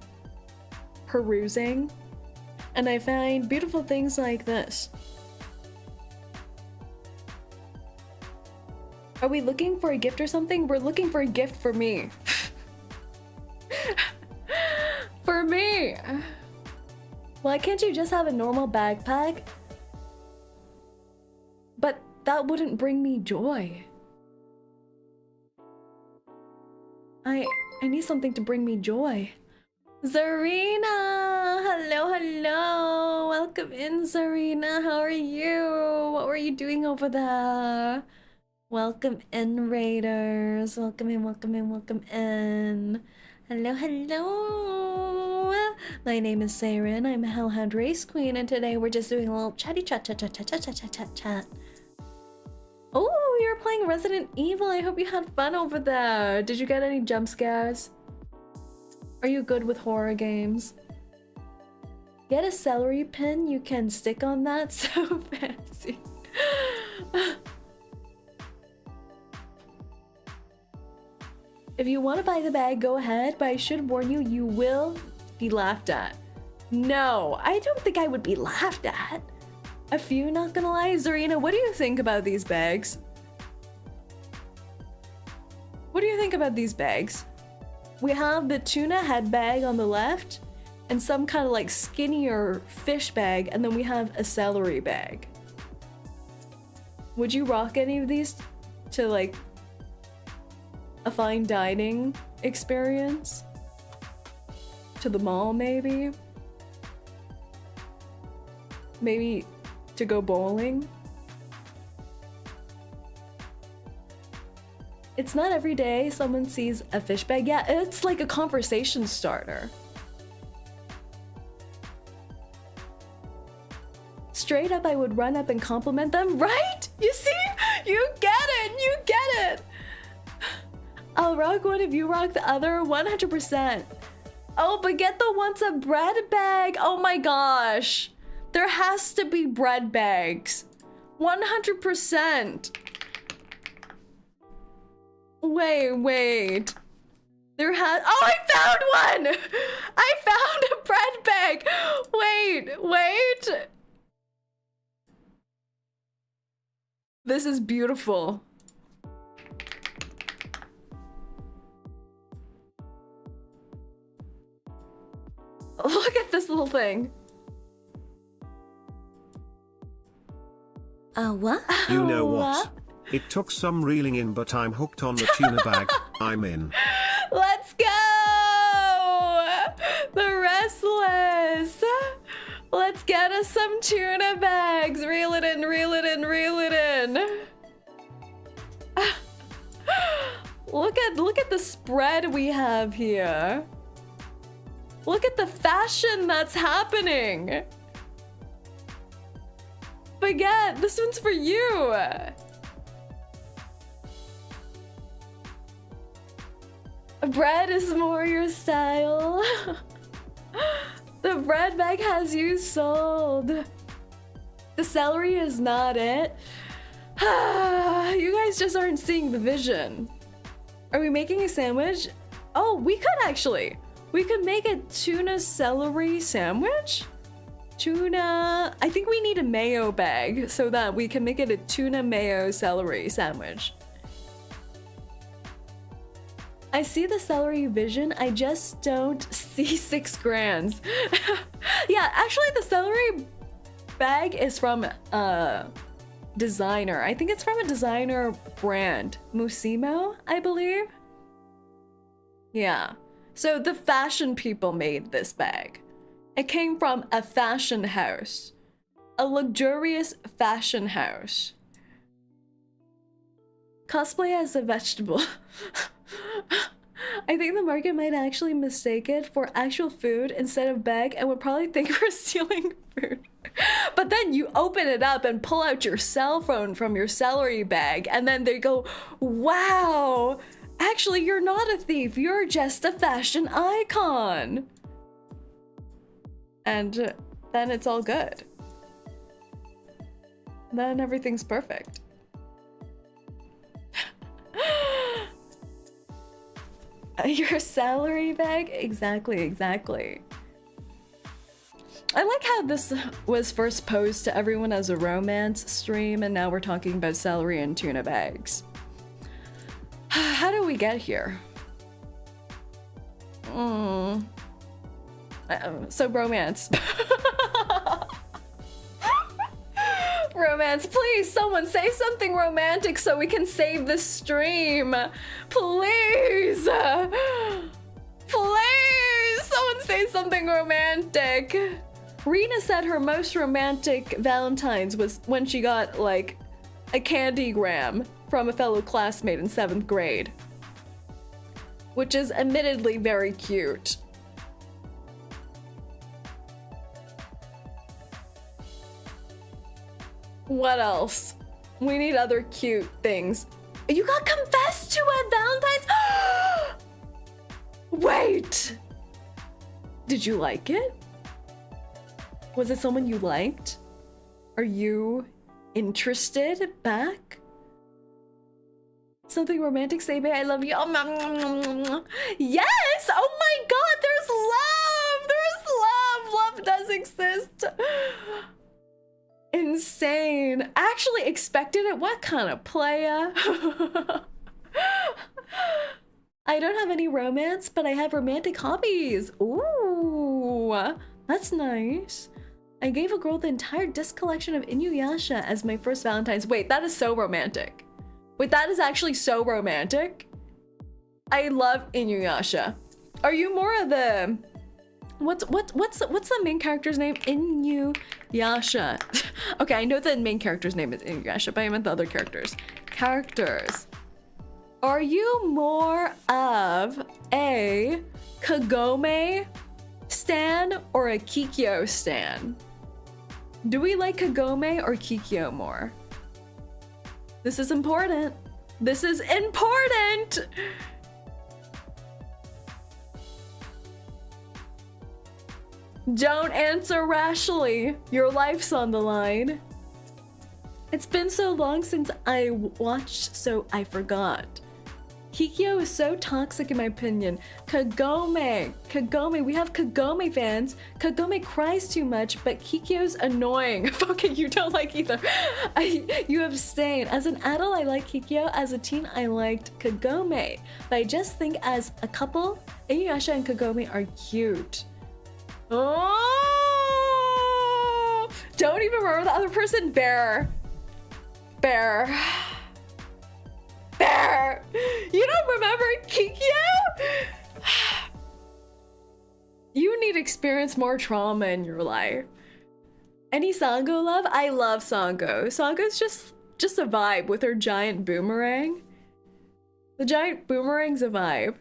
A: perusing, and I find beautiful things like this. Are we looking for a gift or something? We're looking for a gift for me. For me! Why can't you just have a normal backpack? But that wouldn't bring me joy. I need something to bring me joy. Zarina! Hello, hello! Welcome in, Zarina. How are you? What were you doing over there? Welcome in, Raiders. Welcome in, welcome in, welcome in. Hello, hello! My name is Saerin. I'm a Hellhound Race Queen, and today we're just doing a little chatty chat. Oh, you're playing Resident Evil. I hope you had fun over there. Did you get any jump scares? Are you good with horror games? Get a celery pin you can stick on that. So fancy. If you want to buy the bag, go ahead, but I should warn you, you will be laughed at. No, I don't think I would be laughed at. A few, not gonna lie. Zarina, what do you think about these bags? What do you think about these bags? We have the tuna head bag on the left, and some kind of like skinnier fish bag, and then we have a celery bag. Would you rock any of these to like a fine dining experience? To the mall, maybe? Maybe to go bowling? It's not every day someone sees a fish bag. Yeah, it's like a conversation starter. straight up, I would run up and compliment them, right? You see? You get it, you get it. I'll rock one if you rock the other, 100%. Oh, but get the once a bread bag. Oh my gosh. There has to be bread bags. 100%. Wait. There has, oh, I found one! I found a bread bag. Wait. This is beautiful. Look at this little thing. What?
C: You know what? It took some reeling in, but I'm hooked on the tuna bag. I'm in.
A: Let's go! The restless. Let's get us some tuna bags. Reel it in, reel it in, reel it in. Look at the spread we have here. Look at the fashion that's happening. Baguette, this one's for you. Bread is more your style. The bread bag has you sold. The celery is not it. You guys just aren't seeing the vision. Are we making a sandwich? Oh, we could actually. We could make a tuna celery sandwich? Tuna, I think we need a mayo bag so that we can make it a tuna mayo celery sandwich. I see the celery vision, I just don't see 6 grands. Yeah, actually the celery bag is from a designer. I think it's from a designer brand, Musimo, I believe. Yeah, so the fashion people made this bag. It came from a fashion house, a luxurious fashion house. Cosplay as a vegetable. I think the market might actually mistake it for actual food instead of bag and would probably think we're stealing food. But then you open it up and pull out your cell phone from your celery bag and then they go, wow, actually you're not a thief, you're just a fashion icon. And then it's all good. Then everything's perfect. Your salary bag? Exactly. I like how this was first posed to everyone as a romance stream, and now we're talking about celery and tuna bags. How do we get here? So romance. Romance, please, someone say something romantic so we can save this stream. Please. Please, someone say something romantic. Rena said her most romantic Valentine's was when she got like a candygram from a fellow classmate in 7th grade, which is admittedly very cute. What else? We need other cute things. You got confessed to at Valentine's? Wait! Did you like it? Was it someone you liked? Are you interested back? Something romantic, say, babe, I love you. Oh, yes! Oh my god, there's love! There's love! Love does exist. Insane. Actually expected it. What kind of playa? I don't have any romance, but I have romantic hobbies. Ooh, that's nice. I gave a girl the entire disc collection of InuYasha as my first Valentine's. Wait, that is so romantic. Wait, that is actually so romantic. I love InuYasha. Are you more of the... What's the main character's name? InuYasha. Okay, I know the main character's name is InuYasha, but I meant the other characters. Are you more of a Kagome stan or a Kikyo stan? Do we like Kagome or Kikyo more? This is important. This is important! Don't answer rashly. Your life's on the line. It's been so long since I watched, so I forgot. Kikyo is so toxic in my opinion. Kagome, we have Kagome fans. Kagome cries too much, but Kikyo's annoying. Okay, you don't like either. You abstain. As an adult, I like Kikyo. As a teen, I liked Kagome. But I just think as a couple, InuYasha and Kagome are cute. Oh! Don't even remember the other person. Bear. You don't remember Kikyo? You need to experience more trauma in your life. Any Sango love? I love Sango. Sango's just a vibe with her giant boomerang. The giant boomerang's a vibe.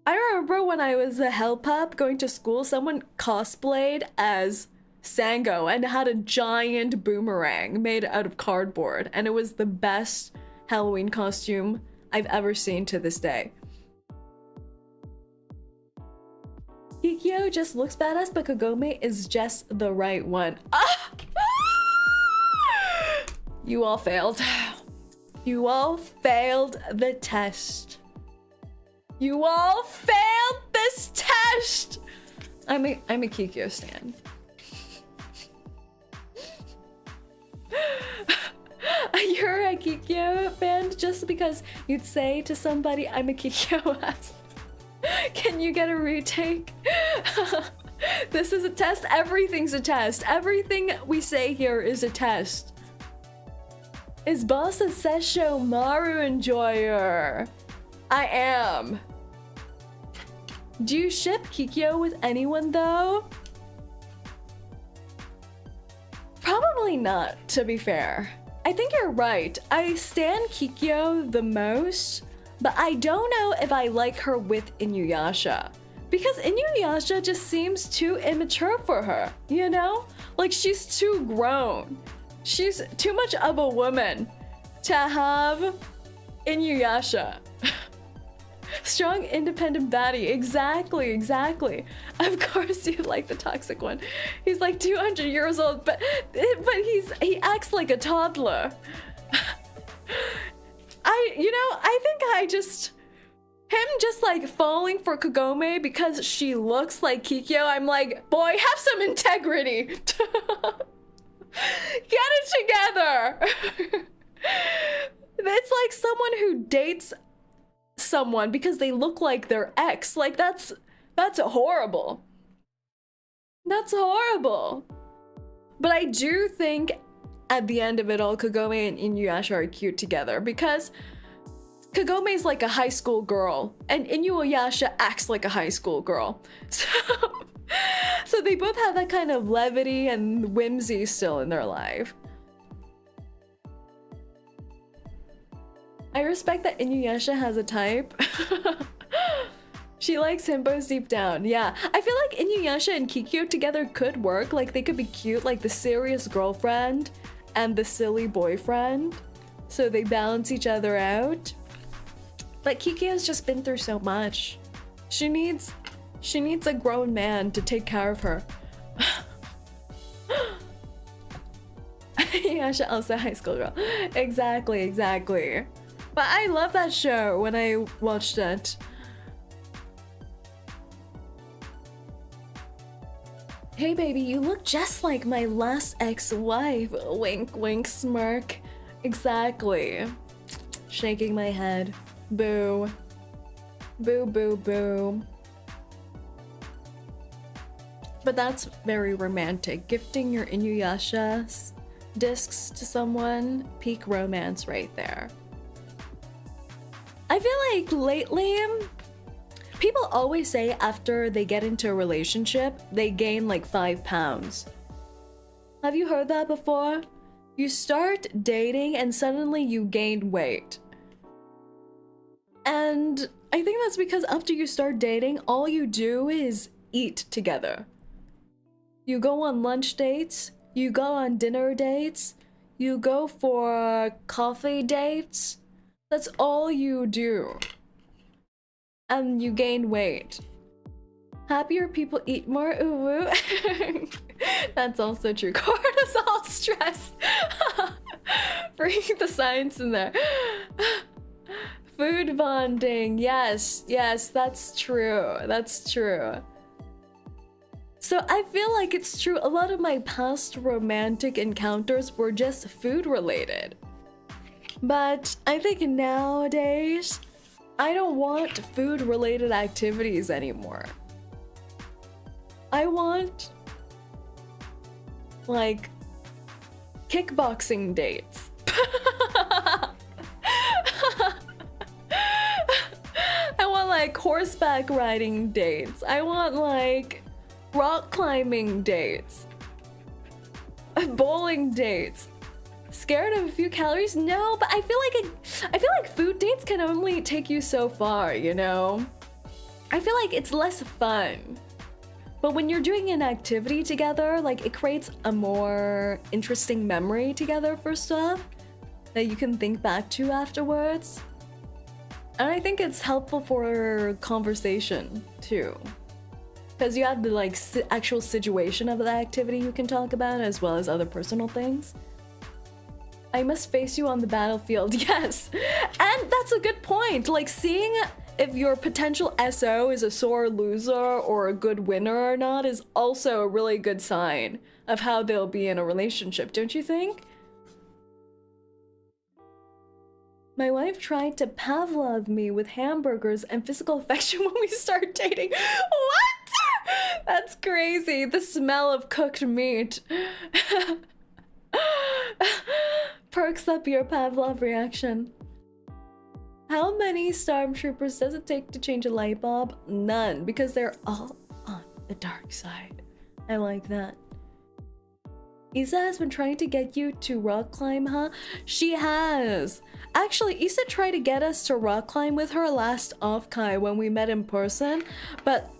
A: I remember when I was a hell pup going to school, someone cosplayed as Sango and had a giant boomerang made out of cardboard, and it was the best Halloween costume I've ever seen to this day. Kikyo just looks badass, but Kagome is just the right one. You all failed. You all failed the test. You all failed this test! I'm a Kikyo stan. You're a Kikyo fan just because you'd say to somebody, I'm a Kikyo ass. Can you get a retake? This is a test. Everything's a test. Everything we say here is a test. Is boss a Sessho Maru enjoyer? I am. Do you ship Kikyo with anyone though? Probably not, to be fair. I think you're right. I stan Kikyo the most, but I don't know if I like her with InuYasha. Because InuYasha just seems too immature for her, you know? Like, she's too grown. She's too much of a woman to have InuYasha. Strong, independent baddie. Exactly. Of course you like the toxic one. He's like 200 years old, but he acts like a toddler. I think him just like falling for Kagome because she looks like Kikyo, I'm like, boy, have some integrity. Get it together. It's like someone who dates someone because they look like their ex. Like that's horrible. That's horrible. But I do think at the end of it all, Kagome and InuYasha are cute together because Kagome is like a high school girl and InuYasha acts like a high school girl. So they both have that kind of levity and whimsy still in their life. I respect that InuYasha has a type. She likes himbos deep down. Yeah, I feel like InuYasha and Kikyo together could work. Like they could be cute, like the serious girlfriend and the silly boyfriend. So they balance each other out. But Kikyo's just been through so much. She needs a grown man to take care of her. InuYasha also a high school girl. Exactly. But I love that show when I watched it. Hey baby, you look just like my last ex-wife. Wink wink smirk. Exactly. Shaking my head. Boo. Boo boo boo. But that's very romantic. Gifting your InuYasha discs to someone, peak romance right there. I feel like lately, people always say after they get into a relationship, they gain like 5 pounds. Have you heard that before? You start dating and suddenly you gain weight. And I think that's because after you start dating, all you do is eat together. You go on lunch dates, You go on dinner dates. You go for coffee dates. That's all you do. And you gain weight. Happier people eat more. Ooh. That's also true. Cortisol, stress. Bring the science in there. Food bonding. Yes, yes, that's true. That's true. So I feel like it's true. A lot of my past romantic encounters were just food related. But I think nowadays, I don't want food related activities anymore. I want like kickboxing dates. I want like horseback riding dates. I want like rock climbing dates. Bowling dates. Scared of a few calories? No, but I feel like food dates can only take you so far, you know? I feel like it's less fun. But when you're doing an activity together, like it creates a more interesting memory together for stuff that you can think back to afterwards. And I think it's helpful for conversation too. Because you have the like actual situation of the activity you can talk about as well as other personal things. I must face you on the battlefield, yes. And that's a good point. Like seeing if your potential SO is a sore loser or a good winner or not is also a really good sign of how they'll be in a relationship, don't you think? My wife tried to Pavlov me with hamburgers and physical affection when we started dating. What? That's crazy. The smell of cooked meat. Perks up your Pavlov reaction. How many stormtroopers does it take to change a light bulb? None, because they're all on the dark side. I like that. Isa has been trying to get you to rock climb, huh? She has. Actually, Isa tried to get us to rock climb with her last off-kai when we met in person, but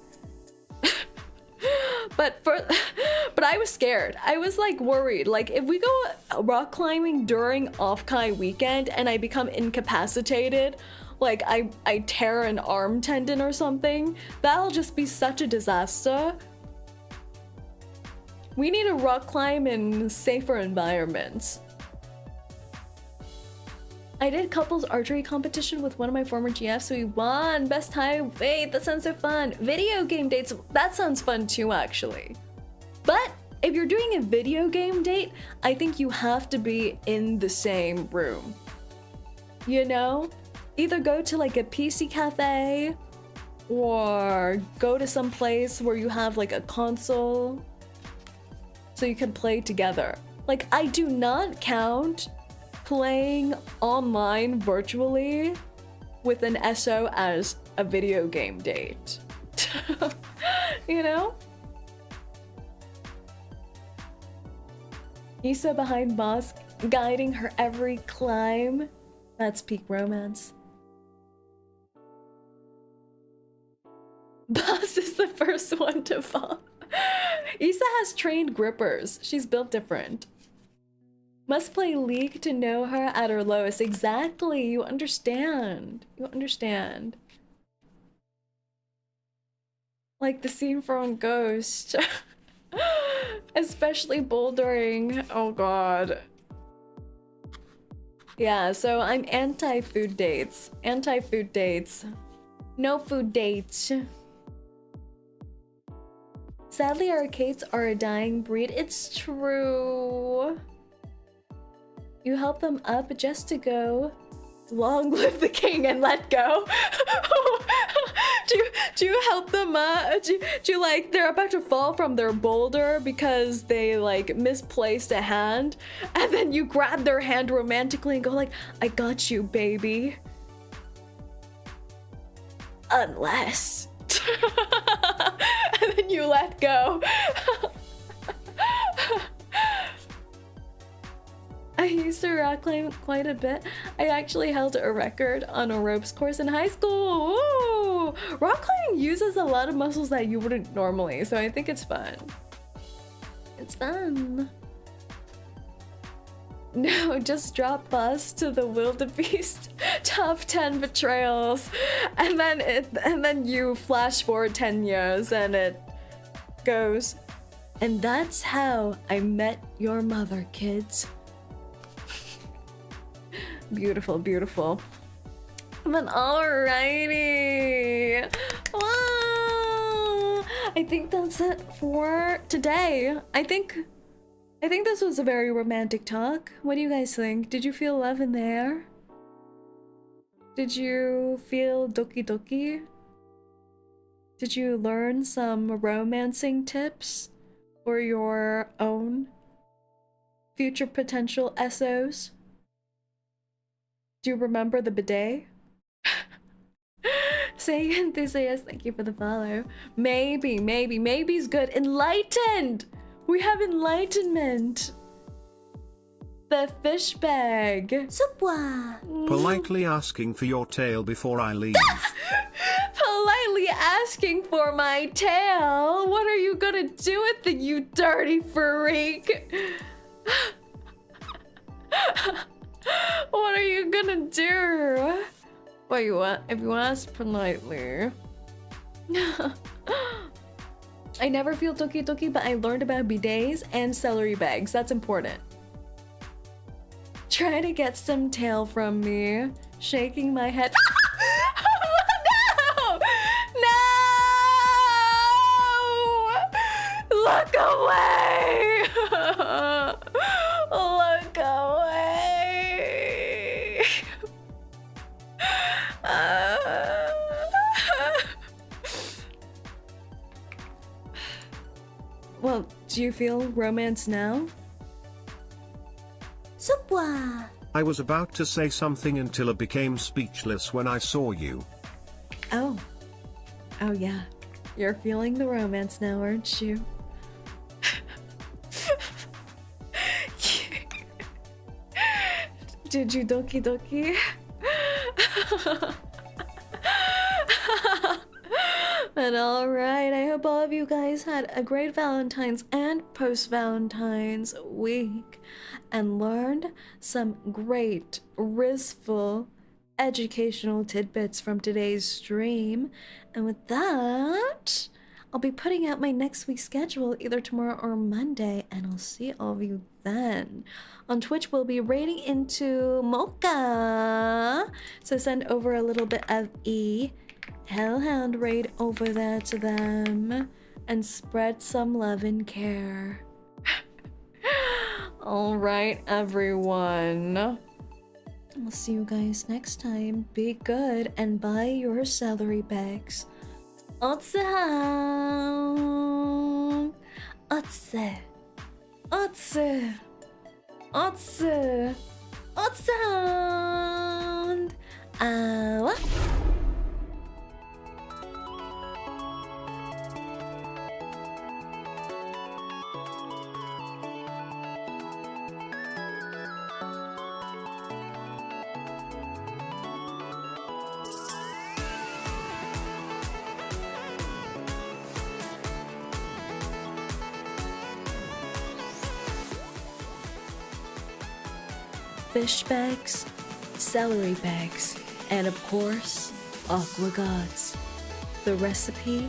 A: but I was scared. I was like worried. Like if we go rock climbing during off-kai weekend and I become incapacitated, like I tear an arm tendon or something, that'll just be such a disaster. We need to rock climb in safer environments. I did couples archery competition with one of my former GFs, so we won. Best time. Wait, that sounds so fun. Video game dates, that sounds fun too, actually. But if you're doing a video game date, I think you have to be in the same room. You know? Either go to like a PC cafe or go to some place where you have like a console so you can play together. Like, I do not count playing online virtually with an SO as a video game date. You know? Issa behind boss, guiding her every climb. That's peak romance. Boss is the first one to fall. Issa has trained grippers. She's built different. Must play League to know her at her lowest. Exactly. You understand. You understand. Like the scene from Ghost. Especially bouldering. Oh god. Yeah, so I'm anti-food dates. Anti-food dates. No food dates. Sadly, arcades are a dying breed. It's true. You help them up just to go. Long live the king and let go. do you help them up? Do you like, they're about to fall from their boulder because they like misplaced a hand, and then you grab their hand romantically and go like, I got you, baby. Unless. And then you let go. I used to rock climb quite a bit. I actually held a record on a ropes course in high school. Ooh! Rock climbing uses a lot of muscles that you wouldn't normally, so I think it's fun. It's fun. No, just drop us to the wildebeest top 10 betrayals, and then you flash forward 10 years, and it goes, and that's how I met your mother, kids. Beautiful, beautiful. But alrighty. Wow. I think that's it for today. I think this was a very romantic talk. What do you guys think? Did you feel love in the air? Did you feel doki doki? Did you learn some romancing tips for your own future potential SOs? Do you remember the bidet? Say enthusiast, thank you for the follow. Maybe's good. Enlightened! We have enlightenment. The fish bag. Supwa.
C: Politely asking for your tail before I leave.
A: Politely asking for my tail? What are you gonna do with it, you dirty freak? What are you gonna do? What you want? If you ask politely. I never feel doki doki, but I learned about bidets and celery bags. That's important. Try to get some tail from me. Shaking my head. No! No! Look away! Look away! Well, do you feel romance now? Supwa.
C: I was about to say something until I became speechless when I saw you.
A: Oh. Oh yeah. You're feeling the romance now, aren't you? Did you doki doki? But alright, I hope all of you guys had a great Valentine's and post-Valentine's week and learned some great, rizful, educational tidbits from today's stream. And with that, I'll be putting out my next week's schedule either tomorrow or Monday, and I'll see all of you then. On Twitch, we'll be raiding into Mocha, so send over a little bit of Hellhound raid over there to them and spread some love and care. All right, everyone. I'll see you guys next time. Be good and buy your celery bags. 𝐂𝐡𝐚𝐭 𝐸 𝐸 𝐸𝐸 𝐸𝐸 𝐸𝐸 fish bags, celery bags, and of course, aqua gods. The recipe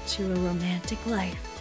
A: to a romantic life.